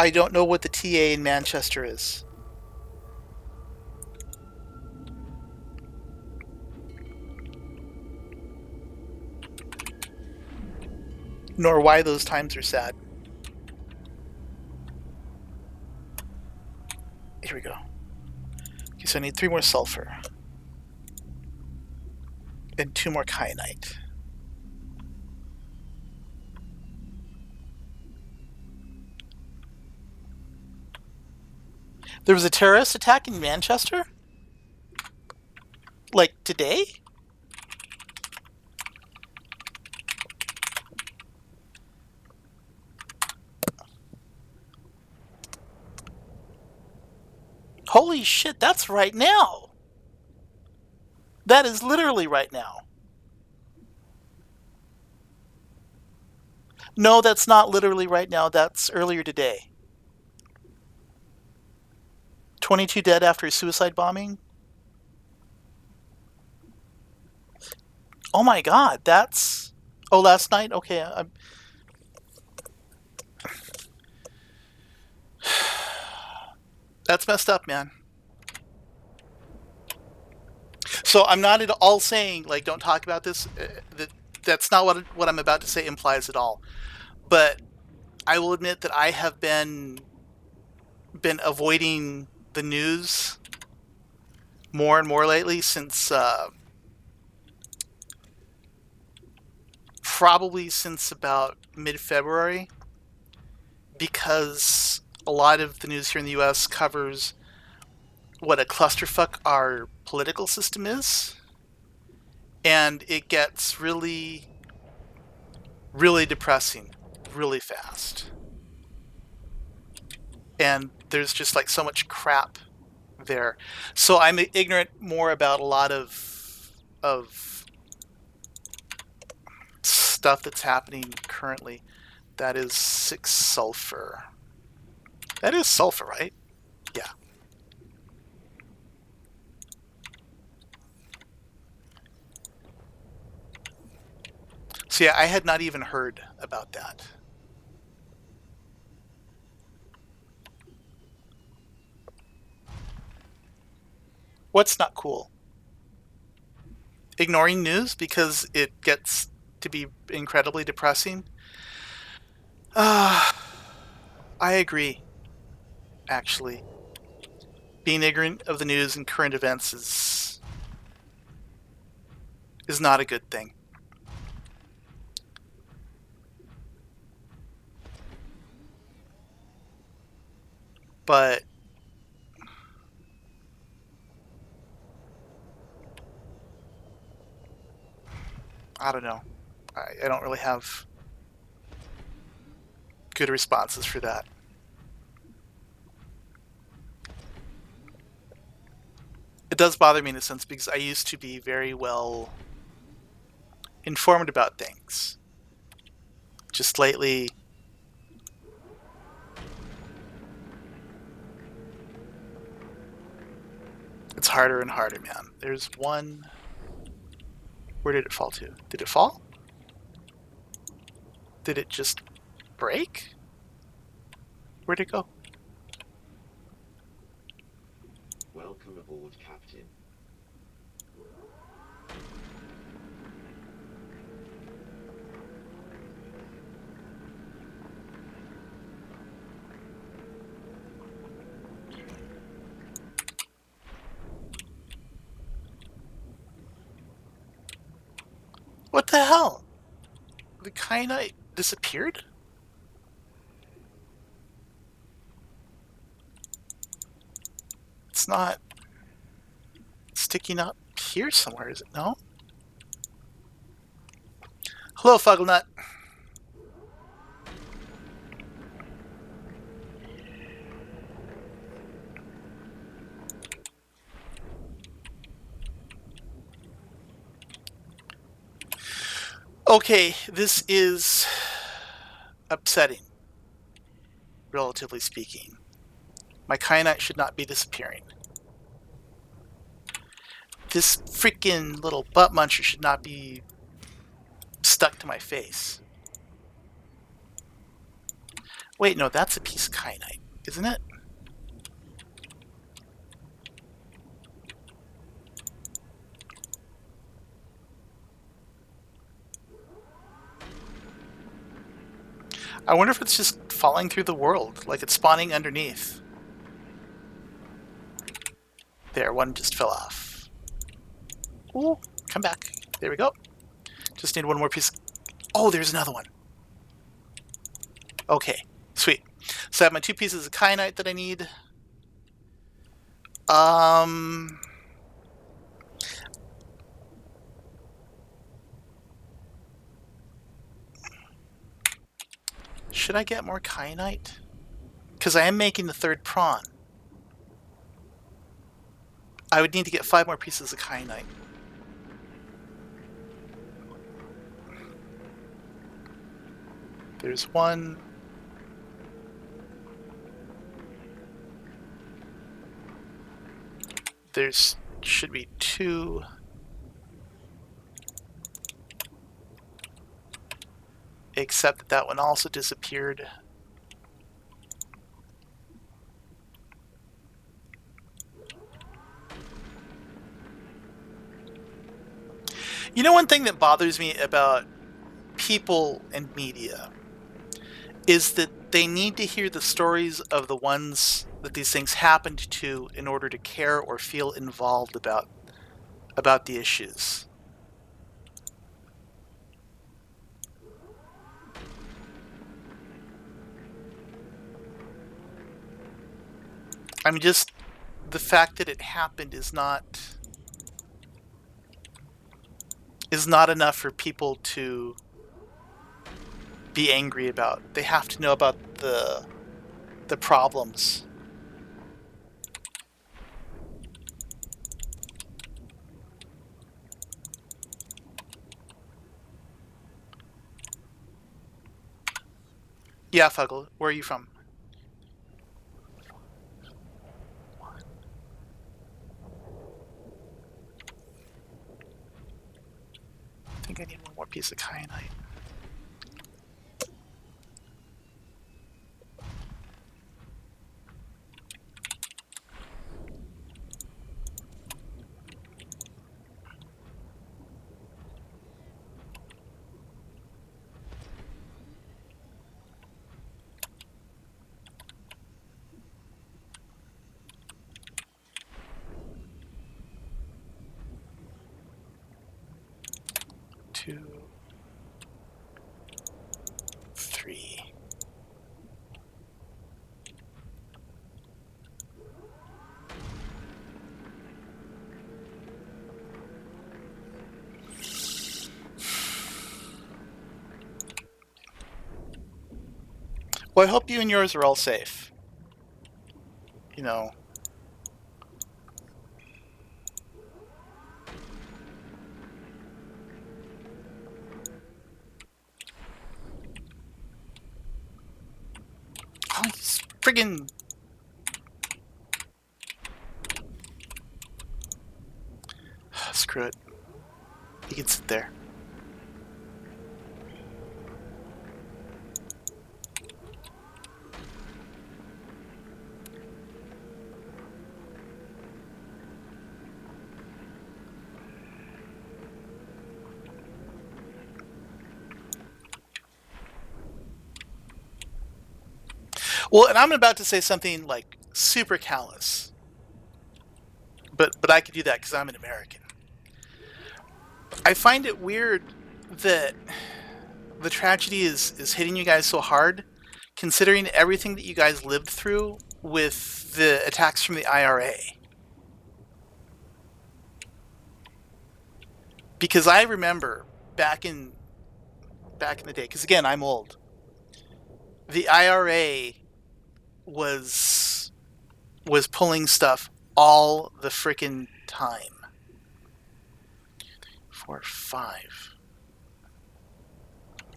I don't know what the TA in Manchester is. Nor why those times are sad. Here we go. Okay, so I need 3 more sulfur. And 2 more kyanite. There was a terrorist attack in Manchester? Like today? Holy shit, that's right now. That is literally right now. No, that's not literally right now. That's earlier today. 22 dead after a suicide bombing. Oh my god, that's... Oh, last night? Okay, That's messed up, man. So I'm not at all saying, like, don't talk about this. That's not what I'm about to say implies at all. But I will admit that I have been avoiding the news more and more lately since probably since about mid-February, because a lot of the news here in the US covers what a clusterfuck our political system is, and it gets really, really depressing really fast. And there's just like so much crap there. So I'm ignorant more about a lot of stuff that's happening currently. That is 6 sulfur. That is sulfur, right? Yeah. So yeah, I had not even heard about that. What's not cool? Ignoring news because it gets to be incredibly depressing? I agree, actually. Being ignorant of the news and current events is not a good thing. But I don't know. I don't really have good responses for that. It does bother me in a sense because I used to be very well informed about things. Just lately, it's harder and harder, man. There's one... Where did it fall to? Did it fall? Did it just break? Where'd it go? Welcome aboard, Captain. What the hell? The kyanite disappeared? It's not sticking up here somewhere, is it? No? Hello, Fugglenut. Okay, this is upsetting, relatively speaking. My kyanite should not be disappearing. This freaking little butt muncher should not be stuck to my face. Wait, no, that's a piece of kyanite, isn't it? I wonder if it's just falling through the world, like it's spawning underneath. There, one just fell off. Ooh, come back. There we go. Just need one more piece. Oh, there's another one. Okay, sweet. So I have my 2 pieces of kyanite that I need. Should I get more kyanite? Because I am making the 3rd prawn. I would need to get 5 more pieces of kyanite. There's one. There's should be 2. Except that one also disappeared. You know, one thing that bothers me about people and media is that they need to hear the stories of the ones that these things happened to in order to care or feel involved about the issues. I mean, just the fact that it happened is not enough for people to be angry about. They have to know about the problems. Yeah, Fuggle, where are you from? I think I need one more piece of kyanite. Two, 3. Well, I hope you and yours are all safe. You know. Oh, he's friggin'. Screw it. He can sit there. Well, and I'm about to say something like super callous, but I could do that because I'm an American. I find it weird that the tragedy is hitting you guys so hard, considering everything that you guys lived through with the attacks from the IRA. Because I remember back in the day, because again, I'm old. The IRA was pulling stuff all the frickin' time. 4, 5.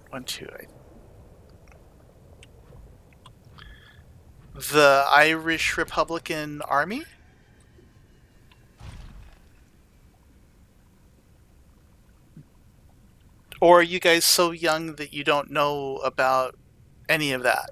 1, 2. The Irish Republican Army? Or are you guys so young that you don't know about any of that?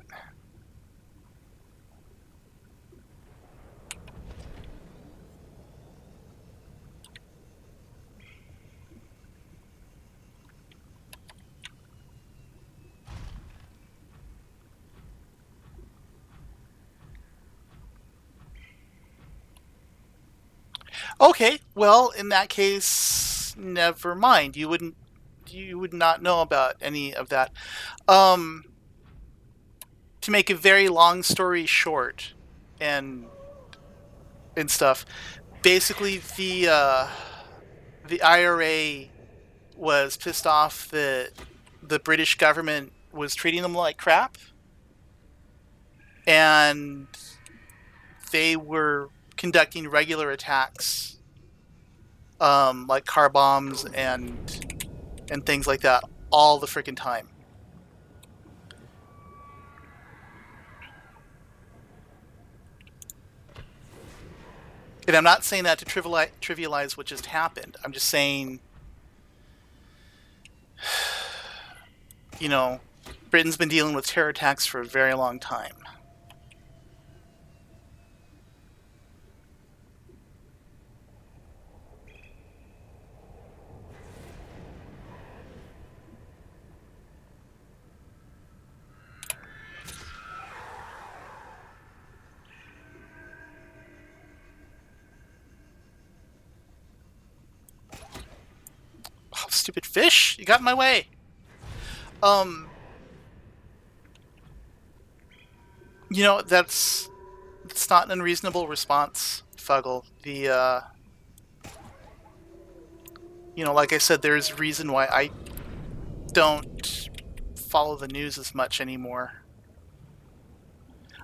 Okay, well, in that case, never mind. You would not know about any of that. To make a very long story short, and stuff, basically the IRA was pissed off that the British government was treating them like crap, and they were conducting regular attacks, like car bombs and things like that, all the freaking time. And I'm not saying that to trivialize what just happened. I'm just saying, you know, Britain's been dealing with terror attacks for a very long time. Oh, stupid fish! You got in my way! You know, that's not an unreasonable response, Fuggle. You know, like I said, there's a reason why I don't follow the news as much anymore.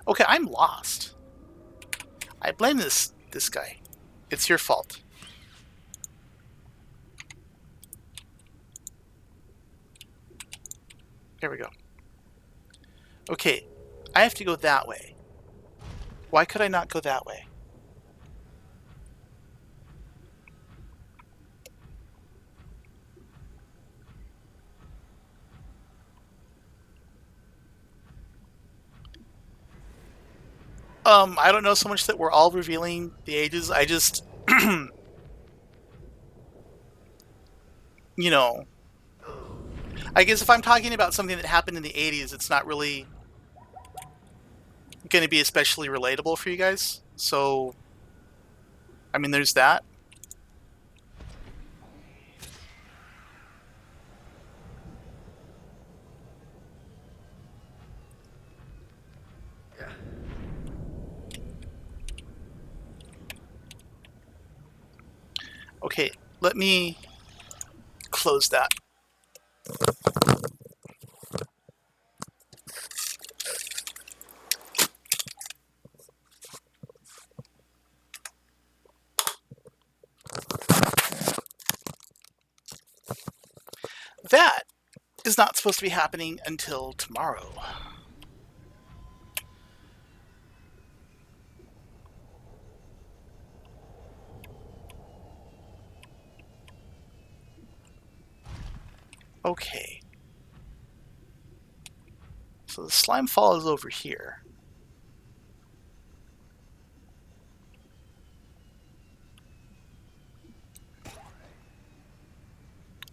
Okay, I'm lost. I blame this guy. It's your fault. There we go. Okay, I have to go that way. Why could I not go that way? I don't know so much that we're all revealing the ages. I just, you know, I guess if I'm talking about something that happened in the 80s, it's not really going to be especially relatable for you guys. So, I mean, there's that. Okay, let me close that. that is not supposed to be happening until tomorrow. Okay. So the slime fall is over here.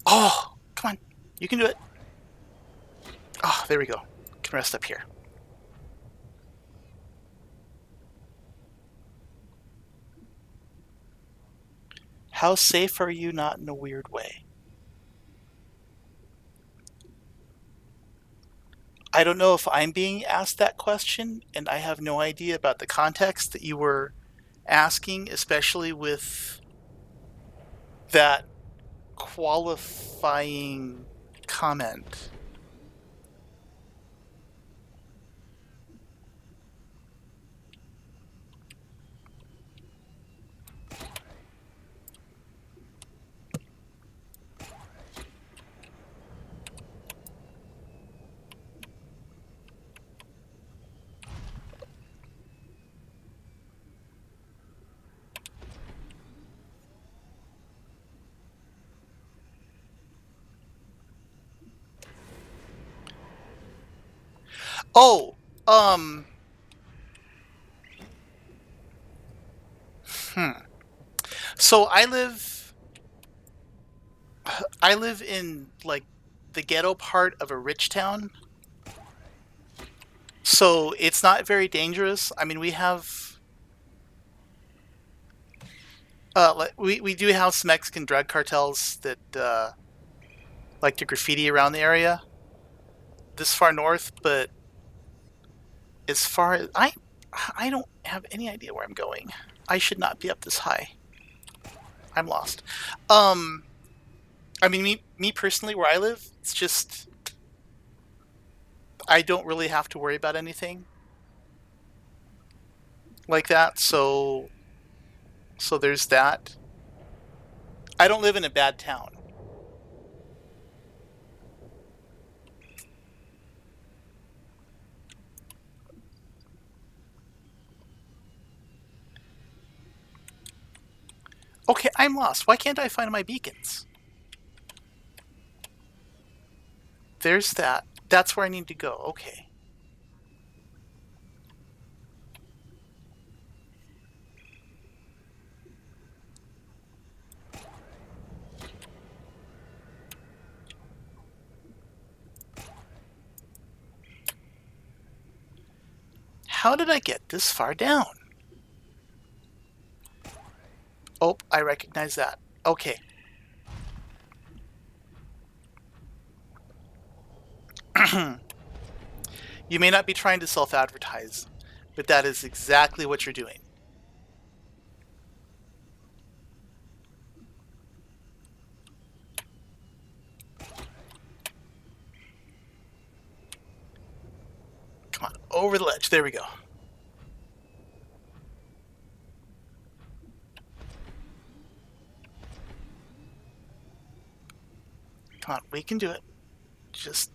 Oh, come on. You can do it. Oh, there we go. Can rest up here. How safe are you not in a weird way? I don't know if I'm being asked that question, and I have no idea about the context that you were asking, especially with that qualifying comment. Oh, um, hmm. So I live in like the ghetto part of a rich town. So it's not very dangerous. I mean, we have we do have some Mexican drug cartels that like to graffiti around the area this far north, but as far as I don't have any idea where I'm going. I should not be up this high. I'm lost. Um, I mean, me personally, where I live, it's just I don't really have to worry about anything like that. So there's that. I don't live in a bad town. Okay, I'm lost. Why can't I find my beacons? There's that. That's where I need to go. Okay. How did I get this far down? Oh, I recognize that. Okay. You may not be trying to self-advertise, but that is exactly what you're doing. Come on, over the ledge. There we go. Come on, we can do it. Just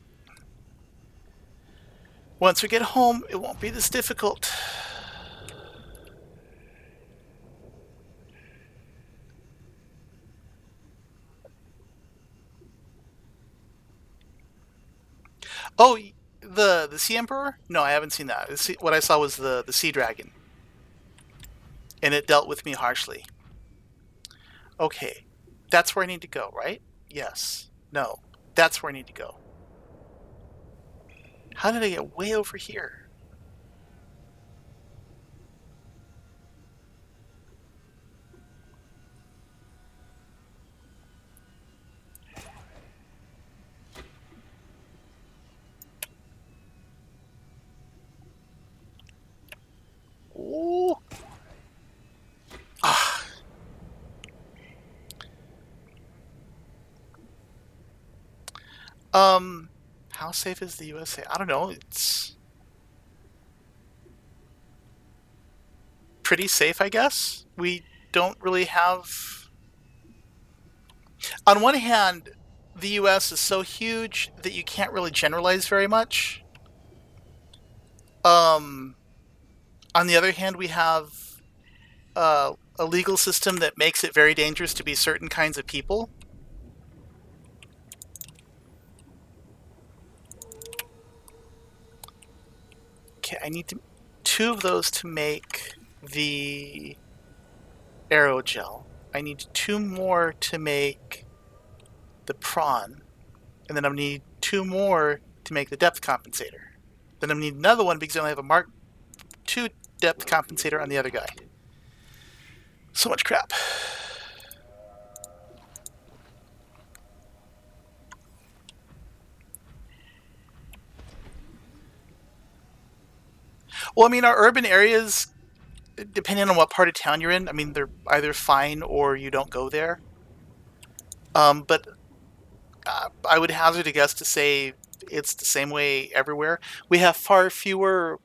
once we get home, it won't be this difficult. Oh, the Sea Emperor? No, I haven't seen that. What I saw was the Sea Dragon, and it dealt with me harshly. Okay, that's where I need to go, right? Yes. No, that's where I need to go. How did I get way over here? Ooh. Ah. How safe is the USA? I don't know. It's pretty safe, I guess. We don't really have. On one hand, the US is so huge that you can't really generalize very much. On the other hand, we have a legal system that makes it very dangerous to be certain kinds of people. Okay, I need 2 of those to make the aerogel. I need 2 more to make the prawn. And then I need 2 more to make the depth compensator. Then I need another one because I only have a Mark II depth compensator on the other guy. So much crap. Well, I mean, our urban areas, depending on what part of town you're in, I mean, they're either fine or you don't go there. But I would hazard a guess to say it's the same way everywhere. We have far fewer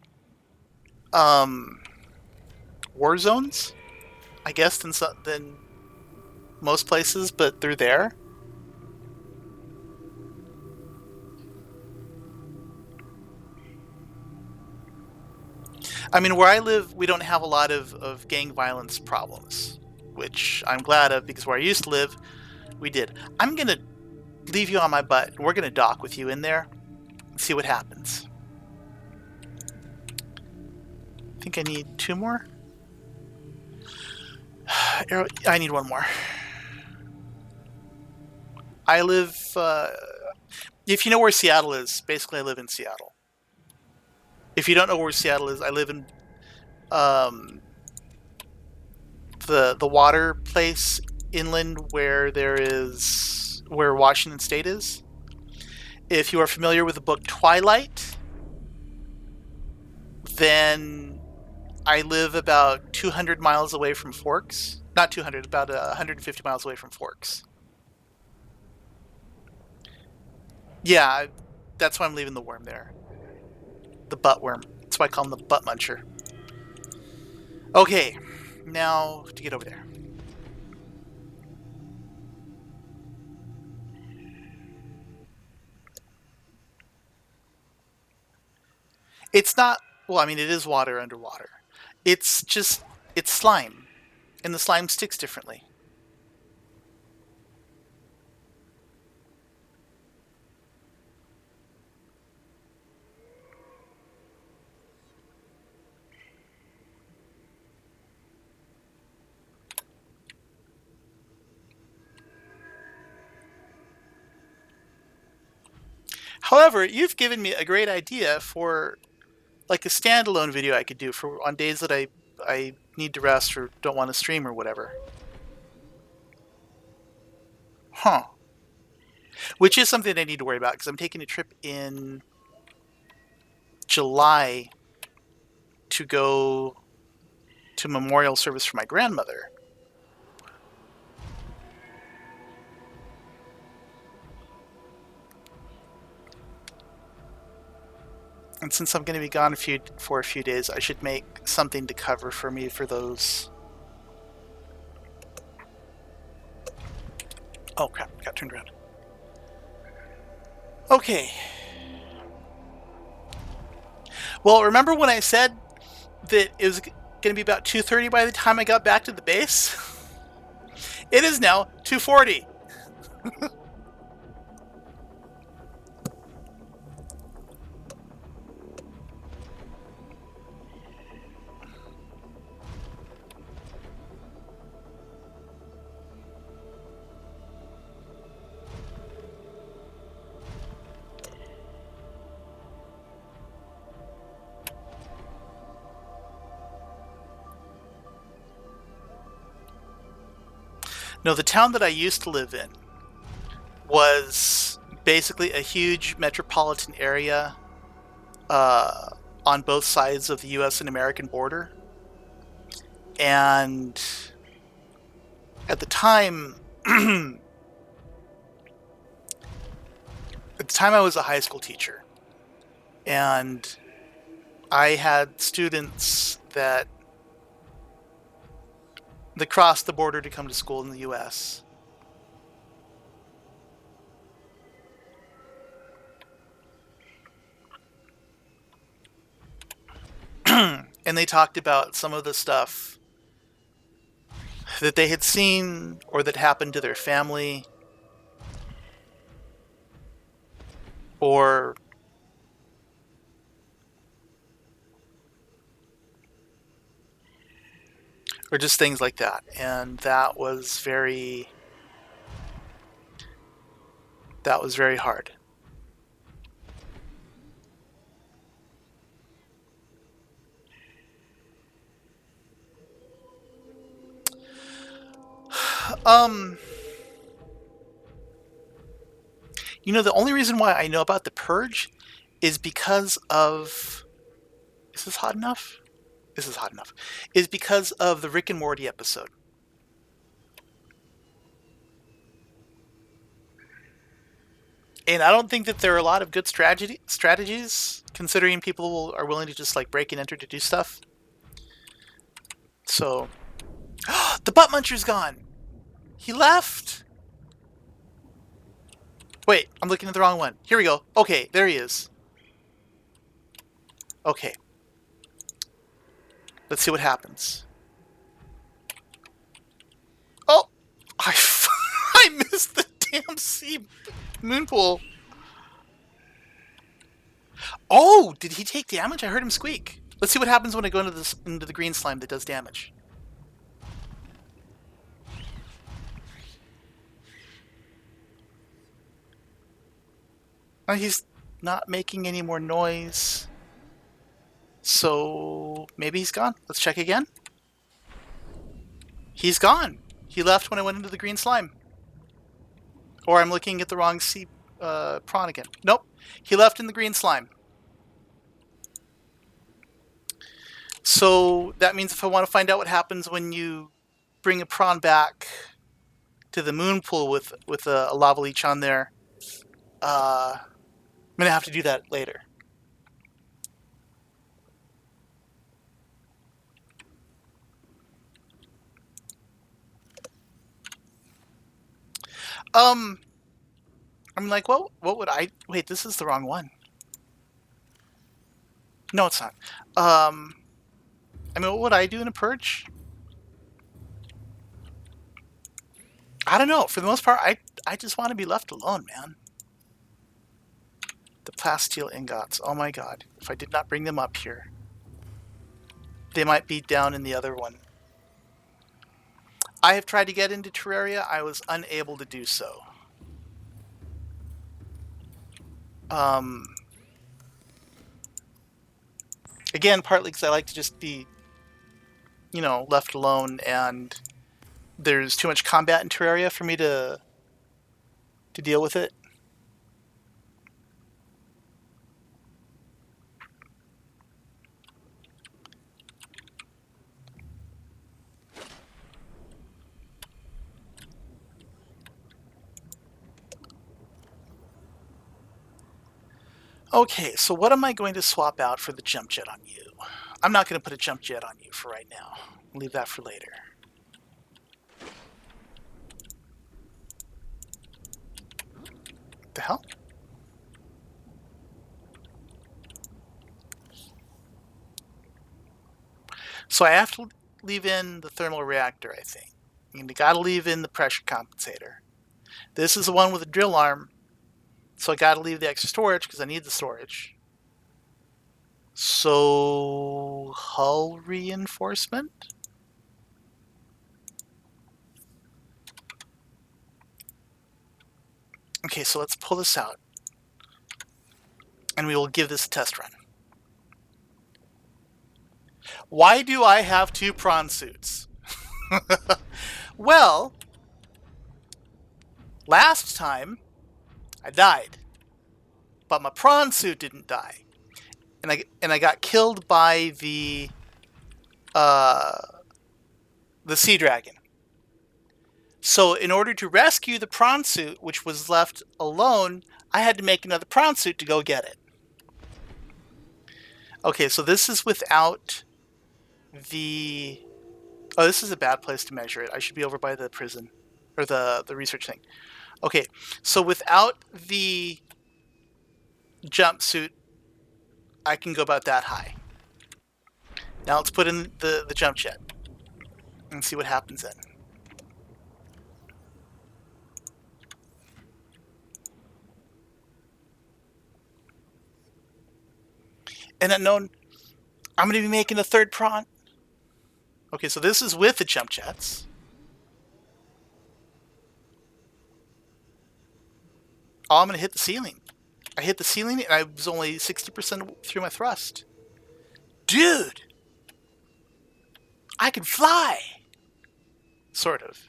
war zones, I guess, than most places, but they're there. I mean, where I live, we don't have a lot of gang violence problems, which I'm glad of, because where I used to live, we did. I'm going to leave you on my butt, and we're going to dock with you in there and see what happens. I think I need 2 more. I need 1 more. I live, if you know where Seattle is, basically I live in Seattle. If you don't know where Seattle is, I live in the water place inland where where Washington State is. If you are familiar with the book Twilight, then I live about 200 miles away from Forks. Not 200, about 150 miles away from Forks. Yeah, that's why I'm leaving the worm there. The butt worm. That's why I call him the butt muncher. Okay, now to get over there. It's not, well, I mean, it is water underwater. It's slime, and the slime sticks differently. However, you've given me a great idea for like a standalone video I could do for on days that I need to rest or don't want to stream or whatever. Huh. Which is something I need to worry about because I'm taking a trip in July to go to memorial service for my grandmother. And since I'm going to be gone for a few days, I should make something to cover for me for those. Oh crap, got turned around. Okay. Well, remember when I said that it was going to be about 2:30 by the time I got back to the base? It is now 2:40. No, the town that I used to live in was basically a huge metropolitan area on both sides of the U.S. and American border. And at the time, I was a high school teacher. And I had students that crossed the border to come to school in the U.S. and they talked about some of the stuff that they had seen or that happened to their family, or just things like that. And that was very hard. The only reason why I know about The Purge is because of... Is this hot enough? This is hot enough. Is because of the Rick and Morty episode. And I don't think that there are a lot of good strategies, considering people are willing to just like break and enter to do stuff. So, the butt muncher's gone. He left. Wait, I'm looking at the wrong one. Here we go. Okay, there he is. Okay. Let's see what happens. Oh! I missed the damn sea moon pool. Oh! Did he take damage? I heard him squeak. Let's see what happens when I go into the green slime that does damage. He's not making any more noise. So maybe he's gone. Let's check again. He's gone. He left when I went into the green slime. Or I'm looking at the wrong sea prawn again. Nope. He left in the green slime. So that means if I want to find out what happens when you bring a prawn back to the moon pool with a lava leech on there, I'm going to have to do that later. I'm like, what would I... Wait, this is the wrong one. No, it's not. I mean, what would I do in a purge? I don't know. For the most part, I just want to be left alone, man. The plasteel ingots. Oh my god. If I did not bring them up here. They might be down in the other one. I have tried to get into Terraria. I was unable to do so. Again, partly because I like to just be, left alone, and there's too much combat in Terraria for me to deal with it. Okay, so what am I going to swap out for the jump jet on you? I'm not going to put a jump jet on you for right now. I'll leave that for later. The hell? So I have to leave in the thermal reactor, I think. And you gotta leave in the pressure compensator. This is the one with the drill arm. So I gotta leave the extra storage because I need the storage. So, hull reinforcement? Okay, so let's pull this out. And we will give this a test run. Why do I have 2 prawn suits? Well, last time I died, but my prawn suit didn't die, and I got killed by the sea dragon. So in order to rescue the prawn suit, which was left alone, I had to make another prawn suit to go get it. Okay, so this is without the... Oh, this is a bad place to measure it. I should be over by the prison, or the research thing. Okay, so without the jumpsuit, I can go about that high. Now let's put in the jump jet and see what happens then. And unknown, I'm going to be making a third prawn. Okay, so this is with the jump jets. Oh, I'm going to hit the ceiling. I hit the ceiling and I was only 60% through my thrust. Dude! I can fly! Sort of.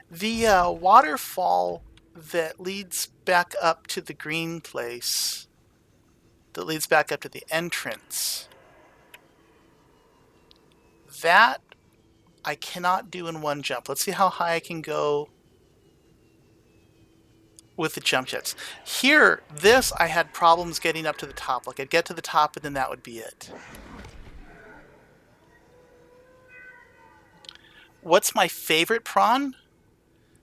The waterfall that leads back up to the green place, that leads back up to the entrance, that I cannot do in one jump. Let's see how high I can go with the jump jets. Here, this, I had problems getting up to the top. Like, I'd get to the top and then that would be it. What's my favorite prawn?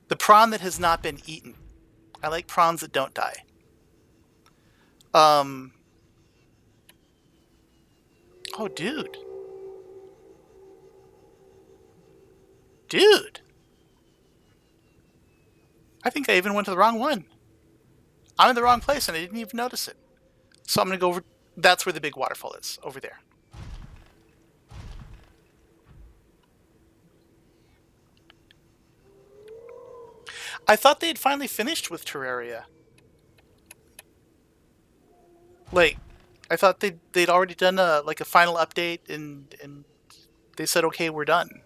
The prawn that has not been eaten. I like prawns that don't die. Oh, dude. Dude. I think I even went to the wrong one. I'm in the wrong place and I didn't even notice it. So I'm going to go over... That's where the big waterfall is, over there. I thought they had finally finished with Terraria. Like, I thought they'd already done a final update and they said, okay, we're done.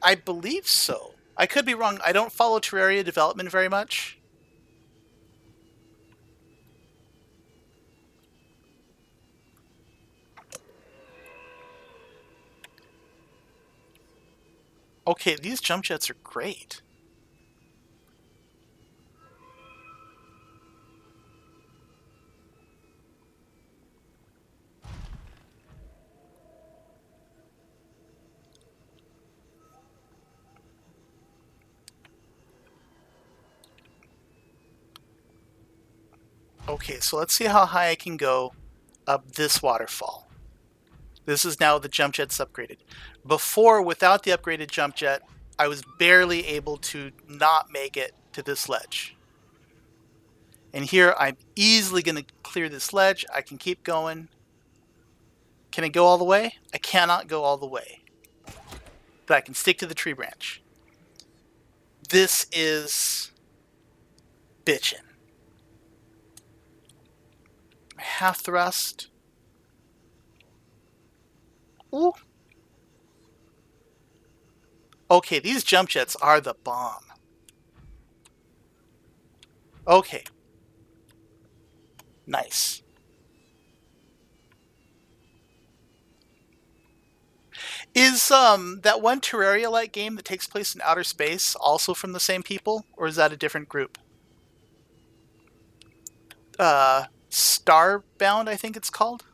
I believe so. I could be wrong. I don't follow Terraria development very much. Okay, these jump jets are great. Okay, so let's see how high I can go up this waterfall. This is now the jump jet's upgraded. Before, without the upgraded jump jet, I was barely able to not make it to this ledge. And here, I'm easily going to clear this ledge. I can keep going. Can I go all the way? I cannot go all the way. But I can stick to the tree branch. This is bitchin'. Half thrust. Ooh. Okay, these jump jets are the bomb. Okay. Nice. Is that one Terraria-like game that takes place in outer space also from the same people, or is that a different group? Starbound, I think it's called.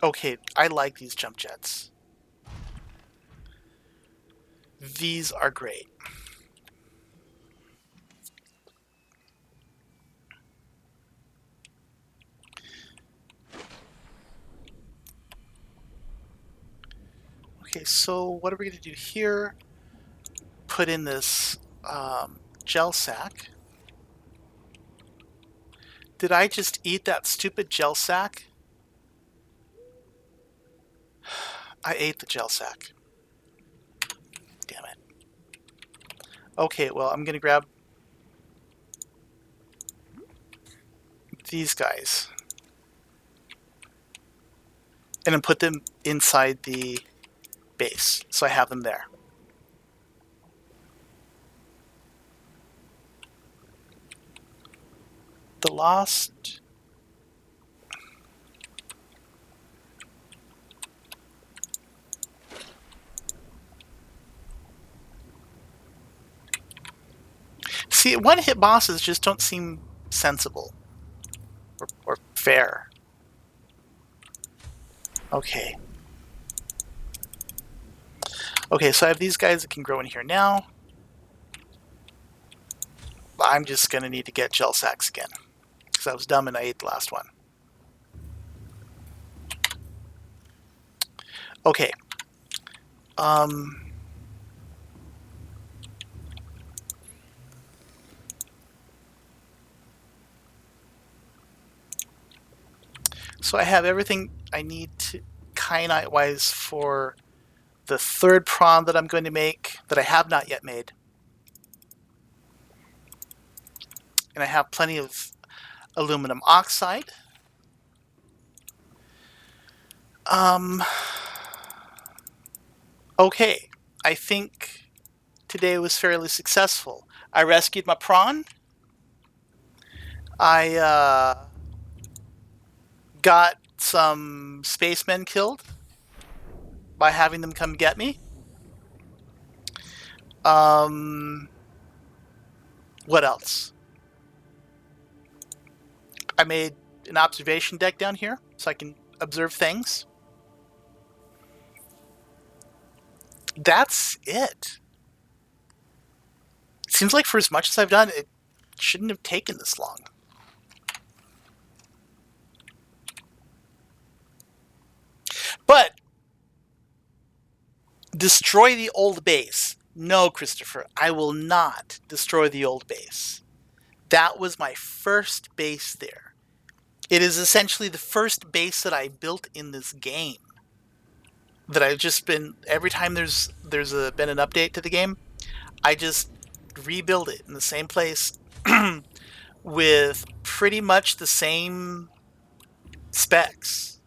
Okay, I like these jump jets. These are great. Okay, so what are we going to do here? Put in this gel sack. Did I just eat that stupid gel sack? I ate the gel sack. Damn it. Okay, well, I'm going to grab these guys and then put them inside the base, so I have them there. The Lost... See, one-hit bosses just don't seem sensible or fair. Okay. Okay, so I have these guys that can grow in here now. I'm just going to need to get gel sacks again, because I was dumb and I ate the last one. Okay. So I have everything I need to kyanite-wise for the third prawn that I'm going to make that I have not yet made. And I have plenty of aluminum oxide. Okay, I think today was fairly successful. I rescued my prawn. I got some spacemen killed by having them come get me. What else? I made an observation deck down here so I can observe things. That's it. Seems like for as much as I've done, it shouldn't have taken this long. But destroy the old base. No, Christopher, I will not destroy the old base. That was my first base there. It is essentially the first base that I built in this game. That I've just been, every time there's been an update to the game, I just rebuild it in the same place with pretty much the same specs.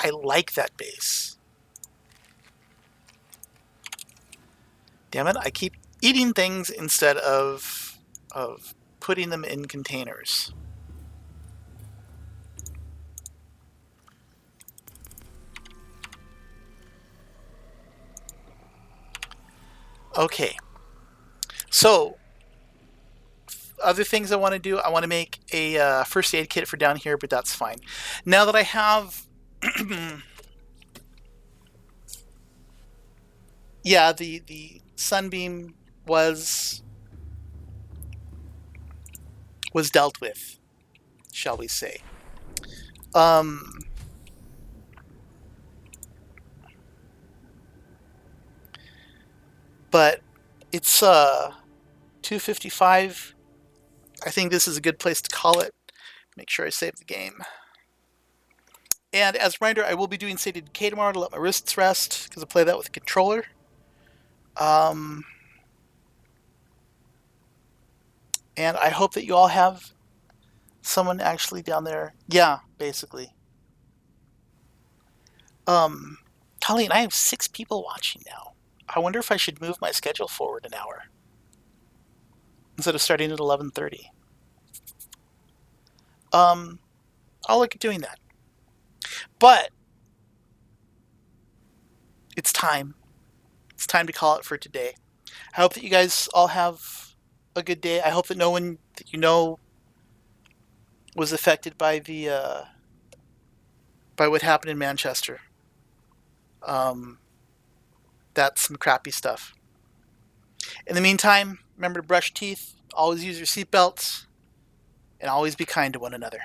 I like that base. Damn it, I keep eating things instead of putting them in containers. Okay. So, other things I want to do, I want to make a first aid kit for down here, but that's fine. Now that I have... yeah, the sunbeam was dealt with, shall we say. But it's 2:55. I think this is a good place to call it. Make sure I save the game. And as a reminder, I will be doing State of Decay tomorrow to let my wrists rest, because I play that with a controller. And I hope that you all have someone actually down there. Yeah, basically. Colleen, I have 6 people watching now. I wonder if I should move my schedule forward an hour instead of starting at 11:30. I'll look at doing that. But it's time. It's time to call it for today. I hope that you guys all have a good day. I hope that no one that you know was affected by the by what happened in Manchester. That's some crappy stuff. In the meantime, remember to brush teeth, always use your seatbelts, and always be kind to one another.